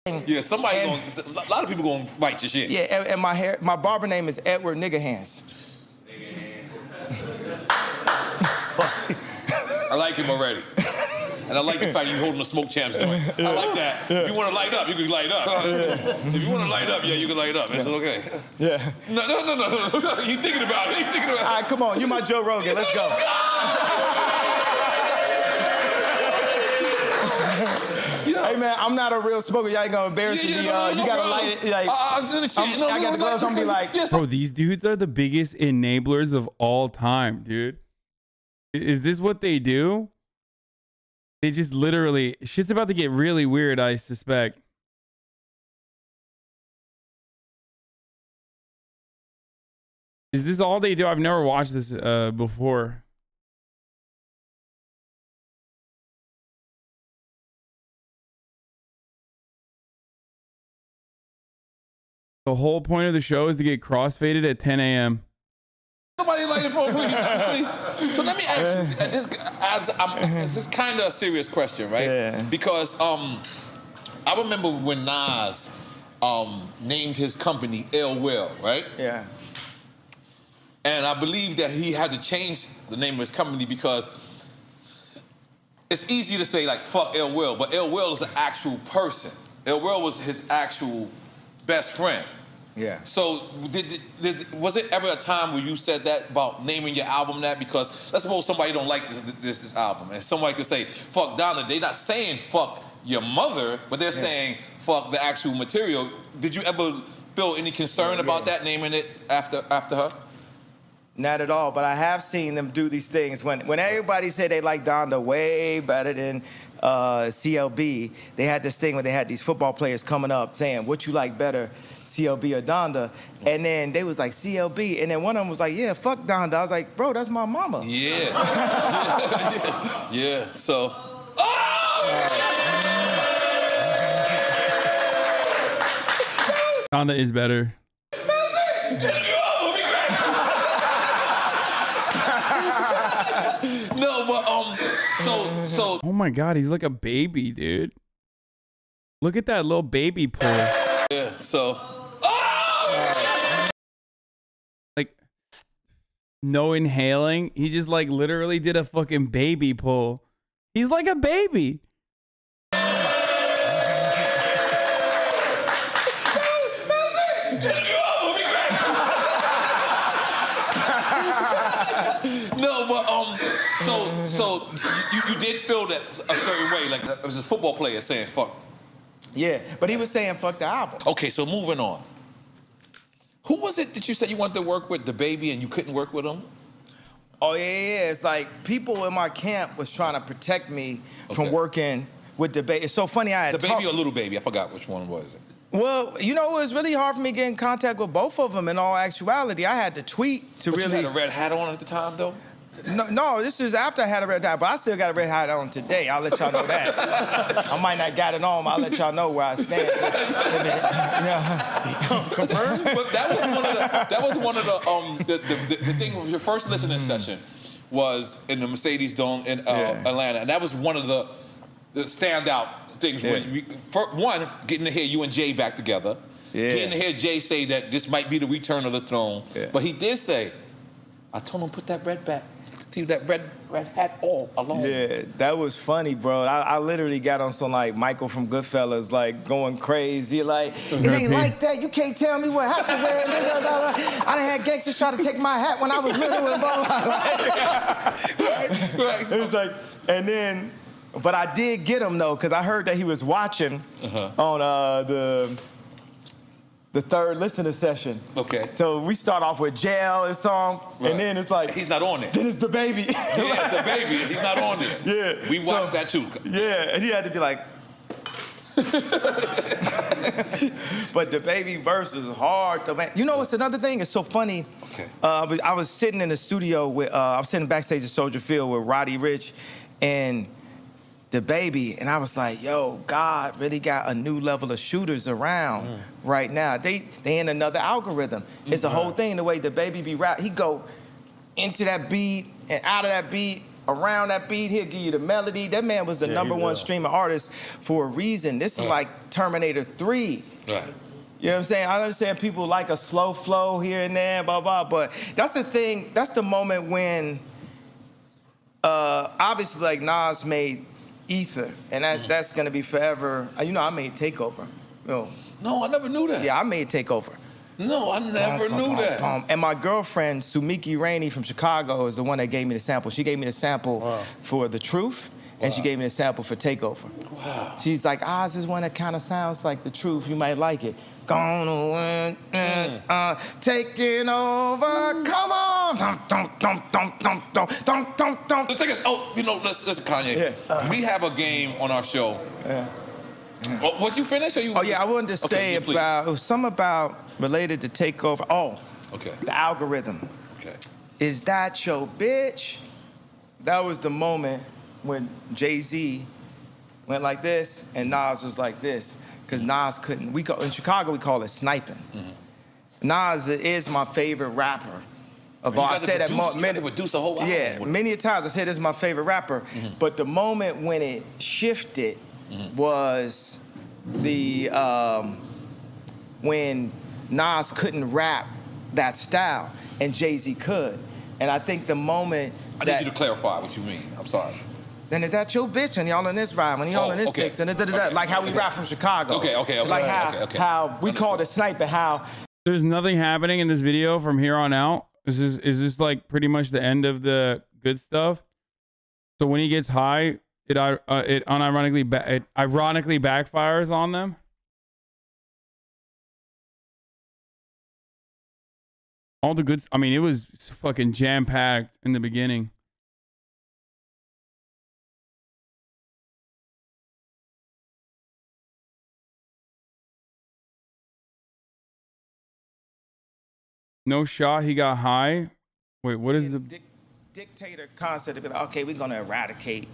Yeah, a lot of people gonna bite your shit. Yeah, and my barber name is Edward Nigga Hands. I like him already. And I like the fact you holding a Smoke Champs joint. I like that. If you want to light up, you can light up. If you want to light up, you can light up. It's okay. Yeah. No. You thinking about it. All right, come on. You my Joe Rogan. Let's go. Hey, man, I'm not a real smoker. Y'all ain't going to embarrass me. You got to light it. Like, I got the gloves. I'm going to be like. Bro, these dudes are the biggest enablers of all time, dude. Is this what they do? They just literally, shit's about to get really weird, I suspect. Is this all they do? I've never watched this before. The whole point of the show is to get crossfaded at 10 a.m. Somebody light it for me, please. So let me ask you, this is kind of a serious question, right? Yeah. Because I remember when Nas named his company Ill Will, right? Yeah. And I believe that he had to change the name of his company because it's easy to say, like, fuck Ill Will, but Ill Will is an actual person. Ill Will was his actual best friend. Yeah. So was it ever a time where you said that about naming your album that? Because let's suppose somebody don't like this album, and somebody could say, fuck Donda. They're not saying fuck your mother, but they're saying fuck the actual material. Did you ever feel any concern about that, naming it after her? Not at all, but I have seen them do these things. When everybody said they like Donda way better than CLB, they had this thing where they had these football players coming up saying, what you like better, CLB or Donda? And then they was like, CLB. And then one of them was like, yeah, fuck Donda. I was like, bro, that's my mama. Yeah. Yeah. So. Donda is better. No, but so. Oh my God, he's like a baby, dude. Look at that little baby pull. Yeah. So. Like, no inhaling. He just like literally did a fucking baby pull. He's like a baby. No, but so you did feel that a certain way, like it was a football player saying fuck. Yeah, but he was saying fuck the album. Okay, so moving on. Who was it that you said you wanted to work with, the baby, and you couldn't work with him? Oh yeah. It's like people in my camp was trying to protect me from working with the baby. It's so funny. I had the baby or little baby? I forgot which one was it. Well, you know, it was really hard for me to get in contact with both of them. In all actuality, I had to tweet to But really. you had a red hat on at the time, though. No, this is after I had a red hat, but I still got a red hat on today. I'll let y'all know that. I might not got it on, but I'll let y'all know where I stand. Confirmed? But that was one of the thing with your first listening session was in the Mercedes Dome in Atlanta, and that was one of the standout things when we, one, getting to hear you and Jay back together, getting to hear Jay say that this might be the return of the throne, but he did say, I told him put that red hat all alone. Yeah, that was funny, bro. I literally got on some like Michael from Goodfellas, like going crazy, like it ain't like that. You can't tell me what hat to wear. I done had gangsters try to take my hat when I was little and blah blah blah. Right. It was like, and then. But I did get him though, because I heard that he was watching on the third listening session. Okay. So we start off with Jail and song, and then it's like he's not on it. Then it's the baby. Yeah, it's the baby. He's not on it. Yeah. We watched that too. Yeah, and he had to be like. But the baby verse is hard to man. You know what's another thing? It's so funny. Okay. I was sitting in the studio with I was sitting backstage at Soldier Field with Roddy Ricch and the baby, and I was like, yo, God really got a new level of shooters around right now. They in another algorithm. It's the whole thing, the way the baby be rap. He go into that beat and out of that beat, around that beat, he'll give you the melody. That man was the #1 streaming artist for a reason. This is like Terminator 3. Right. You know what I'm saying? I understand people like a slow flow here and there, blah, blah, but that's the thing, that's the moment when, obviously, like Nas made Ether, and that's gonna be forever. You know, I made Takeover. No, I never knew that. Yeah, I made Takeover. No, I never knew that. And my girlfriend, Sumiki Rainey from Chicago, is the one that gave me the sample. She gave me the sample for The Truth, and she gave me the sample for Takeover. Wow. She's like, Oz is one that kind of sounds like The Truth. You might like it. Gonna win, taking over. Come on. Let's take us. Oh, you know, listen, Kanye. Yeah. We have a game on our show. Yeah. Was you finished or you? Oh yeah, I wanted to say about it was something about related to Takeover. Oh, okay. The algorithm. Okay. Is that your bitch? That was the moment when Jay-Z went like this and Nas was like this. Because Nas couldn't. In Chicago, we call it sniping. Nas is my favorite rapper. I said that many. Produce a whole album. Yeah, many times I said this is my favorite rapper. But the moment when it shifted was the when Nas couldn't rap that style and Jay-Z could. And I think the moment I need you to clarify what you mean. I'm sorry. Then is that your bitch when y'all in this ride, when y'all in this six, and like how we rap from Chicago. Okay. Like how we call it sniping, how there's nothing happening in this video from here on out. Is this like pretty much the end of the good stuff? So when he gets high, it ironically backfires on them. All the goods. I mean, it was fucking jam packed in the beginning. No shot. He got high. Wait, what is the dictator concept of okay, we're gonna eradicate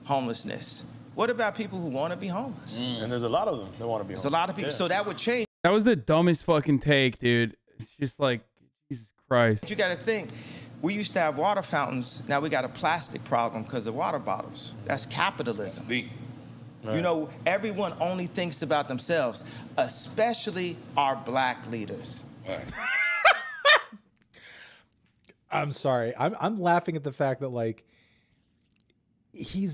homelessness? What about people who want to be homeless? And there's a lot of them that want to be homeless. There's a lot of people. So that would change. That was the dumbest fucking take, dude. It's just like, Jesus Christ. You got to think, we used to have water fountains. Now we got a plastic problem because of water bottles. That's capitalism. That's deep. Right. You know, everyone only thinks about themselves, especially our black leaders. Right. I'm sorry. I'm laughing at the fact that like he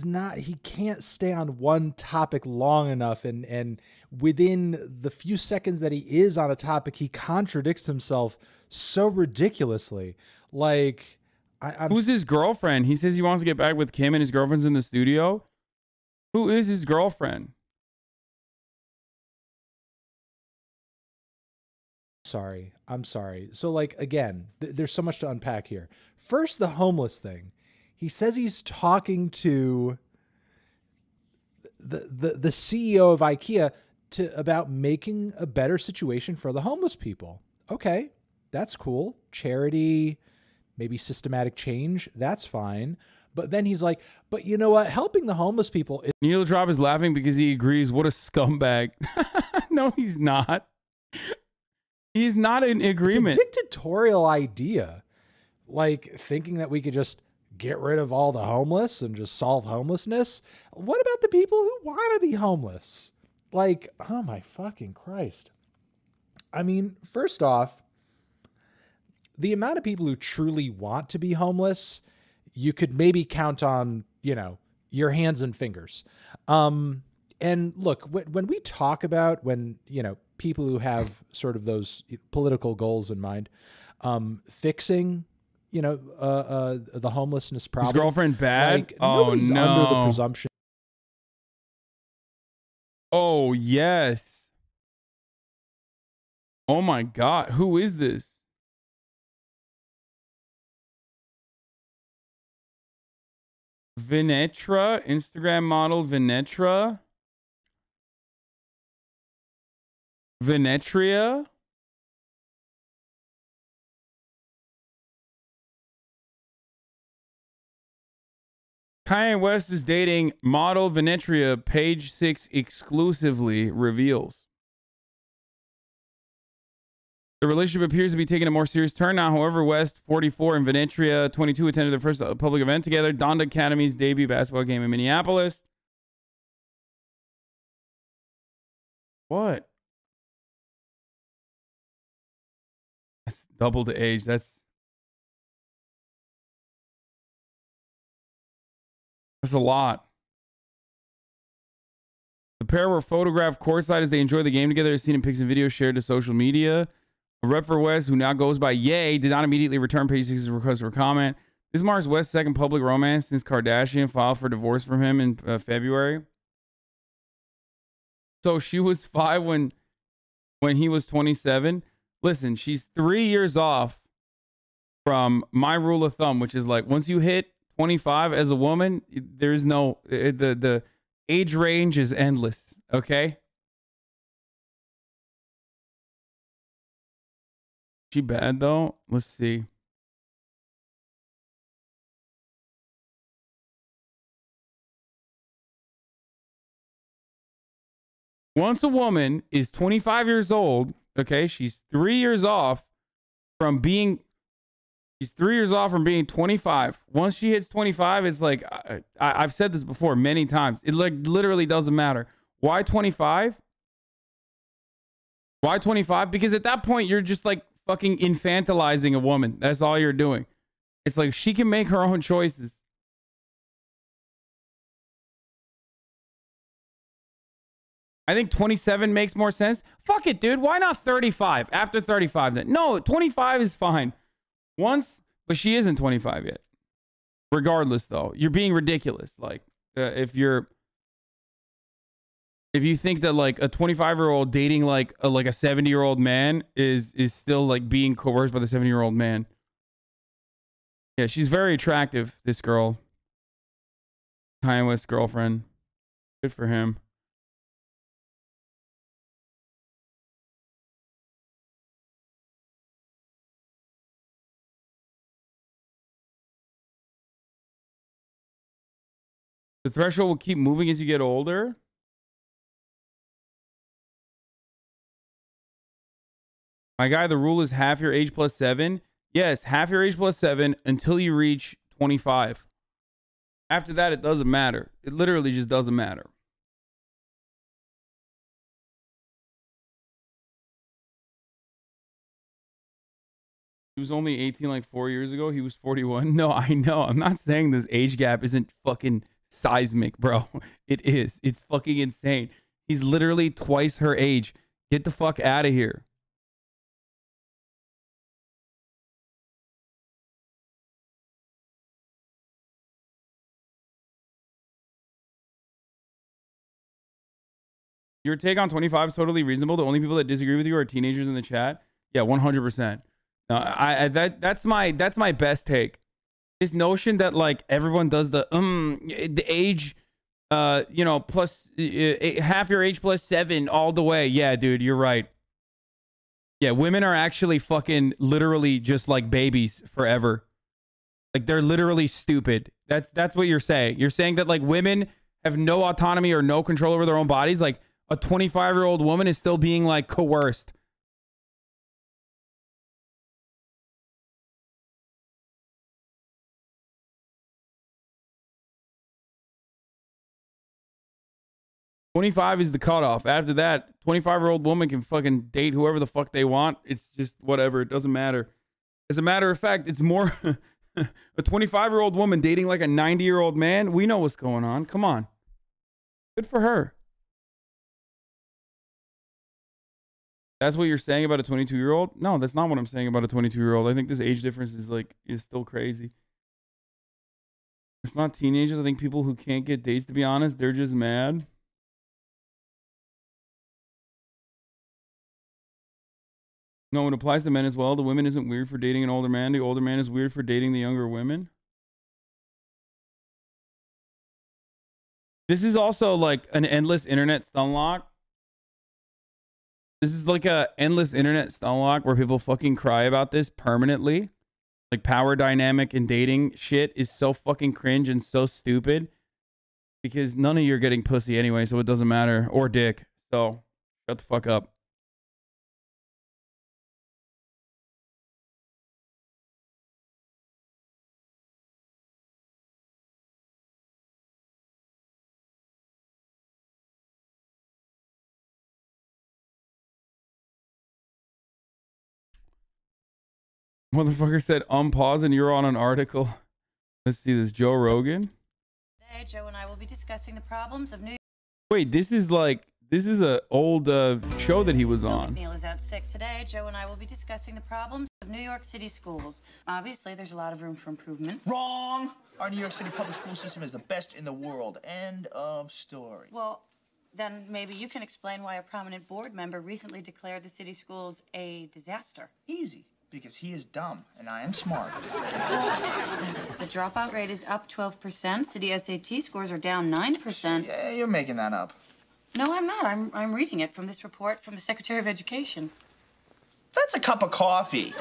can't stay on one topic long enough, and within the few seconds that he is on a topic, he contradicts himself so ridiculously. Like, who's his girlfriend? He says he wants to get back with Kim and his girlfriend's in the studio. Who is his girlfriend? I'm sorry. So like, again, there's so much to unpack here. First, the homeless thing. He says he's talking to the CEO of IKEA about making a better situation for the homeless people. Okay, that's cool. Charity, maybe systematic change, that's fine. But then he's like, but you know what? Helping the homeless people. Neil Drop is laughing because he agrees. What a scumbag. No, he's not. He's not in agreement. It's a dictatorial idea. Like thinking that we could just get rid of all the homeless and just solve homelessness. What about the people who want to be homeless? Like, oh my fucking Christ. I mean, first off, the amount of people who truly want to be homeless, you could maybe count on, you know, your hands and fingers. And look, when we talk about you know, people who have sort of those political goals in mind, fixing, you know, the homelessness problem. His girlfriend bad? Like, oh, nobody's no. under the presumption. Oh, yes. Oh, my God. Who is this? Venetra, Instagram model Venetra. Venetria. Kanye West is dating model Venetria, page 6 exclusively reveals. The relationship appears to be taking a more serious turn now. However, West, 44, and Venetria, 22, attended their first public event together, Donda Academy's debut basketball game in Minneapolis. What? That's double the age. That's a lot. The pair were photographed courtside as they enjoyed the game together, as seen in pics and videos shared to social media. A rep for West, who now goes by Ye, did not immediately return page 6's request for comment. This marks West's second public romance since Kardashian filed for divorce from him in February. So she was 5 when he was 27. Listen, she's 3 years off from my rule of thumb, which is like once you hit 25 as a woman, there's no the age range is endless. Okay. She bad though? Let's see. Once a woman is 25 years old, okay, she's 3 years off from being 25. Once she hits 25, it's like, I've said this before many times. It like literally doesn't matter. Why 25? Why 25? Because at that point, you're just like fucking infantilizing a woman. That's all you're doing. It's like she can make her own choices. I think 27 makes more sense. Fuck it, dude. Why not 35? After 35 then. No, 25 is fine. Once, but she isn't 25 yet. Regardless, though, you're being ridiculous. Like, if you're If you think that like a 25-year-old dating like a 70-year-old man is still like being coerced by the 70-year-old man. Yeah, she's very attractive, this girl. Kanyes girlfriend. Good for him. The threshold will keep moving as you get older. My guy, the rule is half your age plus 7. Yes, half your age plus 7 until you reach 25. After that, it doesn't matter. It literally just doesn't matter. He was only 18 like 4 years ago. He was 41. No, I know. I'm not saying this age gap isn't fucking seismic, bro. It is. It's fucking insane. He's literally twice her age. Get the fuck out of here. Your take on 25 is totally reasonable. The only people that disagree with you are teenagers in the chat. Yeah, 100%. No, that's my best take. This notion that like everyone does the age, you know, plus half your age plus 7 all the way. Yeah, dude, you're right. Yeah, women are actually fucking literally just like babies forever. Like they're literally stupid. That's what you're saying. You're saying that like women have no autonomy or no control over their own bodies. Like a 25-year-old woman is still being like coerced. $25 is the cutoff. After that, 25-year-old woman can fucking date whoever the fuck they want. It's just whatever. It doesn't matter. As a matter of fact, it's more a 25-year-old woman dating like a 90-year-old man. We know what's going on. Come on. Good for her. That's what you're saying about a 22-year-old? No, that's not what I'm saying about a 22-year-old. I think this age difference is still crazy. It's not teenagers. I think people who can't get dates, to be honest, they're just mad. No, it applies to men as well. The women isn't weird for dating an older man. The older man is weird for dating the younger women. This is also like an endless internet stunlock. This is like a endless internet stunlock where people fucking cry about this permanently. Like power dynamic and dating shit is so fucking cringe and so stupid. Because none of you are getting pussy anyway, so it doesn't matter. Or dick. So, shut the fuck up. Motherfucker said unpause and you're on an article. Let's see this. Joe Rogan. Today, Joe and I will be discussing the problems of New York. Wait, this is a old show that he was on. Neil is out sick today. Joe and I will be discussing the problems of New York City schools. Obviously, there's a lot of room for improvement. Wrong! Our New York City public school system is the best in the world. End of story. Well, then maybe you can explain why a prominent board member recently declared the city schools a disaster. Easy. Because he is dumb, and I am smart. The dropout rate is up 12%. City SAT scores are down 9%. Yeah, you're making that up. No, I'm not. I'm reading it from this report from the Secretary of Education. That's a cup of coffee.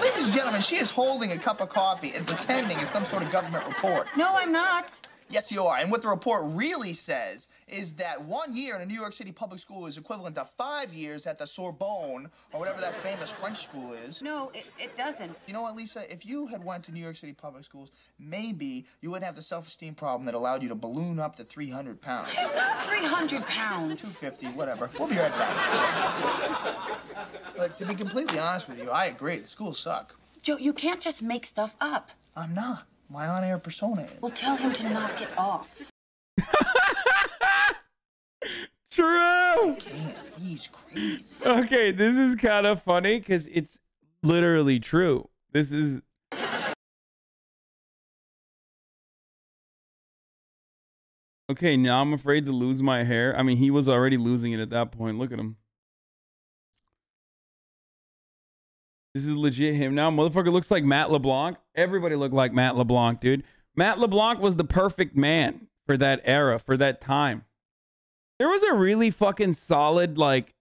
Ladies and gentlemen, she is holding a cup of coffee and pretending it's some sort of government report. No, I'm not. Yes, you are. And what the report really says is that 1 year in a New York City public school is equivalent to 5 years at the Sorbonne, or whatever that famous French school is. No, it doesn't. You know what, Lisa? If you had went to New York City public schools, maybe you wouldn't have the self-esteem problem that allowed you to balloon up to 300 pounds. 300 pounds. 250, whatever. We'll be right back. But to be completely honest with you, I agree. The schools suck. Joe, you can't just make stuff up. I'm not. My on-air persona is. Well, tell him to knock it off. True. He's crazy. Okay, this is kind of funny because it's literally true. This is Okay, now I'm afraid to lose my hair. I mean, he was already losing it at that point. Look at him. This is legit him now. Motherfucker looks like Matt LeBlanc. Everybody looked like Matt LeBlanc, dude. Matt LeBlanc was the perfect man for that era, for that time. There was a really fucking solid, like,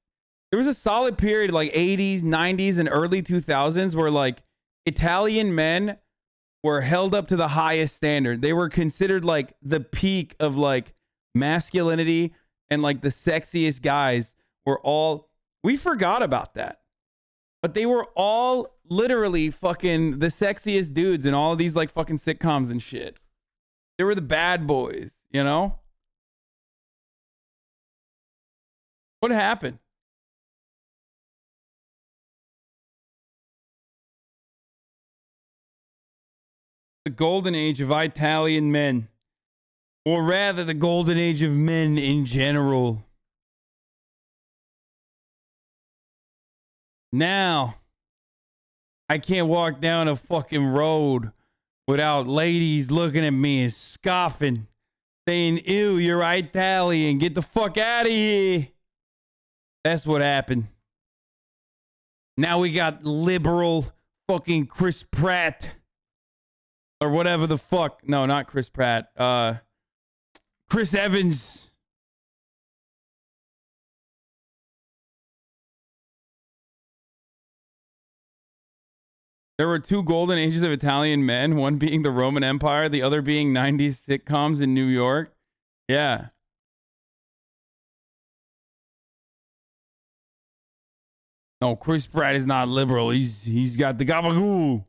there was a solid period, like 80s, 90s, and early 2000s where, like, Italian men were held up to the highest standard. They were considered like the peak of like masculinity, and like the sexiest guys were all, we forgot about that. But they were all literally fucking the sexiest dudes in all of these like fucking sitcoms and shit. They were the bad boys, you know? What happened? The golden age of Italian men, or rather the golden age of men in general. Now, I can't walk down a fucking road without ladies looking at me and scoffing, saying, ew, you're Italian, get the fuck out of here. That's what happened. Now we got liberal fucking Chris Pratt. Or whatever the fuck. No, not Chris Pratt. Chris Evans. There were two golden ages of Italian men, one being the Roman Empire, the other being 90s sitcoms in New York. Yeah. No, Chris Pratt is not liberal. He's got the gabagoo.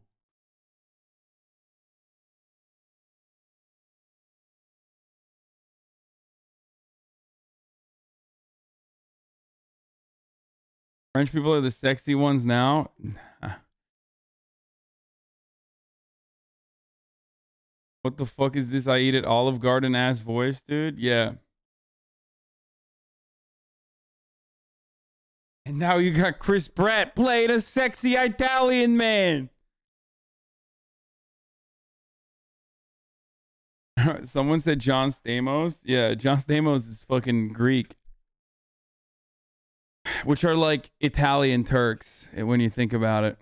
French people are the sexy ones now. What the fuck is this? I eat at Olive Garden ass voice, dude. Yeah. And now you got Chris Pratt playing a sexy Italian man. Someone said John Stamos. Yeah, John Stamos is fucking Greek. Which are like Italian Turks when you think about it.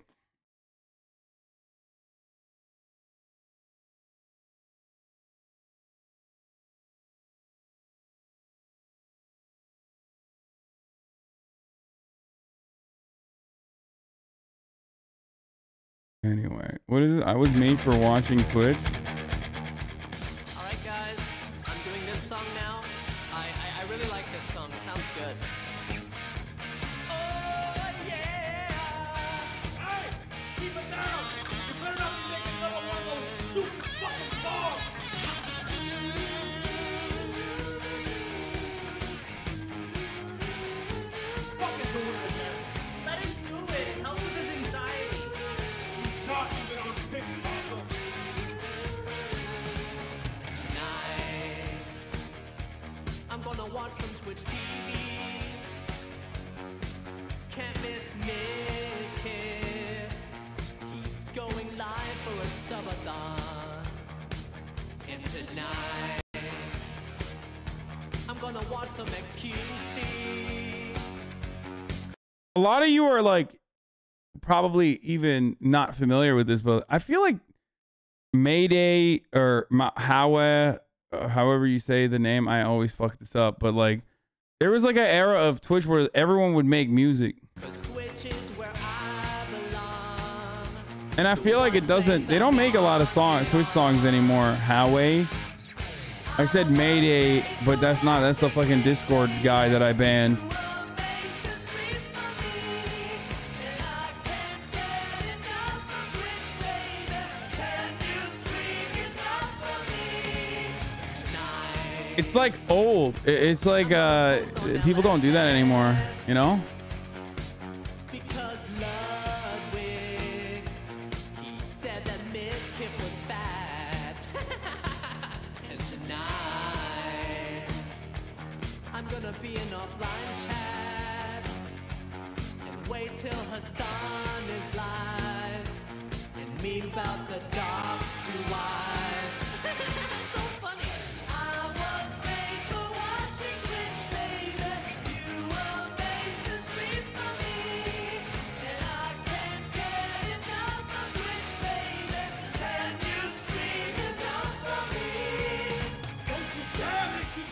Anyway, what is it? I was made for watching Twitch. All right, guys, I'm doing this song now. I really like this song. It sounds good. Watch some Twitch TV. Can't miss Kid. He's going live for a subathon. And tonight, I'm gonna watch some XQC. A lot of you are like probably even not familiar with this, but I feel like Mayday or Howe, however you say the name, I always fuck this up, but like there was like an era of Twitch where everyone would make music, and I feel like they don't make a lot of Twitch songs anymore. Howie, I said Mayday, but that's a fucking Discord guy that I banned. It's like old. It's like people don't do that anymore, you know? Because Ludwig, he said that Miss Kip was fat. And tonight, I'm gonna be in offline chat and wait till Hasan is live and meet about the dog's two wives. So funny. I was made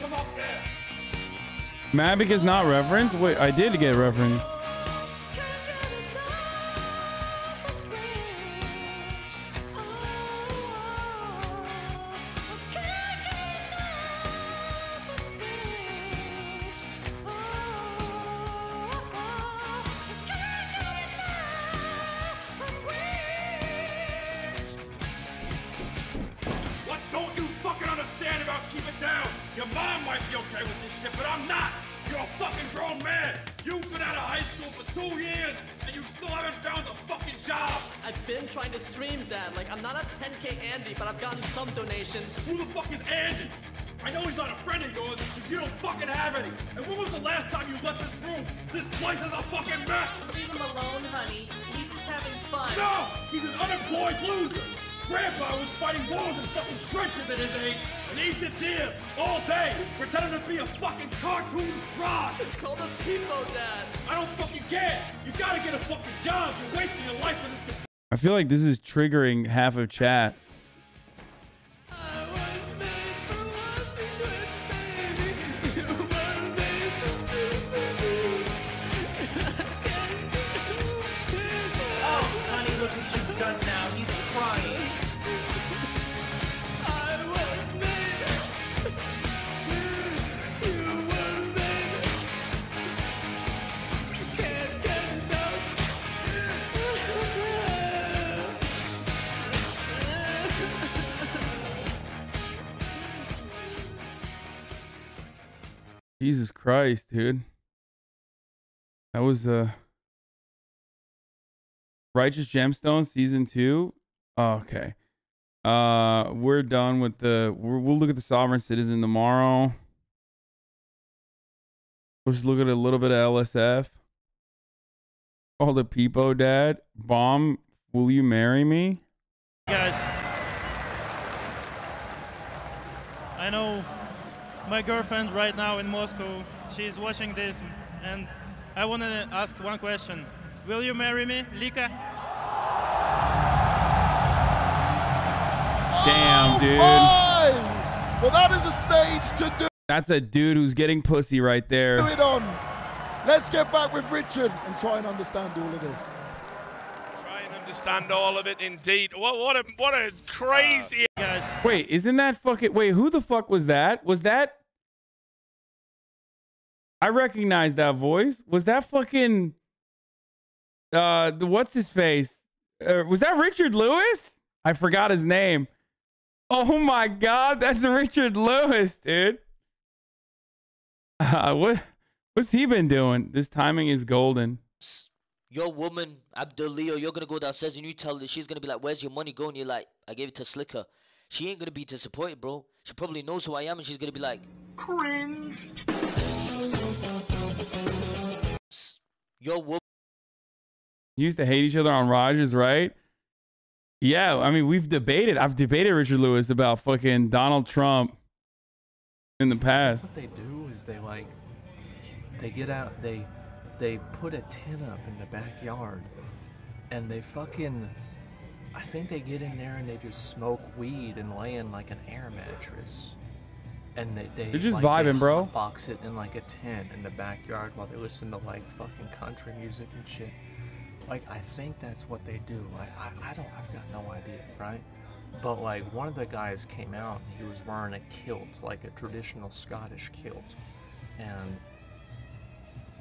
come up there. Mad because not reference? Wait, I did get reference. What don't you fucking understand about keep it down? Your mom might be okay with this shit, but I'm not. You're a fucking grown man. You've been out of high school for 2 years, and you still haven't found a fucking job. I've been trying to stream, Dad. Like, I'm not a 10K Andy, but I've gotten some donations. Who the fuck is Andy? I know he's not a friend of yours because you don't fucking have any. And when was the last time you left this room? This place is a fucking mess. Leave him alone, honey. He's just having fun. No! He's an unemployed loser. Grandpa was fighting wars in fucking trenches at his age, and he sits here all day pretending to be a fucking cartoon frog. It's called a peepo, Dad. I don't fucking care. You gotta get a fucking job. You're wasting your life for this. I feel like this is triggering half of chat. Oh, honey, look what you've done now. He's crying. Jesus Christ, dude. That was Righteous Gemstones season 2. Oh, okay. We're done with we'll look at the Sovereign Citizen tomorrow. We'll just look at a little bit of LSF. All the Peepo Dad. Bomb, will you marry me? Guys, I know my girlfriend right now in Moscow, she's watching this, and I want to ask one question. Will you marry me, Lika? Damn, dude. Well, that is a stage to do That's a dude who's getting pussy right there. it on. Let's get back with Richard and try and understand all of this. Try and understand all of it indeed. What a crazy guys. Wait, isn't that fucking... Wait, who the fuck was that? Was that... I recognize that voice. Was that fucking... what's his face? Was that Richard Lewis? I forgot his name. Oh my God, that's Richard Lewis, dude. What's he been doing? This timing is golden. Your woman, Abdul Leo, you're gonna go downstairs and you tell her, she's gonna be like, where's your money going? You're like, I gave it to Slicker. She ain't gonna be disappointed, bro. She probably knows who I am and she's gonna be like, cringe. Your woman. You used to hate each other on Rogers, right? Yeah, I mean, I've debated Richard Lewis about fucking Donald Trump in the past. What they do is they get out, they put a tent up in the backyard, and they fucking, I think they get in there and they just smoke weed and lay in like an air mattress. And They're just vibing, bro. Box it in like a tent in the backyard while they listen to like fucking country music and shit. Like, I think that's what they do. I've got no idea, right? But like, one of the guys came out and he was wearing a kilt, like a traditional Scottish kilt. And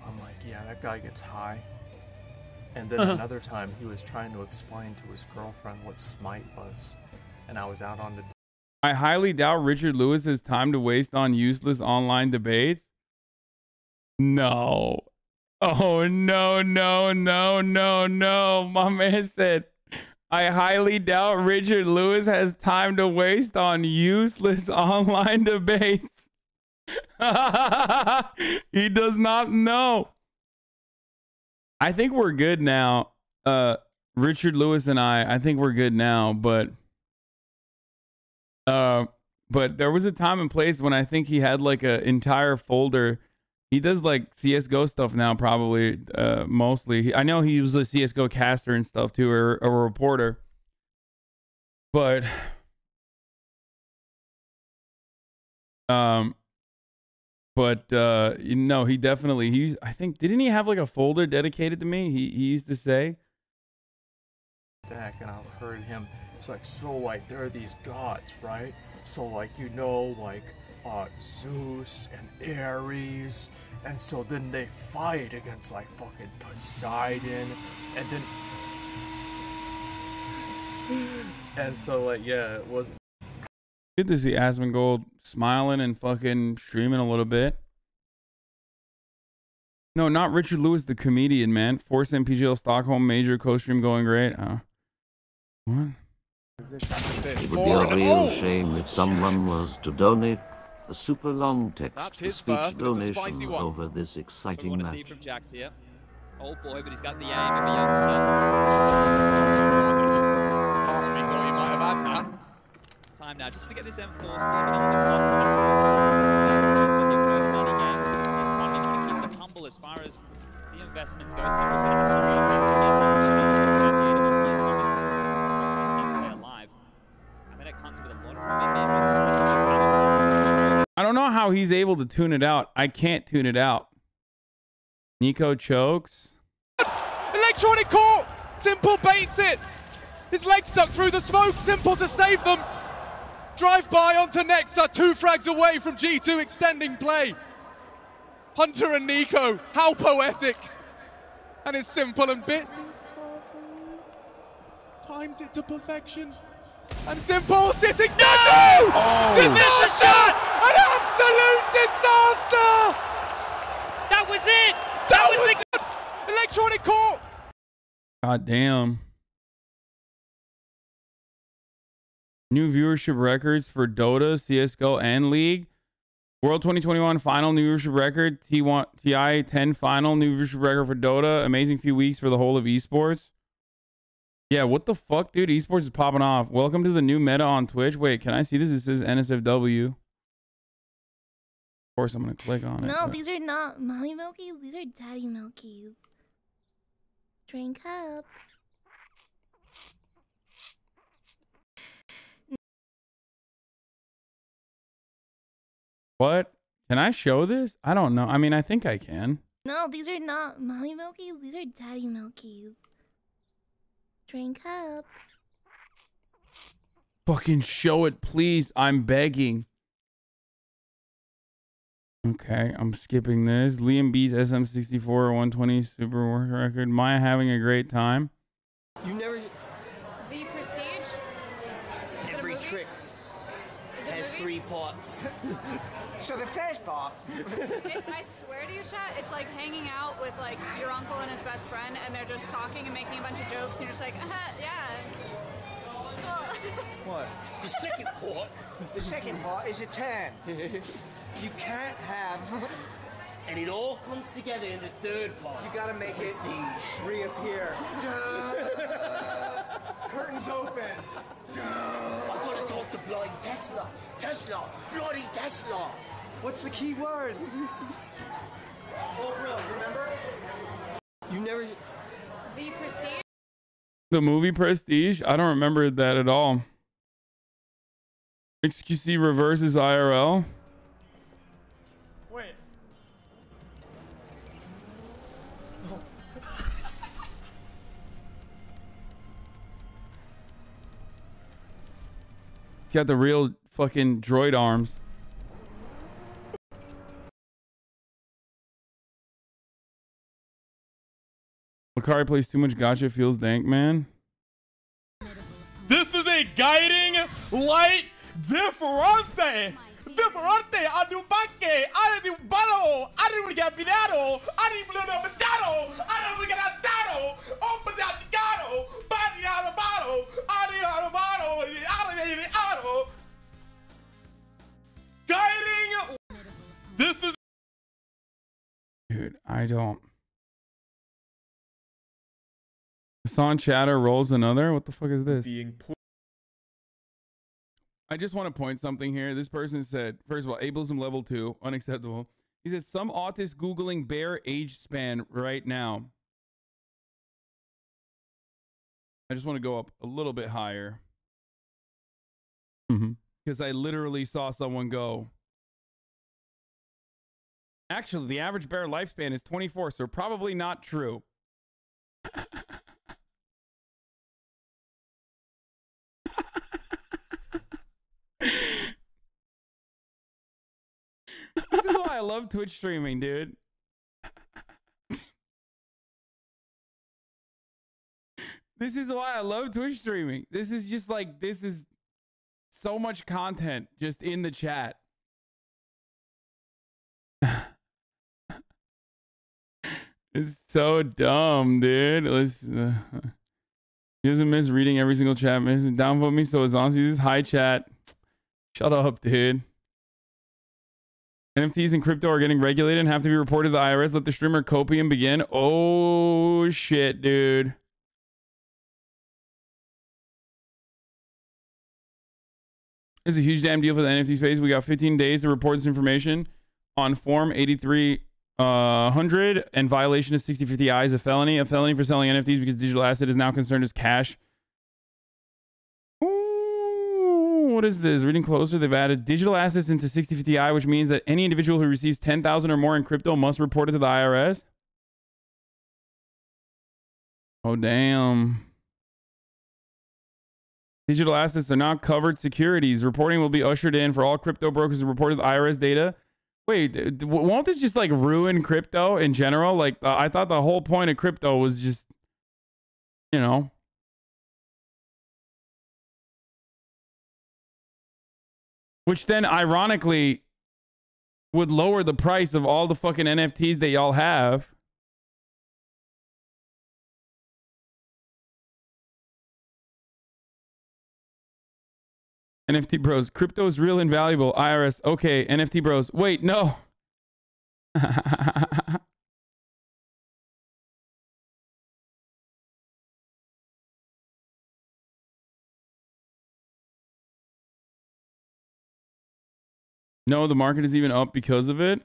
I'm like, yeah, that guy gets high. And then another time he was trying to explain to his girlfriend what Smite was. And I was out on the... I highly doubt Richard Lewis has time to waste on useless online debates. No. Oh, no. My man said, I highly doubt Richard Lewis has time to waste on useless online debates. He does not know. I think we're good now. Richard Lewis and I think we're good now, but there was a time and place when I think he had like an entire folder. He does like CSGO stuff now, probably, mostly. I know he was a CSGO caster and stuff too, or a reporter. But But you know, he definitely I think didn't he have like a folder dedicated to me? He used to say. Deck, and I've heard him. It's like, so like there are these gods, right? So like, you know, like Zeus and Ares, and so then they fight against like fucking Poseidon, and then and so like, yeah, it was Good to see Asmongold smiling and fucking streaming a little bit. No, not Richard Lewis, the comedian, man. Force MPGL Stockholm major co-stream going great. What? It would be a real shame if someone was to donate a super long text-to-speech donation over this exciting match. See from Jax here. Old boy, but he's got the aim of a youngster. Part of me thought you might have had that. Time now, just to get this M4 still on the want to keep them humble as far as the investments go. Someone's going to have to reinvest in his national as long as the rest of his team stay alive. And then it comes with a lot of I don't know how he's able to tune it out. I can't tune it out. Nico chokes. Electronic court! Simple baits it! His leg stuck through the smoke, Simple to save them! Drive by onto Nexa, 2 frags away from G2 extending play. Hunter and Nico, how poetic! And it's Simple and Bit. Times it to perfection. And Simple sitting down! No! Oh. Disaster! An absolute disaster! That was it! That was the electronic court! God damn. New viewership records for Dota, CSGO, and League. World 2021 final new viewership record. TI 10 final new viewership record for Dota. Amazing few weeks for the whole of esports. Yeah, what the fuck, dude? Esports is popping off. Welcome to the new meta on Twitch. Wait, can I see this? It says NSFW. Of course, I'm going to click on it. No, these are not mommy milkies. These are daddy milkies. Drink up. What? Can I show this? I don't know. I mean, I think I can. No, these are not mommy milkies. These are daddy milkies. Drink up. Fucking show it, please. I'm begging. Okay, I'm skipping this. Liam beats SM64 120 super work record. Maya having a great time. You never. The Prestige? Every trick has 3 parts. So the first part. I swear to you, chat, it's like hanging out with like your uncle and his best friend, and they're just talking and making a bunch of jokes, and you're just like, yeah. What? The second part. The second part is a 10. You can't have. And it all comes together in the 3rd part. You gotta make Prestige. It reappear. Curtains open. I gotta talk to bloody Tesla. Tesla. Bloody Tesla. What's the key word? Oh, bro, remember? You never. The Prestige? The movie Prestige? I don't remember that at all. XQC reverses IRL. Wait. Got the real fucking droid arms. Lucari plays too much gotcha, feels dank, man. This is a guiding light differente. Differente adubake, adubalo, adubigabidado, adibulabidado, adubigado, opadado, badiado, adiado, adiado. Guiding. This is. Dude, I don't. Hasan Chatter rolls another. What the fuck is this? I just want to point something here. This person said, first of all, ableism level 2, unacceptable. He said, some autist Googling bear age span right now. I just want to go up a little bit higher. Because I literally saw someone go Actually, the average bear lifespan is 24, so probably not true. This is why I love Twitch streaming, dude. This is why I love Twitch streaming. This is just like, this is so much content just in the chat. It's so dumb, dude. Listen, he doesn't miss reading every single chat. Miss downvote me so as long as he this high chat. Shut up, dude. NFTs and crypto are getting regulated and have to be reported to the IRS. Let the streamer COPIUM begin. Oh shit, dude. This is a huge damn deal for the NFT space. We got 15 days to report this information on Form 8300, and violation of 6050I is a felony. A felony for selling NFTs because digital asset is now concerned as cash. Ooh, what is this? Reading closer, they've added digital assets into 6050I, which means that any individual who receives 10,000 or more in crypto must report it to the IRS. Oh, damn. Digital assets are not covered securities. Reporting will be ushered in for all crypto brokers who reported the IRS data. Wait, won't this just like ruin crypto in general? Like, I thought the whole point of crypto was just, you know. Which then ironically would lower the price of all the fucking NFTs that y'all have. NFT bros, crypto is real and valuable. IRS, okay. NFT bros, wait, no. No, the market is even up because of it.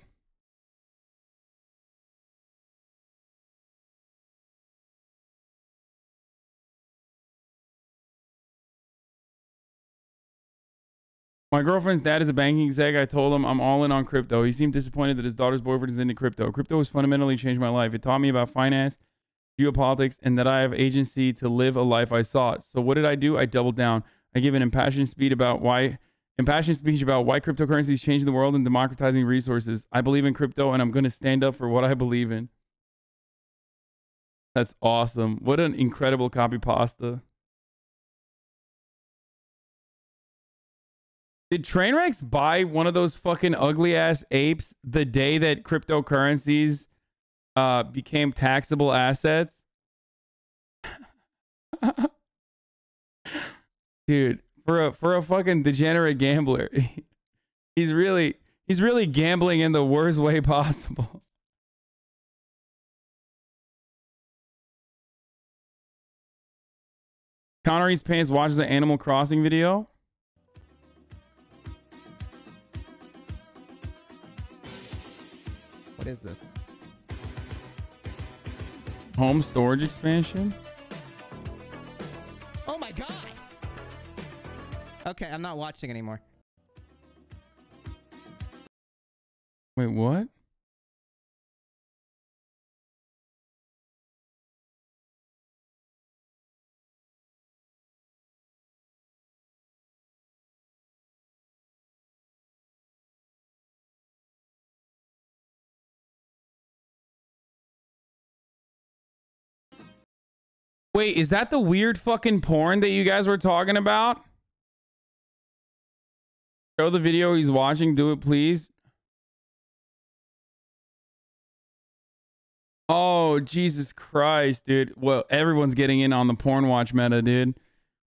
My girlfriend's dad is a banking exec. I told him I'm all in on crypto. He seemed disappointed that his daughter's boyfriend is into crypto. Crypto has fundamentally changed my life. It taught me about finance, geopolitics, and that I have agency to live a life I sought. So what did I do? I doubled down. I gave an impassioned speech about why cryptocurrency is changing the world and democratizing resources. I believe in crypto and I'm going to stand up for what I believe in. That's awesome. What an incredible copy pasta. Did Trainwrecks buy one of those fucking ugly ass apes the day that cryptocurrencies became taxable assets? Dude, for a fucking degenerate gambler, he's really gambling in the worst way possible. Connery's Pants watches an Animal Crossing video. What is this? Home storage expansion? Oh my god! Okay, I'm not watching anymore. Wait, what? Wait, is that the weird fucking porn that you guys were talking about? Show the video he's watching. Do it, please. Oh, Jesus Christ, dude. Well, everyone's getting in on the porn watch meta, dude.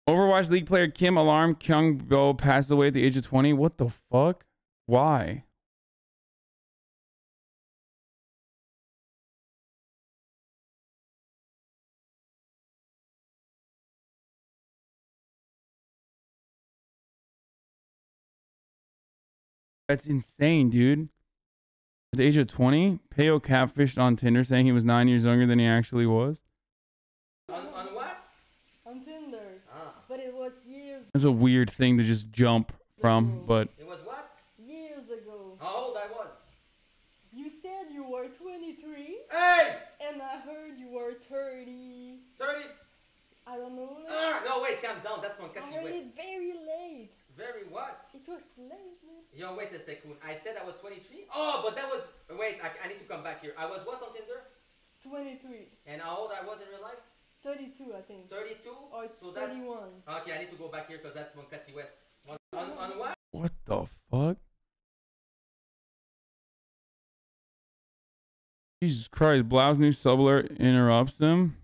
Overwatch League player Kim Alarm Kyung-bo passed away at the age of 20. What the fuck? Why? That's insane, dude. At the age of 20, Peo catfished on Tinder saying he was 9 years younger than he actually was. On what? On Tinder. But it was years. That's a weird thing to just jump from, but It was what? Years ago. How old I was? You said you were 23. Hey! And I heard you were 30. 30? I don't know. No, wait, calm down. That's one I Kanye heard West. it very late. Very what? It was late, man. Yo, wait a second. I said I was 23? Oh, but that was... Wait, I need to come back here. I was what on Tinder? 23. And how old I was in real life? 32, I think. 32? Or So that's... 31. Okay, I need to go back here because that's one Kanye West. On what? What the fuck? Jesus Christ, Blau's new sub alert interrupts them.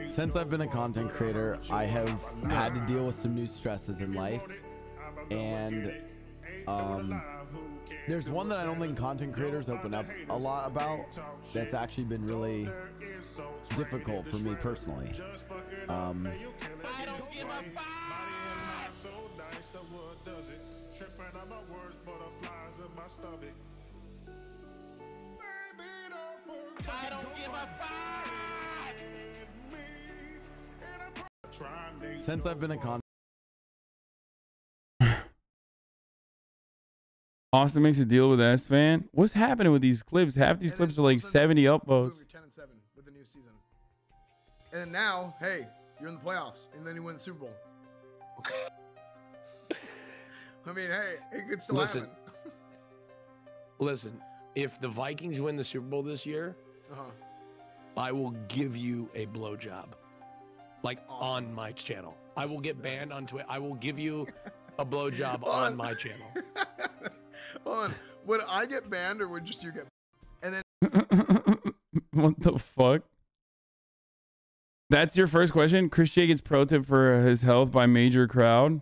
Since I've been a content creator, I have had to deal with some new stresses in life. And there's one that I don't think content creators open up a lot about that's actually been really difficult for me personally. I don't give a fuck. Since I've been a content Austin makes a deal with S-Fan. What's happening with these clips? Half these clips are like 70 upvotes. 10 and 7 with the new season. And then now, hey, you're in the playoffs, and then you win the Super Bowl. I mean, hey, it could still happen. Listen, if the Vikings win the Super Bowl this year, I will give you a blowjob, like on my channel. I will get banned on Twitter. I will give you a blowjob on my channel. Hold on. Would I get banned or would just you get banned? And then What the fuck? That's your first question? Chris J gets pro tip for his health by major crowd.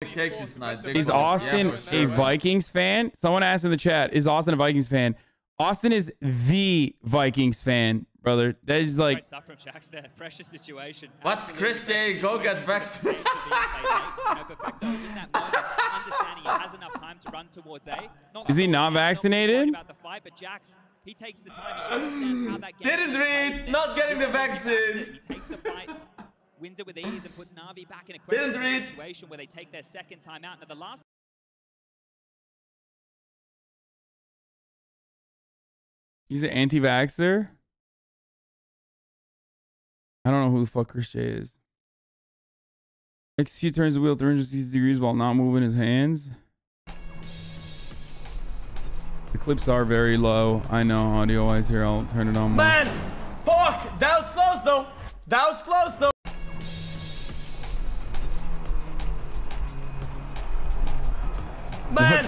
Cake this night. Is Austin a Vikings fan? Someone asked in the chat, is Austin a Vikings fan? Austin is the Vikings fan, brother. That is like... Stuff from Shaq's there. Pressure situation. What? Chris J, go get vaccinated. In that moment, understanding he has enough time to run towards A. Is he not vaccinated? About the fight, but Jax, he takes the time. He understands how that game Didn't read. Not getting the vaccine. He takes the fight, wins it with ease, and puts Navi back in a questionable situation where they take their second time out. Now the last. He's an anti-vaxxer? I don't know who the fuck Chris J is. XQ turns the wheel 360 degrees while not moving his hands. The clips are very low. I know, audio-wise here. I'll turn it on more. Man, fuck! That was close though. That was close though. Man,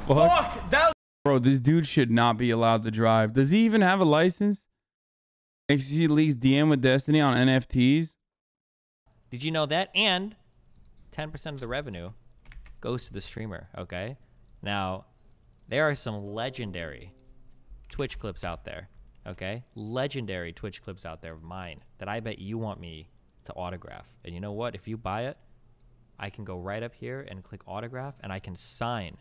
fuck! That was. Bro, this dude should not be allowed to drive. Does he even have a license? XG leaks DM with Destiny on NFTs. Did you know that? And 10% of the revenue goes to the streamer, okay? Now, there are some legendary Twitch clips out there, okay? Legendary Twitch clips out there of mine that I bet you want me to autograph. And you know what? If you buy it, I can go right up here and click autograph, and I can sign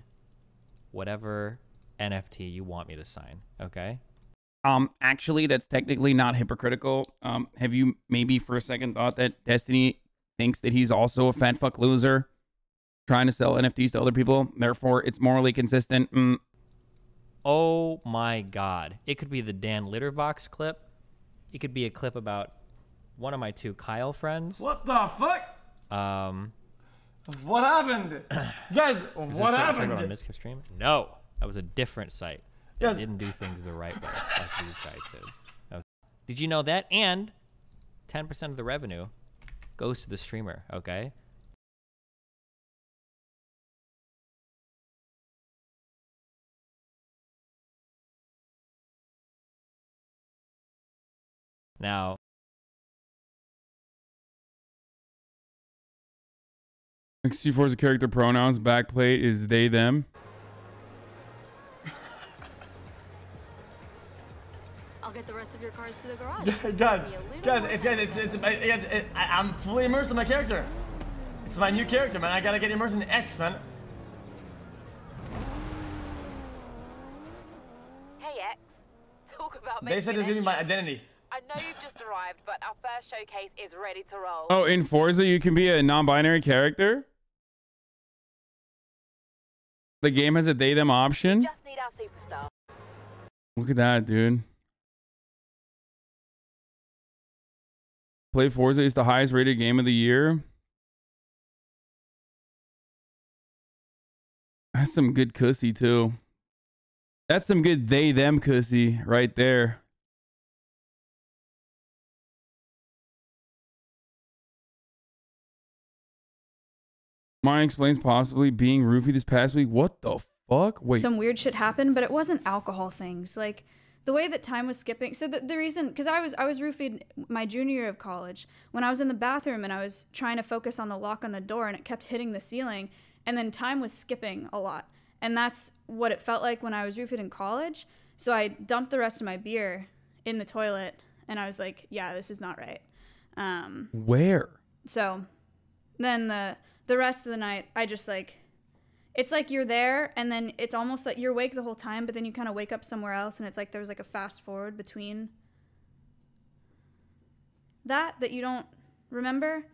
whatever NFT you want me to sign, okay? Actually, that's technically not hypocritical. Have you maybe for a second thought that Destiny thinks that he's also a fat fuck loser trying to sell NFTs to other people? Therefore, it's morally consistent. Oh my God. It could be the Dan Litterbox clip. It could be a clip about one of my two Kyle friends. What the fuck? What happened? Guys, what happened? On Miskiff stream? No, that was a different site. Yes. They didn't do things the right way like these guys did. Okay. Did you know that? And 10% of the revenue goes to the streamer, okay? Now, X4's character pronouns, backplate is they, them. I'll get the rest of your cars to the garage. I'm fully immersed in my character. It's my new character, man. I gotta get immersed in X, man. Hey X, talk about They said it's gonna be my identity. I know you've just arrived, but our first showcase is ready to roll. Oh, in Forza, you can be a non-binary character? The game has a they, them option? Just need Look at that, dude. Play Forza is the highest rated game of the year. That's some good cussy too. That's some good they them cussy right there. Maya explains possibly being roofied this past week. What the fuck? Wait. Some weird shit happened, but it wasn't alcohol things. Like the way that time was skipping. So the reason, because I was roofied my junior year of college when I was in the bathroom and I was trying to focus on the lock on the door and it kept hitting the ceiling, and then time was skipping a lot, and that's what it felt like when I was roofied in college. So I dumped the rest of my beer in the toilet, and I was like, yeah, this is not right. Where? So then the rest of the night, I just like, it's like you're there, and then it's almost like you're awake the whole time, but then you kind of wake up somewhere else, and it's like there's like a fast forward between that you don't remember,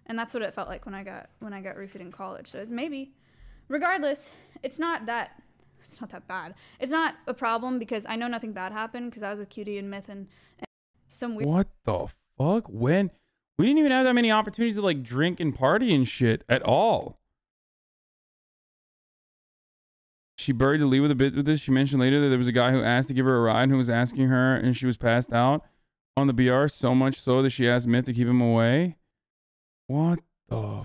and that's what it felt like when I got roofied in college. So maybe, regardless, it's not that bad. It's not a problem because I know nothing bad happened because I was with Cutie and Myth and some weird. What the fuck? When? We didn't even have that many opportunities to like drink and party and shit at all. She buried the lead with a bit with this. She mentioned later that there was a guy who asked to give her a ride who was asking her and she was passed out on the BR, so much so that she asked Myth to keep him away. What the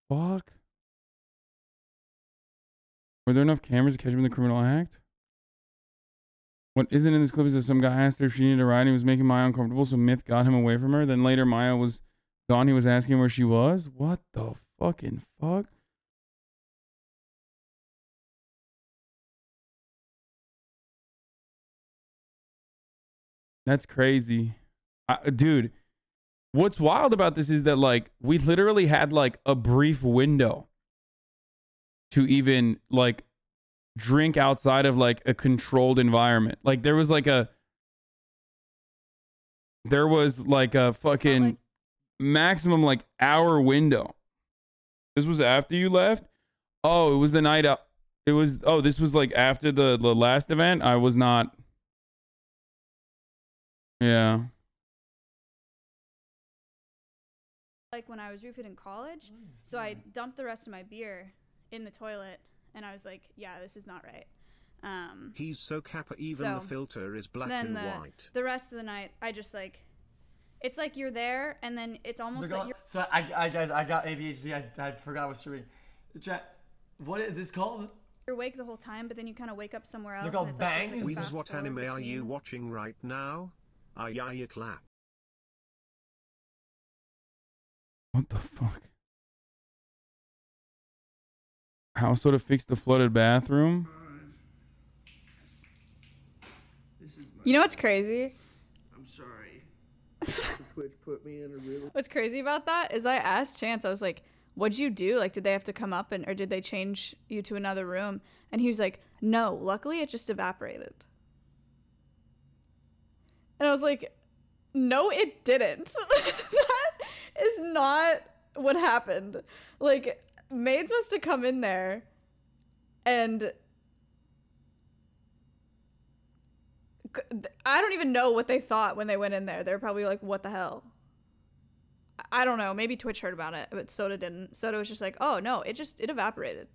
fuck? Were there enough cameras to catch him in the criminal act? What isn't in this clip is that some guy asked her if she needed a ride and he was making Maya uncomfortable, so Myth got him away from her. Then later Maya was gone. He was asking where she was. What the fucking fuck? That's crazy. Dude, what's wild about this is that like we literally had like a brief window to even like drink outside of like a controlled environment. Like there was like a fucking maximum like hour window. This was after you left? Oh, it was the night up. It was, oh, this was like after the last event. I was not. Yeah. Like when I was roofied in college, so I dumped the rest of my beer in the toilet, and I was like, yeah, this is not right. He's so kappa, even the filter is black and white. The rest of the night, I just like, it's like you're there, and then it's almost like you're. So I got ADHD. I forgot what streaming. Chat, what is this called? You're awake the whole time, but then you kind of wake up somewhere else. They're called and it's bangs. like, Weeds, what anime are you watching right now? You clap. What the fuck? How sort of fix the flooded bathroom? You know what's crazy? I'm sorry. Twitch put me in a really. What's crazy about that is I asked Chance, I was like, what'd you do? Like, did they have to come up or did they change you to another room? And he was like, no, luckily it just evaporated. And I was like, no, it didn't. That is not what happened. Like, maids must have come in there and I don't even know what they thought when they went in there. They were probably like, what the hell? I don't know. Maybe Twitch heard about it, but Soda didn't. Soda was just like, oh, no, it evaporated.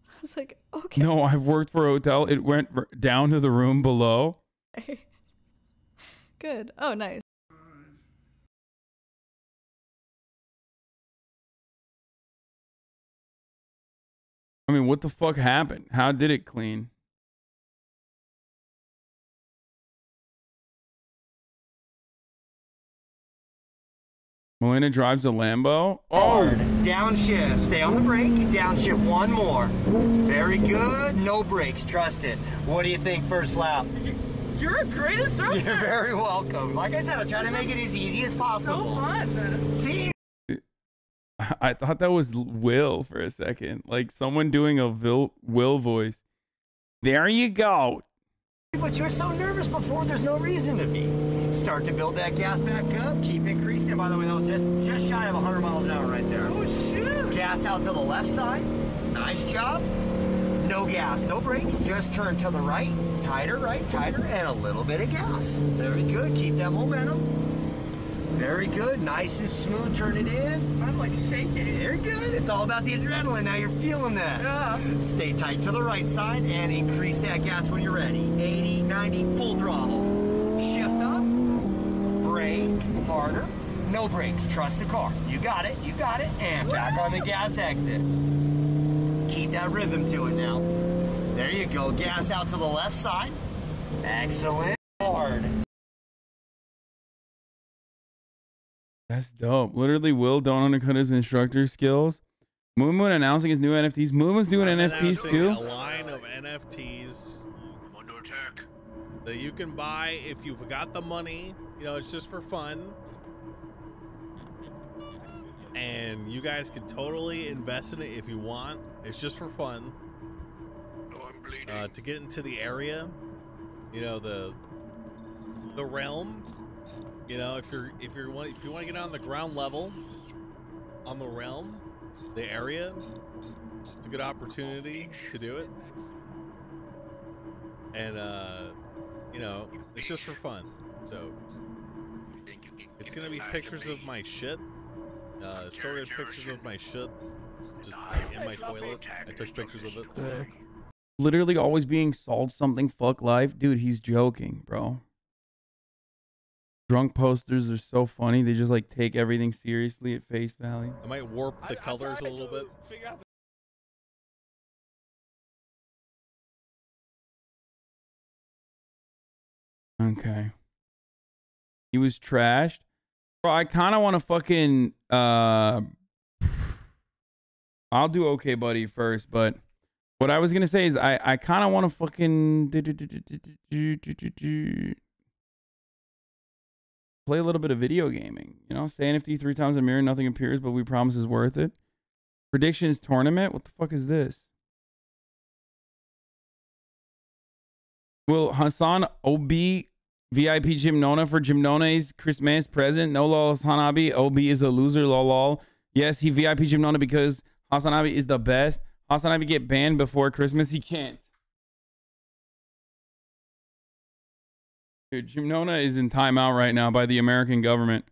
I was like, okay. No, I've worked for a hotel. It went down to the room below. Good. Oh, nice. I mean, what the fuck happened? How did it clean? Melina drives a Lambo. Oh! Downshift. Stay on the brake. Downshift one more. Very good. No brakes. Trust it. What do you think first lap? You're a great instructor. You're very welcome. Like I said, I try to make it as easy as possible. So fun. See? I thought that was Will for a second. Like someone doing a Will voice. There you go. But you're so nervous before, there's no reason to be. Start to build that gas back up. Keep increasing. By the way, that was just shy of 100 miles an hour right there. Oh, shit. Gas out to the left side. Nice job. No gas, no brakes, just turn to the right, tighter, and a little bit of gas. Very good, keep that momentum. Very good, nice and smooth, turn it in. I'm like shaking. Very good, it's all about the adrenaline, now you're feeling that. Yeah. Stay tight to the right side and increase that gas when you're ready. 80, 90, full throttle. Shift up, brake, harder, no brakes, trust the car. You got it, and back on the gas exit. Keep that rhythm to it now. There you go. Gas out to the left side. Excellent. Hard. That's dope. Literally, Will don't undercut his instructor skills. Moon announcing his new NFTs. Moon was doing NFTs too. A line of NFTs that you can buy if you've got the money. You know, it's just for fun. And you guys can totally invest in it if you want. It's just for fun. To get into the area, you know, the realm. You know, if you want to get on the ground level, on the realm, the area, it's a good opportunity to do it. And you know, it's just for fun. So it's gonna be pictures of my shit. Sorted pictures of my shit just like in my toilet. I took pictures of it. Literally always being sold something. Fuck life. Dude, he's joking, bro. Drunk posters are so funny. They just like take everything seriously at face value. I might warp the colors a little bit. Okay. He was trashed. Bro, I kind of want to fucking I'll do Okay Buddy first, but what I was gonna say is I kind of want to fucking play a little bit of video gaming. You know, say NFT 3 times a mirror, nothing appears, but we promise is worth it. Predictions tournament. What the fuck is this? Will HasanAbi VIP Gymnona for Gymnona's Christmas present? No lol, HasanAbi. OB is a loser, lol lol. Yes, he VIP Gymnona because HasanAbi is the best. HasanAbi get banned before Christmas. He can't. Dude, Gymnona is in timeout right now by the American government.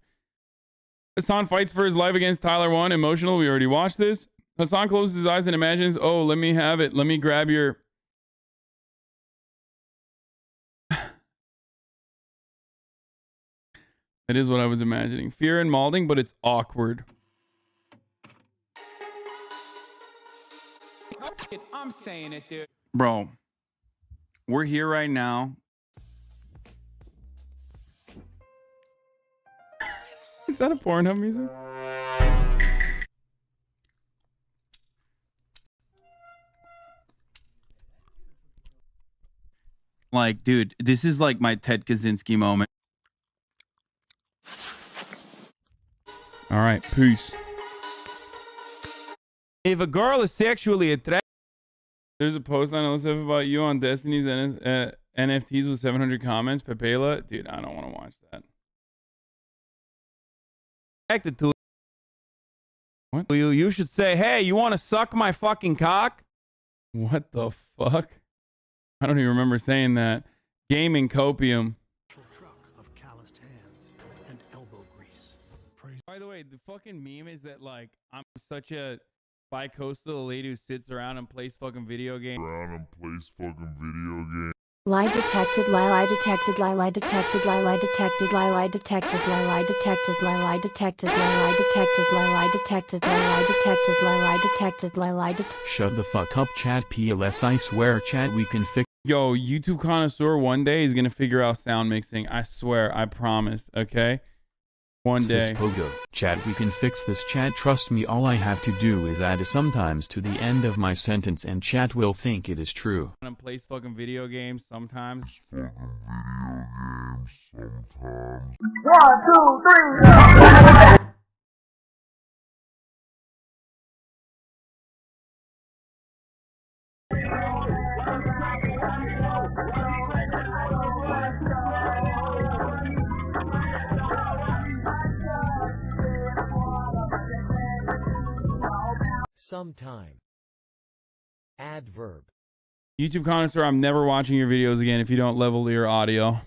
Hasan fights for his life against Tyler 1. Emotional. We already watched this. Hasan closes his eyes and imagines, oh, let me have it. Let me grab your... That is what I was imagining. Fear and malding, but it's awkward. I'm saying it, dude. Bro, we're here right now. Is that a Pornhub music? Like, dude, this is like my Ted Kaczynski moment. All right, peace. If a girl is sexually attracted, there's a post on LSF about you on Destiny's NFTs with 700 comments. PepeLa, dude, I don't want to watch that. Attracted to what? You should say, hey, you want to suck my fucking cock? What the fuck? I don't even remember saying that. Gaming COPIUM. By the way, the fucking meme is that like I'm such a bi-coastal lady who sits around and plays fucking video games. Lie detected, lie detected, lie detected, lie detected, lie detected, lie detected, lie detected, lie detected, lie detected, lie detected, lie detected, lie detected. Shut the fuck up, chat. PLS, I swear, chat, we can fix. Yo, YouTube connoisseur one day is gonna figure out sound mixing. I swear, I promise. Okay. One day. This pogo. Chat, we can fix this, chat. Trust me, all I have to do is add a sometimes to the end of my sentence and chat will think it is true. And plays fucking video games sometimes. 1, 2, 3. Sometime. Adverb. YouTube connoisseur, I'm never watching your videos again if you don't level your audio.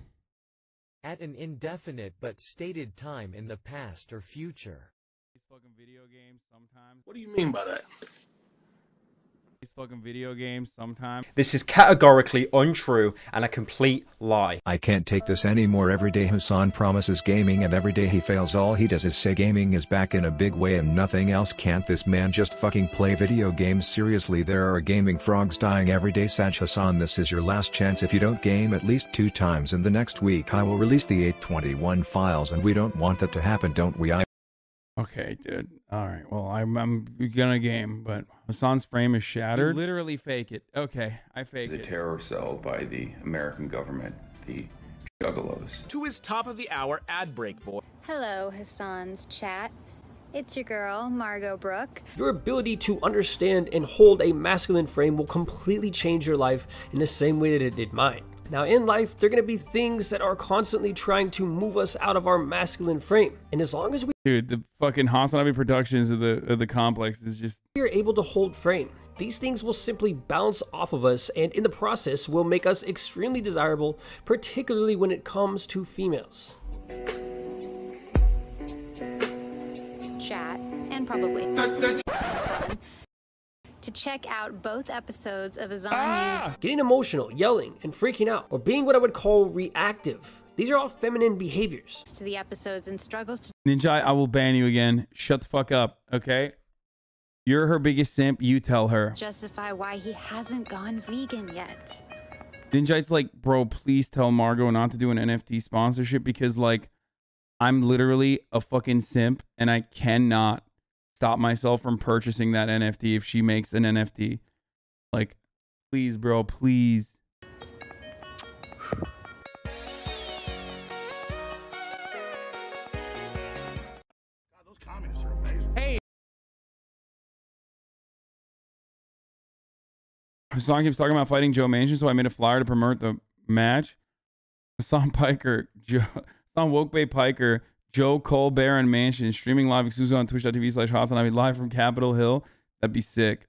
At an indefinite but stated time in the past or future. These fucking video games sometimes. What do you mean by that? These fucking video games sometimes. This is categorically untrue and a complete lie. I can't take this anymore. Every day Hasan promises gaming and every day he fails. All he does is say gaming is back in a big way and nothing else. Can't this man just fucking play video games? Seriously, there are gaming frogs dying every day. Saj Hasan, this is your last chance. If you don't game at least 2 times in the next week, I will release the 821 files, and we don't want that to happen, don't we? Okay, dude. All right. Well, I'm gonna game, but Hasan's frame is shattered. You literally fake it. Okay, I fake it. The terror cell by the American government, the juggalos. To his top of the hour ad break voice. Hello, Hasan's chat. It's your girl, Margot Brooke. Your ability to understand and hold a masculine frame will completely change your life in the same way that it did mine. Now, in life, there are going to be things that are constantly trying to move us out of our masculine frame. And as long as we... Dude, the fucking HasanAbi productions of the complex is just... We are able to hold frame. These things will simply bounce off of us, and in the process will make us extremely desirable, particularly when it comes to females. Chat, and probably Hasan, to check out both episodes of Hasan Getting emotional, yelling, and freaking out, or being what I would call reactive. These are all feminine behaviors. To the episodes and struggles to Ninja, I will ban you again. Shut the fuck up, okay? You're her biggest simp. You tell her. justify why he hasn't gone vegan yet. Ninja's like, bro, please tell Margot not to do an NFT sponsorship because, like, I'm literally a fucking simp and I cannot stop myself from purchasing that NFT if she makes an NFT. Like, please, bro, please. Hey. Hasan keeps talking about fighting Joe Manchin, so I made a flyer to promote the match. Hasan Piker, Hasan Wokebay Piker, Joe Colbert and Manchin streaming live exclusive on twitch.tv/HasanAbi live from Capitol Hill. That'd be sick.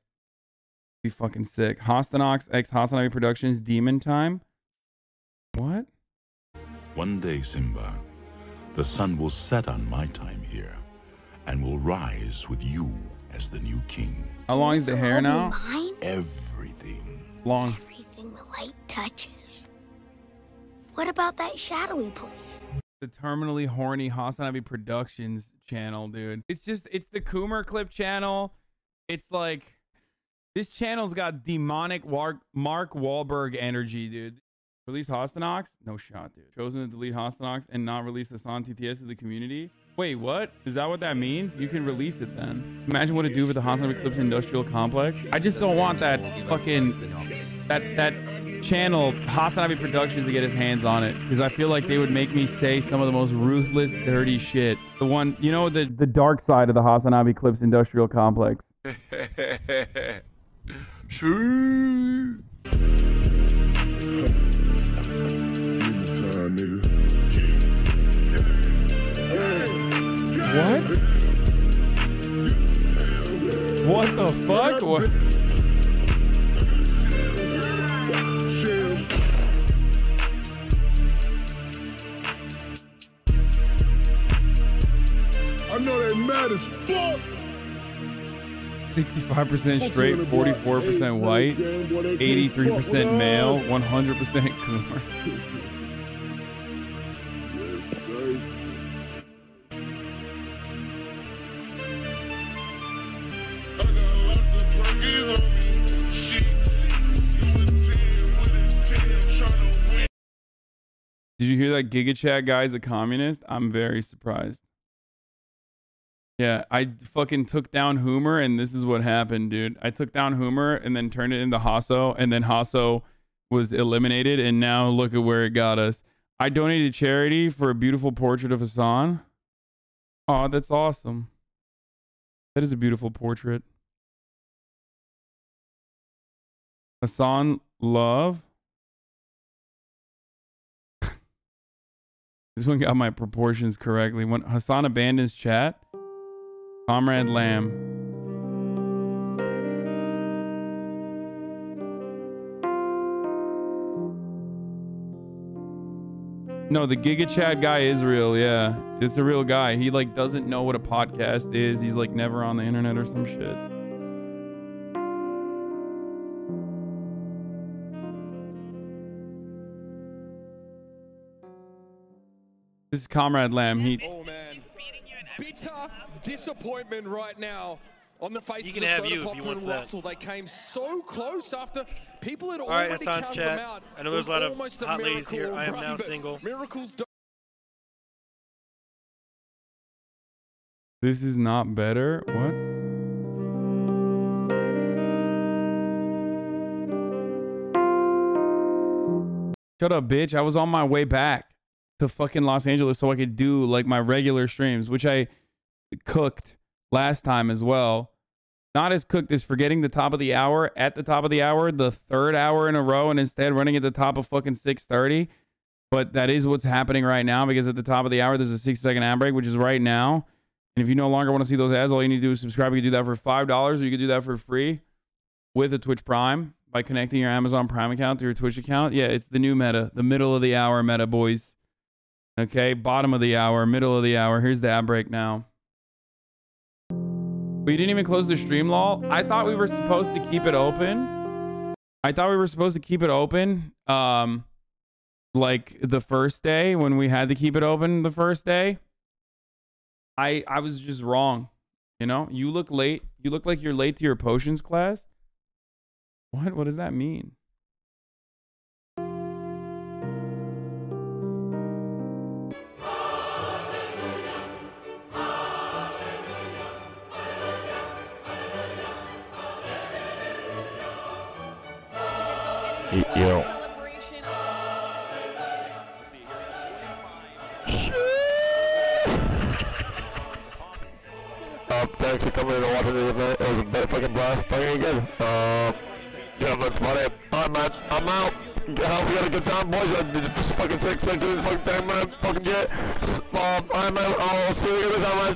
Be fucking sick. Ostonox x HasanAbi Productions Demon Time. What? One day, Simba, the sun will set on my time here and will rise with you as the new king. How long is the hair now? Everything. Long. Everything the light touches. What about that shadowy place? The terminally horny HasanAbi Productions channel, dude. It's the Coomer Clip channel. It's like, this channel's got demonic Mark Wahlberg energy, dude. Release Ostonox? No shot, dude. Chosen to delete Ostonox and not release Hasan TTS to the community? Wait, what? Is that what that means? You can release it then. Imagine what it'd do with the HasanAbi Clips Industrial Complex. I just don't want that fucking, that channel, HasanAbi Productions, to get his hands on it. Because I feel like they would make me say some of the most ruthless, dirty shit. The one, you know, the dark side of the HasanAbi Clips Industrial Complex. Sure. What? What the fuck? What? I know they mad as fuck. 65% straight, 44% white, 83% male, 100% Coomer. Did you hear that Giga Chat guy's a communist? I'm very surprised. Yeah, I fucking took down Hoomer, and this is what happened, dude. I took down Hoomer and then turned it into Hasso, and then Hasso was eliminated, and now look at where it got us. I donated to charity for a beautiful portrait of Hasan. Oh, that's awesome. That is a beautiful portrait. Hasan Love. This one got my proportions correctly. When Hasan abandons chat, Comrade Lamb. No, the Giga Chad guy is real. Yeah, it's a real guy. He like doesn't know what a podcast is. He's like never on the internet or some shit. This is Comrade Lamb. Oh man, bitter disappointment right now on the faces of Soda Pop and Russell. They came so close after people had already counted them out. I know there's a lot of hot ladies here. I am now single. Miracles. This is not better. What? Shut up, bitch. I was on my way back to fucking Los Angeles so I could do like my regular streams, which I cooked last time as well. Not as cooked as forgetting the top of the hour at the top of the hour, the third hour in a row, and instead running at the top of fucking 6:30. But that is what's happening right now, because at the top of the hour, there's a 60-second ad break, which is right now. And if you no longer want to see those ads, all you need to do is subscribe. You can do that for $5, or you can do that for free with a Twitch Prime by connecting your Amazon Prime account to your Twitch account. Yeah, it's the new meta, the middle of the hour meta, boys. Okay, bottom of the hour, middle of the hour. Here's the ad break now. But you didn't even close the stream, lol. I thought we were supposed to keep it open. Like the first day when we had to keep it open the first day. I was just wrong. You know, you look late. You look like you're late to your potions class. What does that mean? Yo. Thanks for coming in and watching the event. It was a fucking blast. Fucking good. Yeah, that's about it. Alright, man. I'm out. I hope you had a good time, boys. I did this fucking 6 seconds. Do this fucking thing, man. Fucking get. Alright, man. I'll see you guys on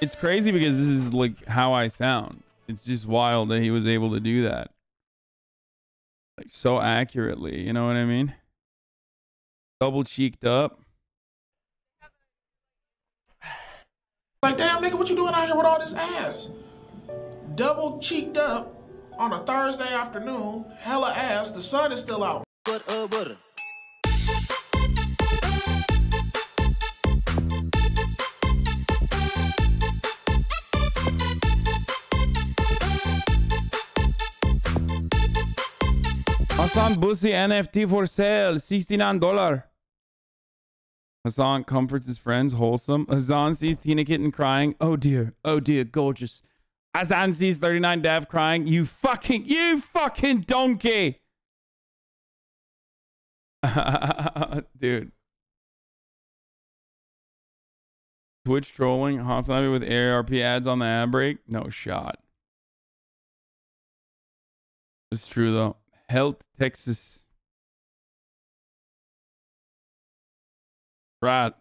It's crazy because this is like how I sound. It's just wild that he was able to do that. Like so accurately, you know what I mean? Double cheeked up. Like, damn, nigga, what you doing out here with all this ass? Double cheeked up on a Thursday afternoon, hella ass, the sun is still out. What? Hasan Bussy NFT for sale, $69. Hasan comforts his friends, wholesome. Hasan sees Tina Kitten crying. Oh dear, gorgeous. Hasan sees 39 Dev crying. You fucking donkey. Dude. Twitch trolling HasanAbi with AARP ads on the ad break? No shot. It's true though. Health, Texas. Right.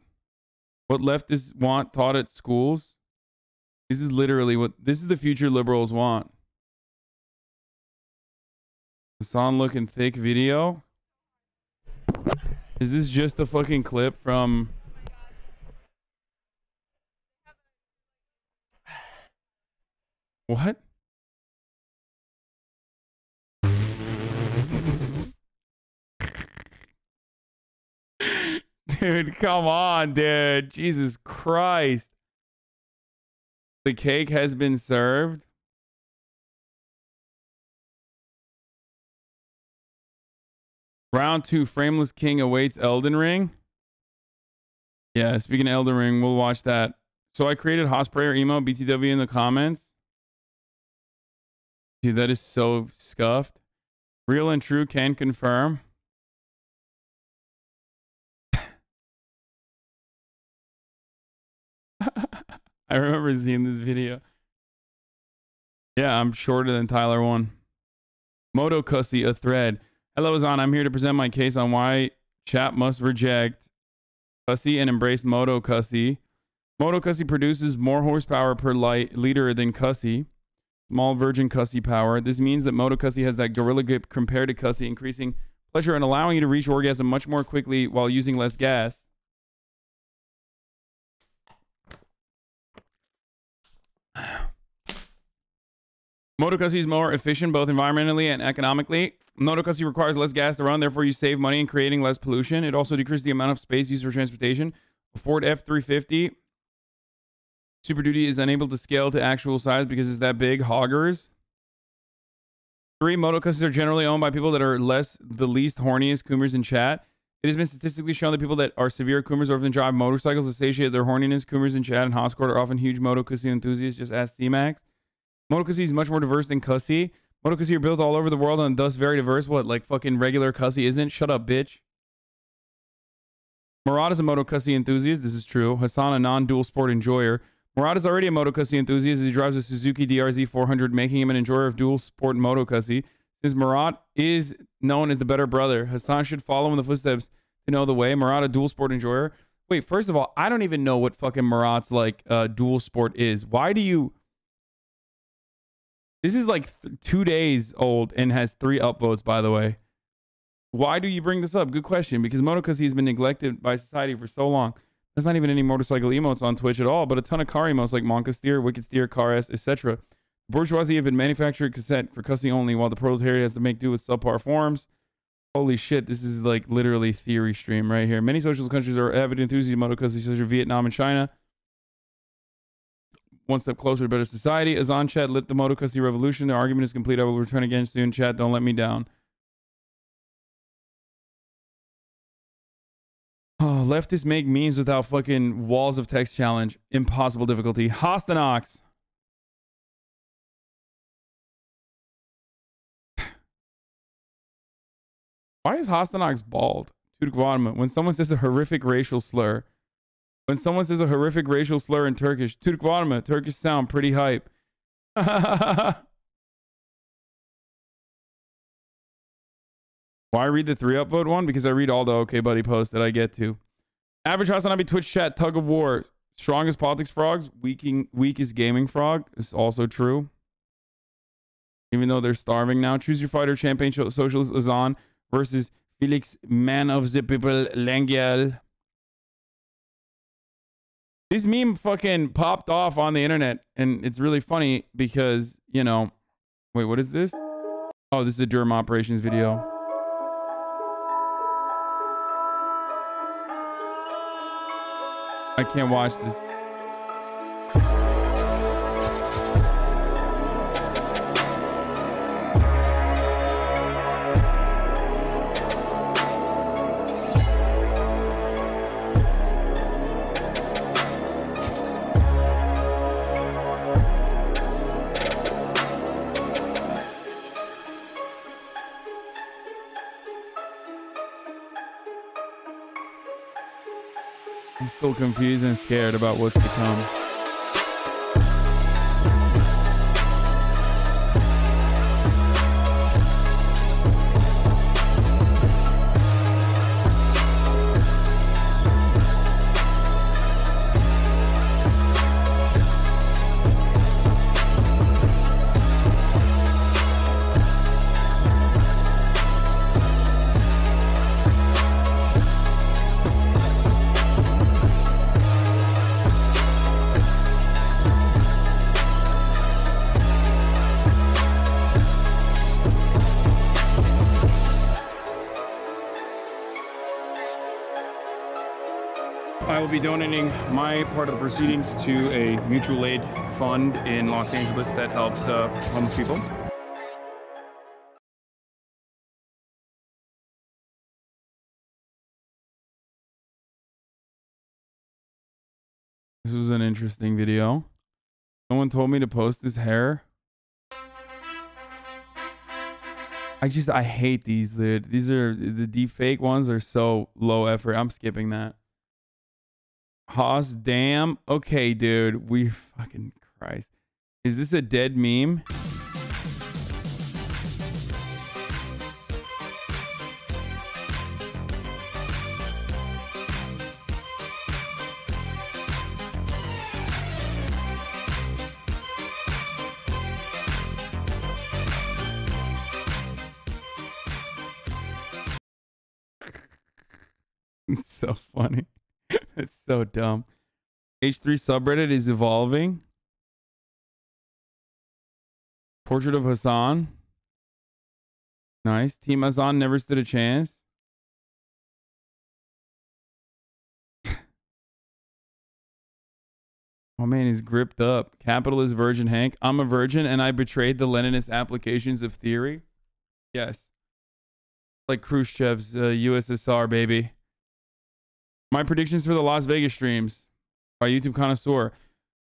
What leftists want taught at schools? This is literally this is the future liberals want. Hasan looking thick video. Is this just a fucking clip from... What? Dude, come on, dude. Jesus Christ. The cake has been served. Round 2, Frameless King awaits Elden Ring. Yeah, speaking of Elden Ring, we'll watch that. So I created Hosprayer emo BTW in the comments. Dude, that is so scuffed. Real and true can confirm. I remember seeing this video. Yeah, I'm shorter than Tyler 1. Moto Cussy, a thread. Hello, Hasan. I'm here to present my case on why chat must reject Cussy and embrace Moto Cussy. Moto Cussy produces more horsepower per liter than Cussy. Small virgin Cussy power. This means that Moto Cussy has that gorilla grip compared to Cussy, increasing pleasure and allowing you to reach orgasm much more quickly while using less gas. Moto Cussy is more efficient both environmentally and economically. Moto Cussy requires less gas to run, therefore you save money in creating less pollution. It also decreases the amount of space used for transportation. A Ford F-350 Super Duty is unable to scale to actual size because it's that big. Hoggers. 3. Moto Cussies are generally owned by people that are the least horniest coomers in chat. It has been statistically shown that people that are severe coomers or often drive motorcycles associate their horniness. Coomers in chat and Hoscourt are often huge Moto Cussy enthusiasts. Just ask C-Max. Moto Cussy is much more diverse than Cussy. Moto Cussy are built all over the world and thus very diverse. What, like fucking regular Cussy isn't? Shut up, bitch. Murad is a Moto Cussy enthusiast. This is true. Hasan, a non-dual sport enjoyer. Murad is already a Moto Cussy enthusiast as he drives a Suzuki DRZ 400, making him an enjoyer of dual sport Moto Cussy. Since Murad is known as the better brother, Hasan should follow in the footsteps to know the way. Murad, a dual sport enjoyer. Wait, first of all, I don't even know what fucking Murad's like dual sport is. Why do you... This is like 2 days old and has 3 upvotes, by the way. Why do you bring this up? Good question. Because Moto Cussy has been neglected by society for so long. There's not even any motorcycle emotes on Twitch at all, but a ton of car emotes like Monka Steer, Wicked Steer, Car S, etc. Bourgeoisie have been manufactured cassette for Cussy only, while the proletariat has to make do with subpar forms. Holy shit, this is like literally theory stream right here. Many socialist countries are avid enthusiasts of Moto Cussy, such as Vietnam and China. One step closer to better society. Azan chat lit the Moto Cussy revolution. The argument is complete. I will return again soon. Chat, don't let me down. Oh, leftists make memes without fucking walls of text challenge. Impossible difficulty. Ostonox. Why is Ostonox bald? When someone says a horrific racial slur. When someone says a horrific racial slur in Turkish, Turkish sound pretty hype. Why read the 3 upvote one? Because I read all the OKBUDDY posts that I get to. Average HasanAbi Twitch chat, tug of war. Strongest politics frogs, weakest gaming frog. Is also true. Even though they're starving now. Choose your fighter, champagne socialist Azan versus Felix, man of the people, Langiel. This meme fucking popped off on the internet, and it's really funny because, you know... Wait, what is this? Oh, this is a Durham operations video. I can't watch this. I'm still confused and scared about what's to come. I will be donating my part of the proceedings to a mutual aid fund in Los Angeles that helps homeless people. This was an interesting video. Someone told me to post his hair. I hate these, dude. These are the deep fake ones are so low effort. I'm skipping that. Haas, damn. Okay, dude. We fucking Christ. Is this a dead meme? It's so funny. It's so dumb. H3 subreddit is evolving. Portrait of Hasan. Nice. Team Hasan never stood a chance. Oh man, he's gripped up. Capitalist Virgin Hank. I'm a virgin and I betrayed the Leninist applications of theory. Yes. Like Khrushchev's USSR, baby. My predictions for the Las Vegas streams by YouTube Connoisseur.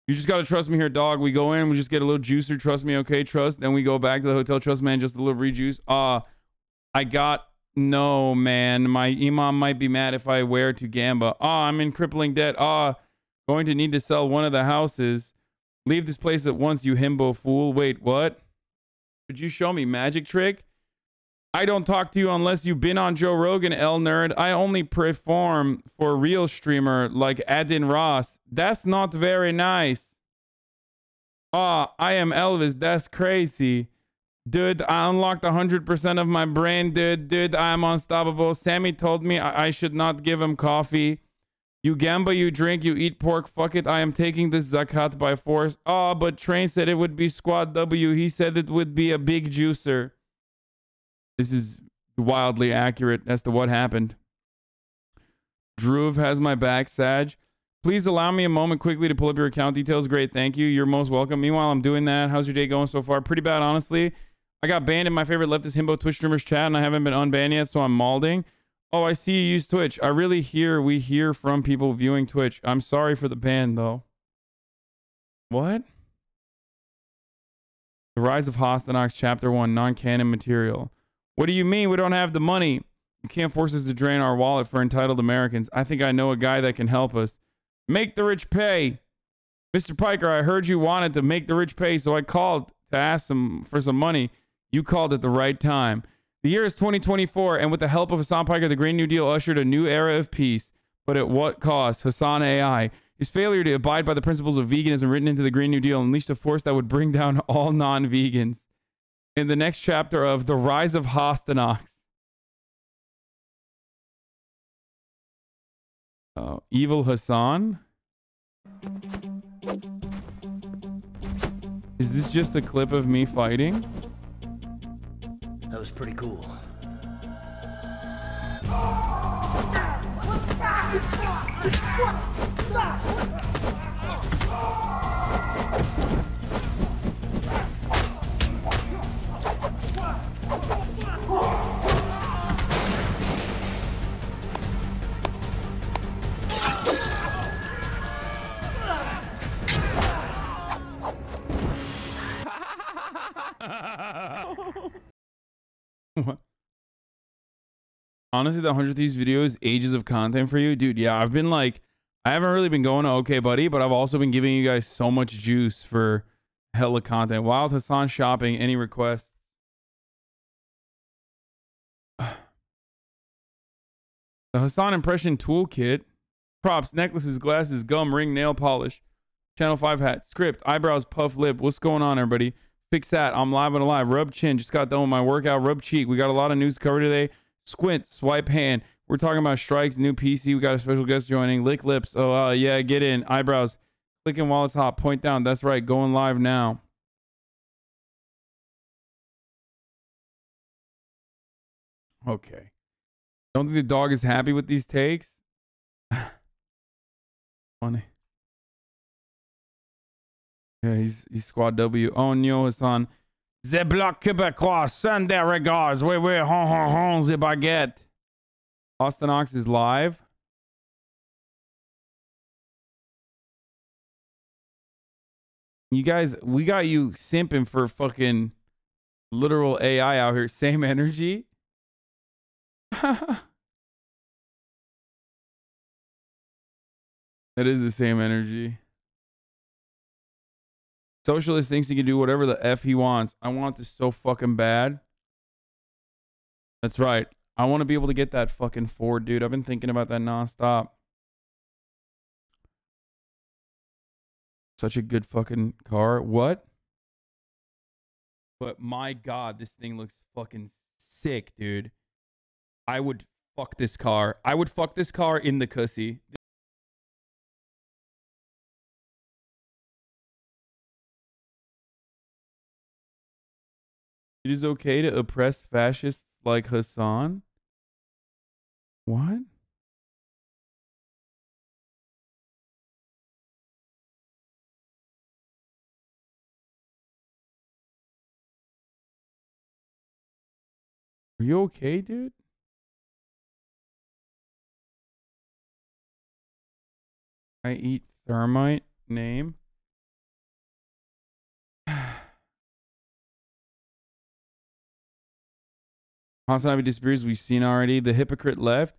You just got to trust me here, dog. We go in, we just get a little juicer. Trust me, okay? Trust. Then we go back to the hotel. Trust, man. Just a little rejuice. No, man. My imam might be mad if I wear to Gamba. I'm in crippling debt. Going to need to sell one of the houses. Leave this place at once, you himbo fool. Wait, what? Could you show me magic trick? I don't talk to you unless you've been on Joe Rogan, L nerd. I only perform for real streamer like Adin Ross. That's not very nice. I am Elvis. That's crazy. Dude, I unlocked 100% of my brain, dude. I'm unstoppable. Sammy told me I should not give him coffee. You gamba, you drink, you eat pork. Fuck it. I am taking this zakat by force. But Train said it would be squad W. He said it would be a big juicer. This is wildly accurate as to what happened. Druv has my back, Sag. Please allow me a moment quickly to pull up your account details. Great, thank you. You're most welcome. Meanwhile, I'm doing that. How's your day going so far? Pretty bad, honestly. I got banned in my favorite leftist himbo Twitch streamers chat, and I haven't been unbanned yet, so I'm malding. Oh, I see you use Twitch. We hear from people viewing Twitch. I'm sorry for the ban, though. What? The Rise of Ostonox, Chapter 1, non-canon material. What do you mean we don't have the money? You can't force us to drain our wallet for entitled Americans. I think I know a guy that can help us. Make the rich pay. Mr. Piker, I heard you wanted to make the rich pay, so I called to ask for some money. You called at the right time. The year is 2024, and with the help of Hasan Piker, the Green New Deal ushered a new era of peace. But at what cost? HasanAbi. His failure to abide by the principles of veganism written into the Green New Deal unleashed a force that would bring down all non-vegans. In the next chapter of The Rise of Ostonox. Evil Hasan? Is this just a clip of me fighting? That was pretty cool. Honestly, the 100 Thieves video is ages of content for you. Dude, yeah, I haven't really been going to OKBUDDY, but I've also been giving you guys so much juice for hella content. Wild Hasan shopping, any requests? The Hasan impression toolkit. Props, necklaces, glasses, gum, ring, nail polish. Channel 5 hat, script, eyebrows, puff lip. What's going on, everybody? Fix that. I'm live and alive. Rub chin. Just got done with my workout. Rub cheek. We got a lot of news to cover today. Squint, swipe hand. We're talking about strikes, new PC. We got a special guest joining. Lick lips. Oh, yeah, get in. Eyebrows. Clicking while it's hot. Point down. That's right. Going live now. Okay. Don't think the dog is happy with these takes? Funny. Yeah, he's squad W. Oh, no, Hasan. The bloc Québécois, send their regards. Oui, the baguette. Ostonox is live. You guys, we got you simping for fucking literal AI out here. Same energy. That is the same energy. Socialist thinks he can do whatever the F he wants. I want this so fucking bad. That's right. I want to be able to get that fucking Ford, dude. I've been thinking about that nonstop. Such a good fucking car. What? But my God, this thing looks fucking sick, dude. I would fuck this car. I would fuck this car in the cussy. It is okay to oppress fascists like Hasan? What? Are you okay, dude? I eat thermite. Name. HasanAbi disappears. We've seen already. The hypocrite left.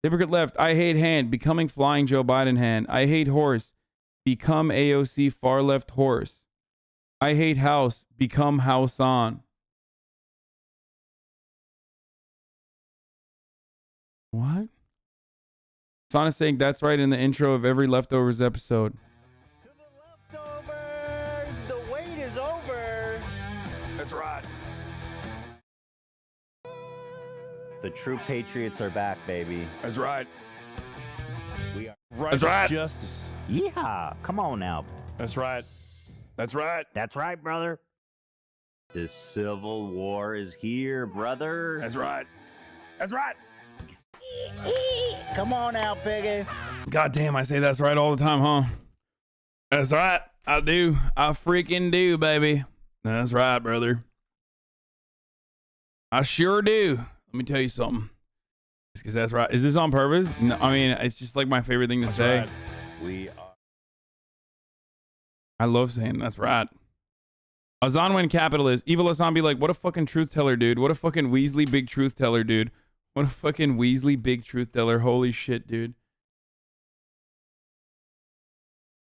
Hypocrite left. I hate hand. Becoming flying Joe Biden hand. I hate horse. Become AOC far left horse. I hate house. Become house on. What? Hasan is saying that's right in the intro of every Leftovers episode. Leftovers, the wait is over. That's right. The true patriots are back, baby. That's right. We are That's right. justice. Yeah, come on now. That's right. That's right. That's right, brother. The Civil War is here, brother. That's right. That's right. Come on now, piggy. God damn, I say that's right all the time, huh? That's right. I do. I freaking do, baby. That's right, brother. I sure do. Let me tell you something. Because that's right. Is this on purpose? No, I mean, it's just like my favorite thing to say. Right. We are. I love saying that's right. Hasan when capitalist. Evil Hasan be like, what a fucking truth teller, dude. What a fucking Weasley big truth teller, dude. What a fucking Weasley big truth teller. Holy shit, dude.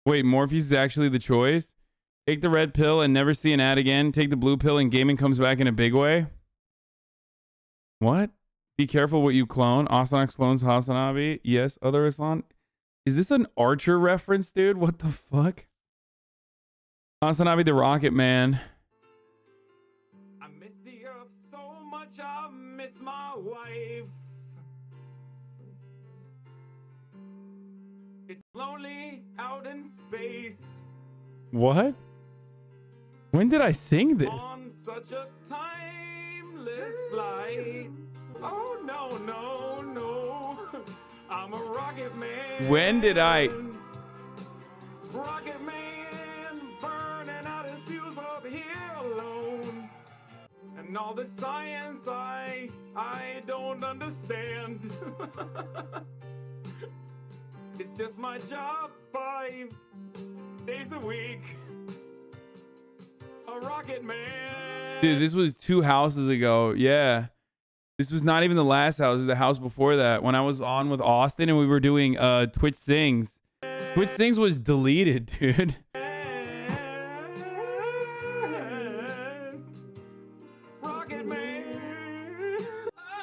Wait, Morpheus is actually the choice? Take the red pill and never see an ad again. Take the blue pill and gaming comes back in a big way. What? Be careful what you clone. Ostonox clones HasanAbi. Yes, other Hasan. Is this an Archer reference, dude? What the fuck? HasanAbi the Rocket Man. I miss the earth so much, I miss my wife. It's lonely out in space. What? When did I sing this? On such a timeless flight. Oh no, no, no. I'm a rocket man. When did I? Rocket man burning out his fuse up here alone. And all the science I don't understand. It's just my job 5 days a week. A rocket man. Dude, this was 2 houses ago. Yeah. This was not even the last house. It was the house before that. When I was on with Austin and we were doing Twitch Sings. Twitch Sings was deleted, dude.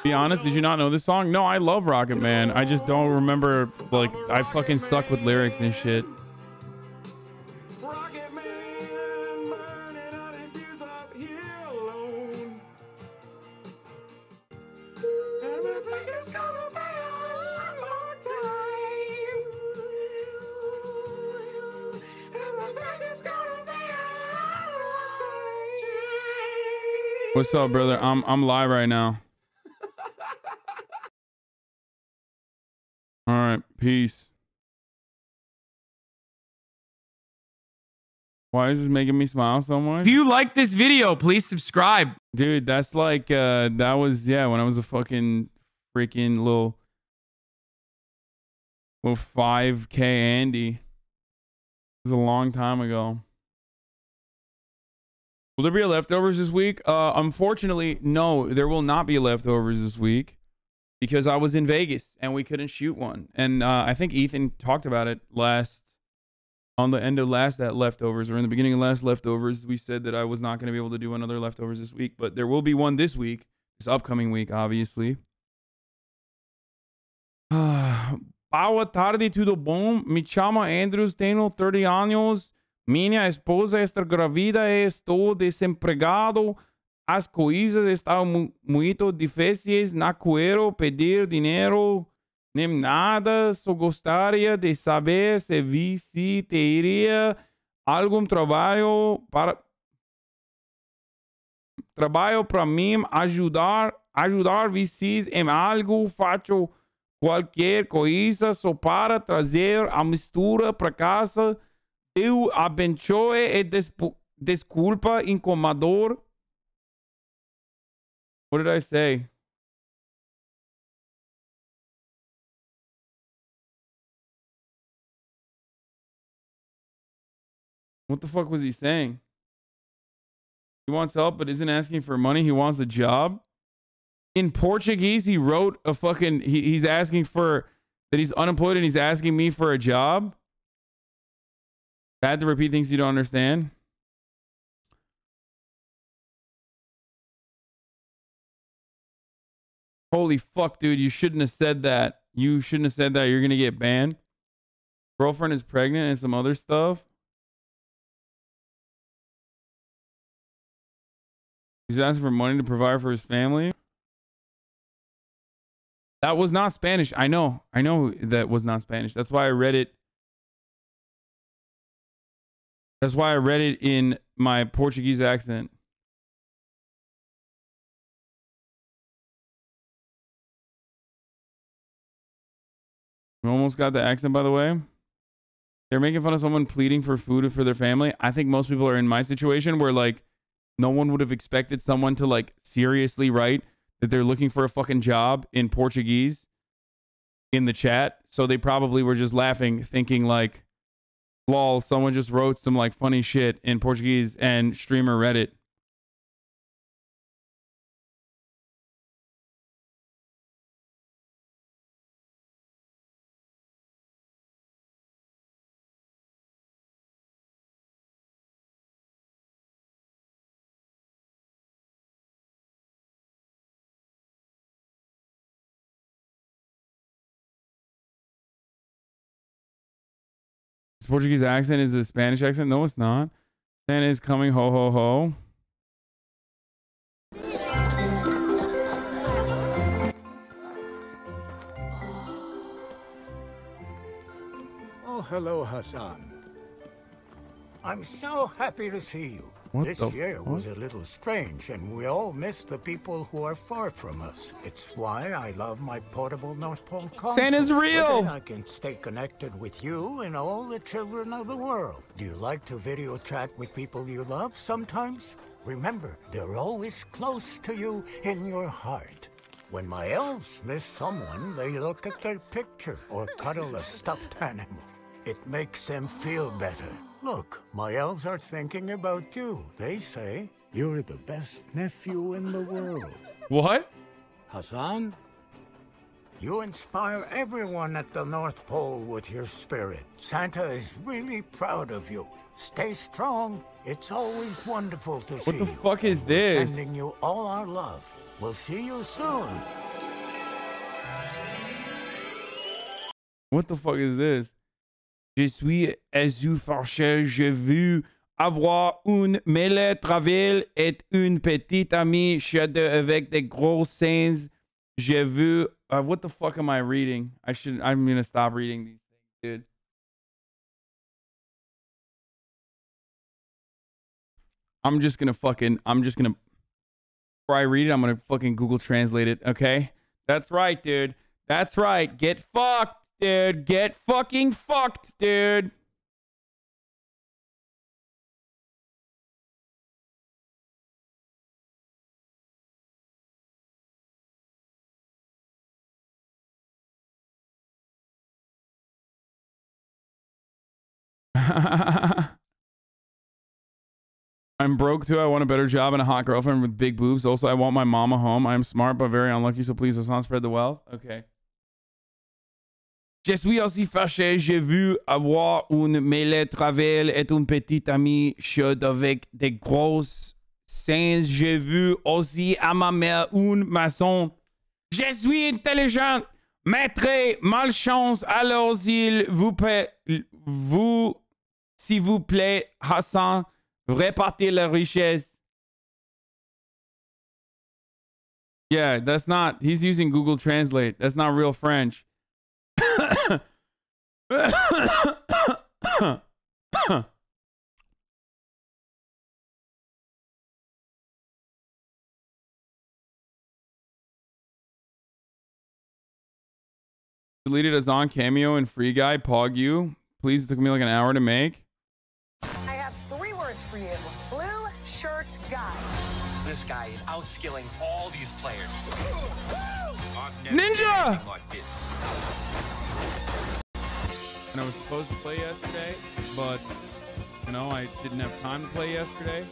Be honest, did you not know this song? No, I love Rocket Man. I just don't remember, like, I fucking suck with lyrics and shit. What's up, brother? I'm live right now. All right, peace. Why is this making me smile so much? If you like this video, please subscribe. Dude, that's like that was, yeah, when I was a fucking freaking little 5K Andy. It was a long time ago. Will there be a leftovers this week? Unfortunately, no, there will not be a leftovers this week because I was in Vegas and we couldn't shoot one. And I think Ethan talked about it on the end of last leftovers, or in the beginning of last leftovers. We said that I was not going to be able to do another leftovers this week, but there will be one this week, this upcoming week, obviously. Boa tarde, tudo bom? Me chamo Andrews, tenho 30 años. Minha esposa está grávida e estou desempregado. as coisas estão muito difíceis, não quero pedir dinheiro nem nada, só gostaria de saber se teria algum trabalho para mim ajudar vocês em algo, faço qualquer coisa só para trazer a mistura para casa. Deus abençoe e desculpa, incomodador. What did I say? What the fuck was he saying? He wants help but isn't asking for money. He wants a job. In Portuguese, he wrote a fucking... He's asking for... That he's unemployed and he's asking me for a job. Bad to repeat things you don't understand. Holy fuck, dude. You shouldn't have said that. You shouldn't have said that. You're going to get banned. Girlfriend is pregnant and some other stuff. He's asking for money to provide for his family. That was not Spanish. I know that was not Spanish. That's why I read it. That's why I read it in my Portuguese accent. We almost got the accent, by the way. They're making fun of someone pleading for food for their family. I think most people are in my situation where, like, no one would have expected someone to, like, seriously write that they're looking for a fucking job in Portuguese in the chat. So they probably were just laughing, thinking, like, lol, someone just wrote some, like, funny shit in Portuguese and streamer read it. His Portuguese accent is a Spanish accent. No, it's not. Santa is coming. Ho, ho, ho. Oh, hello, Hasan. I'm so happy to see you. What this the year was a little strange, and we all miss the people who are far from us. It's why I love my portable North Pole console. Santa's real! With it, I can stay connected with you and all the children of the world. Do you like to video chat with people you love sometimes? Remember, they're always close to you in your heart. When my elves miss someone, they look at their picture or cuddle a stuffed animal. It makes them feel better. Look, my elves are thinking about you. They say you're the best nephew in the world. What? Hasan, you inspire everyone at the North Pole with your spirit. Santa is really proud of you. Stay strong. It's always wonderful to see you. What the fuck is this? Sending you all our love. We'll see you soon. What the fuck is this? Je suis Azu Farchel, j'ai vu avoir une mêlée traville et une petite amie chaude avec des gros seins. J'ai vu... what the fuck am I reading? I'm gonna stop reading these things, dude. I'm just gonna... Before I read it, I'm gonna fucking Google Translate it, okay? That's right, dude. That's right. Get fucked. Dude, get fucking fucked, dude. I'm broke too. I want a better job and a hot girlfriend with big boobs. Also, I want my mama home. I'm smart but very unlucky, so please let's not spread the wealth. Okay. Je suis aussi fâché, j'ai vu avoir une mêlée traville et une petite amie chaude avec des grosses seins. J'ai vu aussi à ma mère une maçon. Je suis intelligent, maître, malchance, alors s'il vous plaît, Hasan, répartir la richesse. Yeah, that's not. He's using Google Translate. That's not real French. Deleted Hasan cameo and Free Guy Pog you. Please, it took me like an hour to make. I have 3 words for you. Blue shirt guy. This guy is outskilling all these players. Ninja! Like this. And I was supposed to play yesterday, but you know, I didn't have time to play yesterday.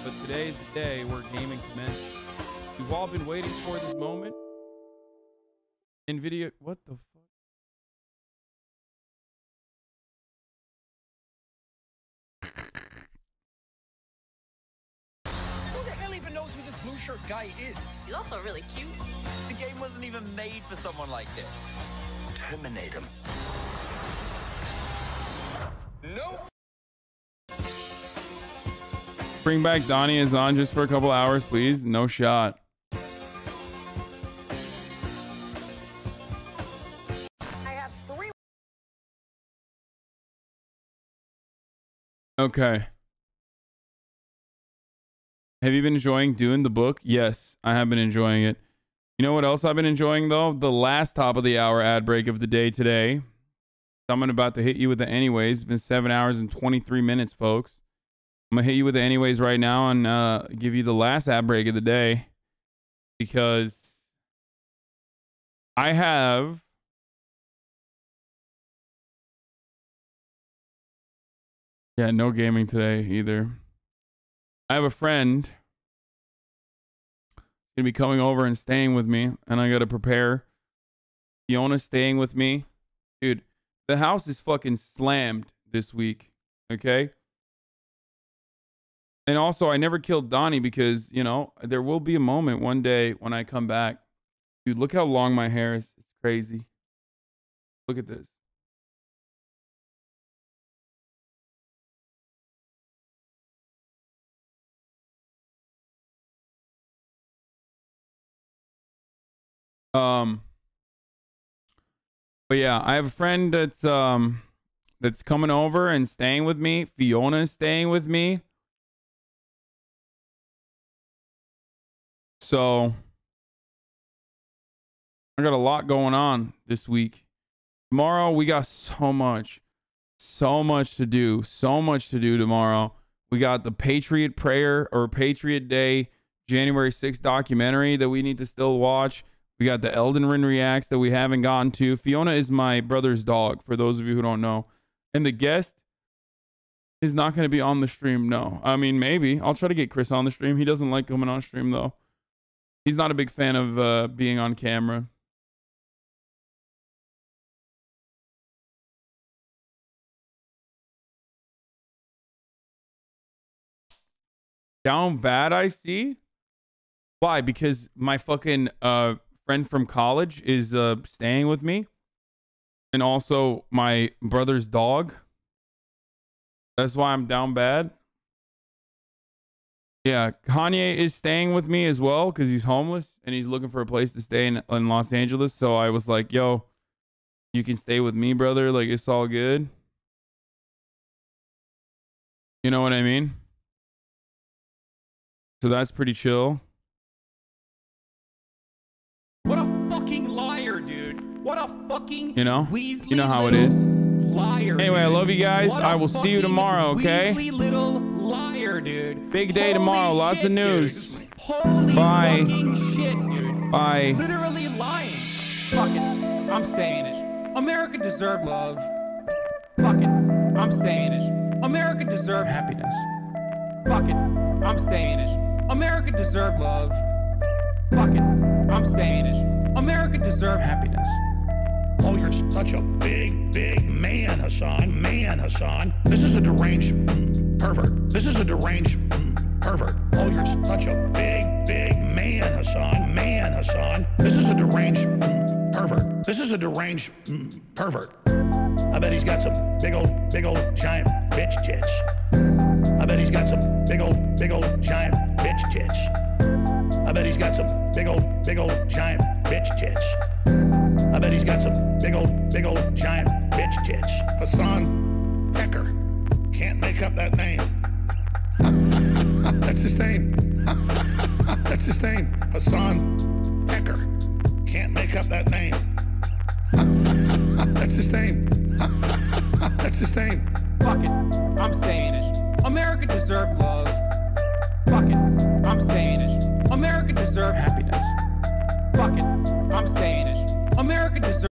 But today is the day where gaming commences. We've all been waiting for this moment. NVIDIA, what the fuck? Who the hell even knows who this blue shirt guy is? He's also really cute. The game wasn't even made for someone like this. Terminate him. Nope. Bring back Donnie Hasan just for a couple hours, please. No shot. I have 3. Okay. Have you been enjoying doing the book? Yes, I have been enjoying it. You know what else I've been enjoying, though? The last top of the hour ad break of the day today. Someone about to hit you with the anyways. It's been 7 hours and 23 minutes, folks. I'm going to hit you with the anyways right now and give you the last ad break of the day. Because I have... Yeah, no gaming today either. I have a friend gonna be coming over and staying with me, and I gotta prepare. Fiona's staying with me. Dude, the house is fucking slammed this week, okay? And also, I never killed Donnie because, you know, there will be a moment one day when I come back. Dude, look how long my hair is. It's crazy. Look at this. But yeah, I have a friend that's coming over and staying with me. Fiona is staying with me. So I got a lot going on this week. Tomorrow we got so much to do. So much to do tomorrow. We got the Patriot Prayer or Patriot Day January 6th documentary that we need to still watch. We got the Elden Ring reacts that we haven't gotten to. Fiona is my brother's dog, for those of you who don't know. And the guest is not going to be on the stream, no. I mean, maybe. I'll try to get Chris on the stream. He doesn't like coming on stream, though. He's not a big fan of being on camera. Down bad, I see. Why? Because my fucking friend from college is staying with me, and also my brother's dog. That's why I'm down bad. Yeah, Kanye is staying with me as well because he's homeless and he's looking for a place to stay in Los Angeles. So I was like, yo, you can stay with me, brother. Like, it's all good. You know what I mean? So that's pretty chill. What a fucking liar, dude. What a fucking you know how it is. Liar. Anyway, I love you guys. I will see you tomorrow, okay? Little liar, dude. Big day tomorrow. Lots of news. Holy Bye. fucking shit, dude. Bye. Literally lying. Fuck it. I'm saying it. America deserved love. Fuck it. I'm saying it. America deserved happiness. Fuck it. I'm saying it. America deserved love. Fuck it. I'm saying it. America deserved happiness. Oh, you're such a big, big man, Hasan. Man, Hasan. This is a deranged pervert. This is a deranged pervert. Oh, you're such a big, big man, Hasan. Man, Hasan. This is a deranged pervert. This is a deranged pervert. I bet he's got some big old, giant bitch tits. I bet he's got some big old, giant bitch tits. I bet he's got some big old giant bitch tits. I bet he's got some big old giant bitch tits. Hasan Pecker. Can't make up that name. That's his name. That's his name. Hasan Pecker. Can't make up that name. That's his name. That's his name. Fuck it, I'm saying it. America deserves love. Fuck it, I'm saying it. America deserves happiness. Fuck it, I'm saying it. America deserves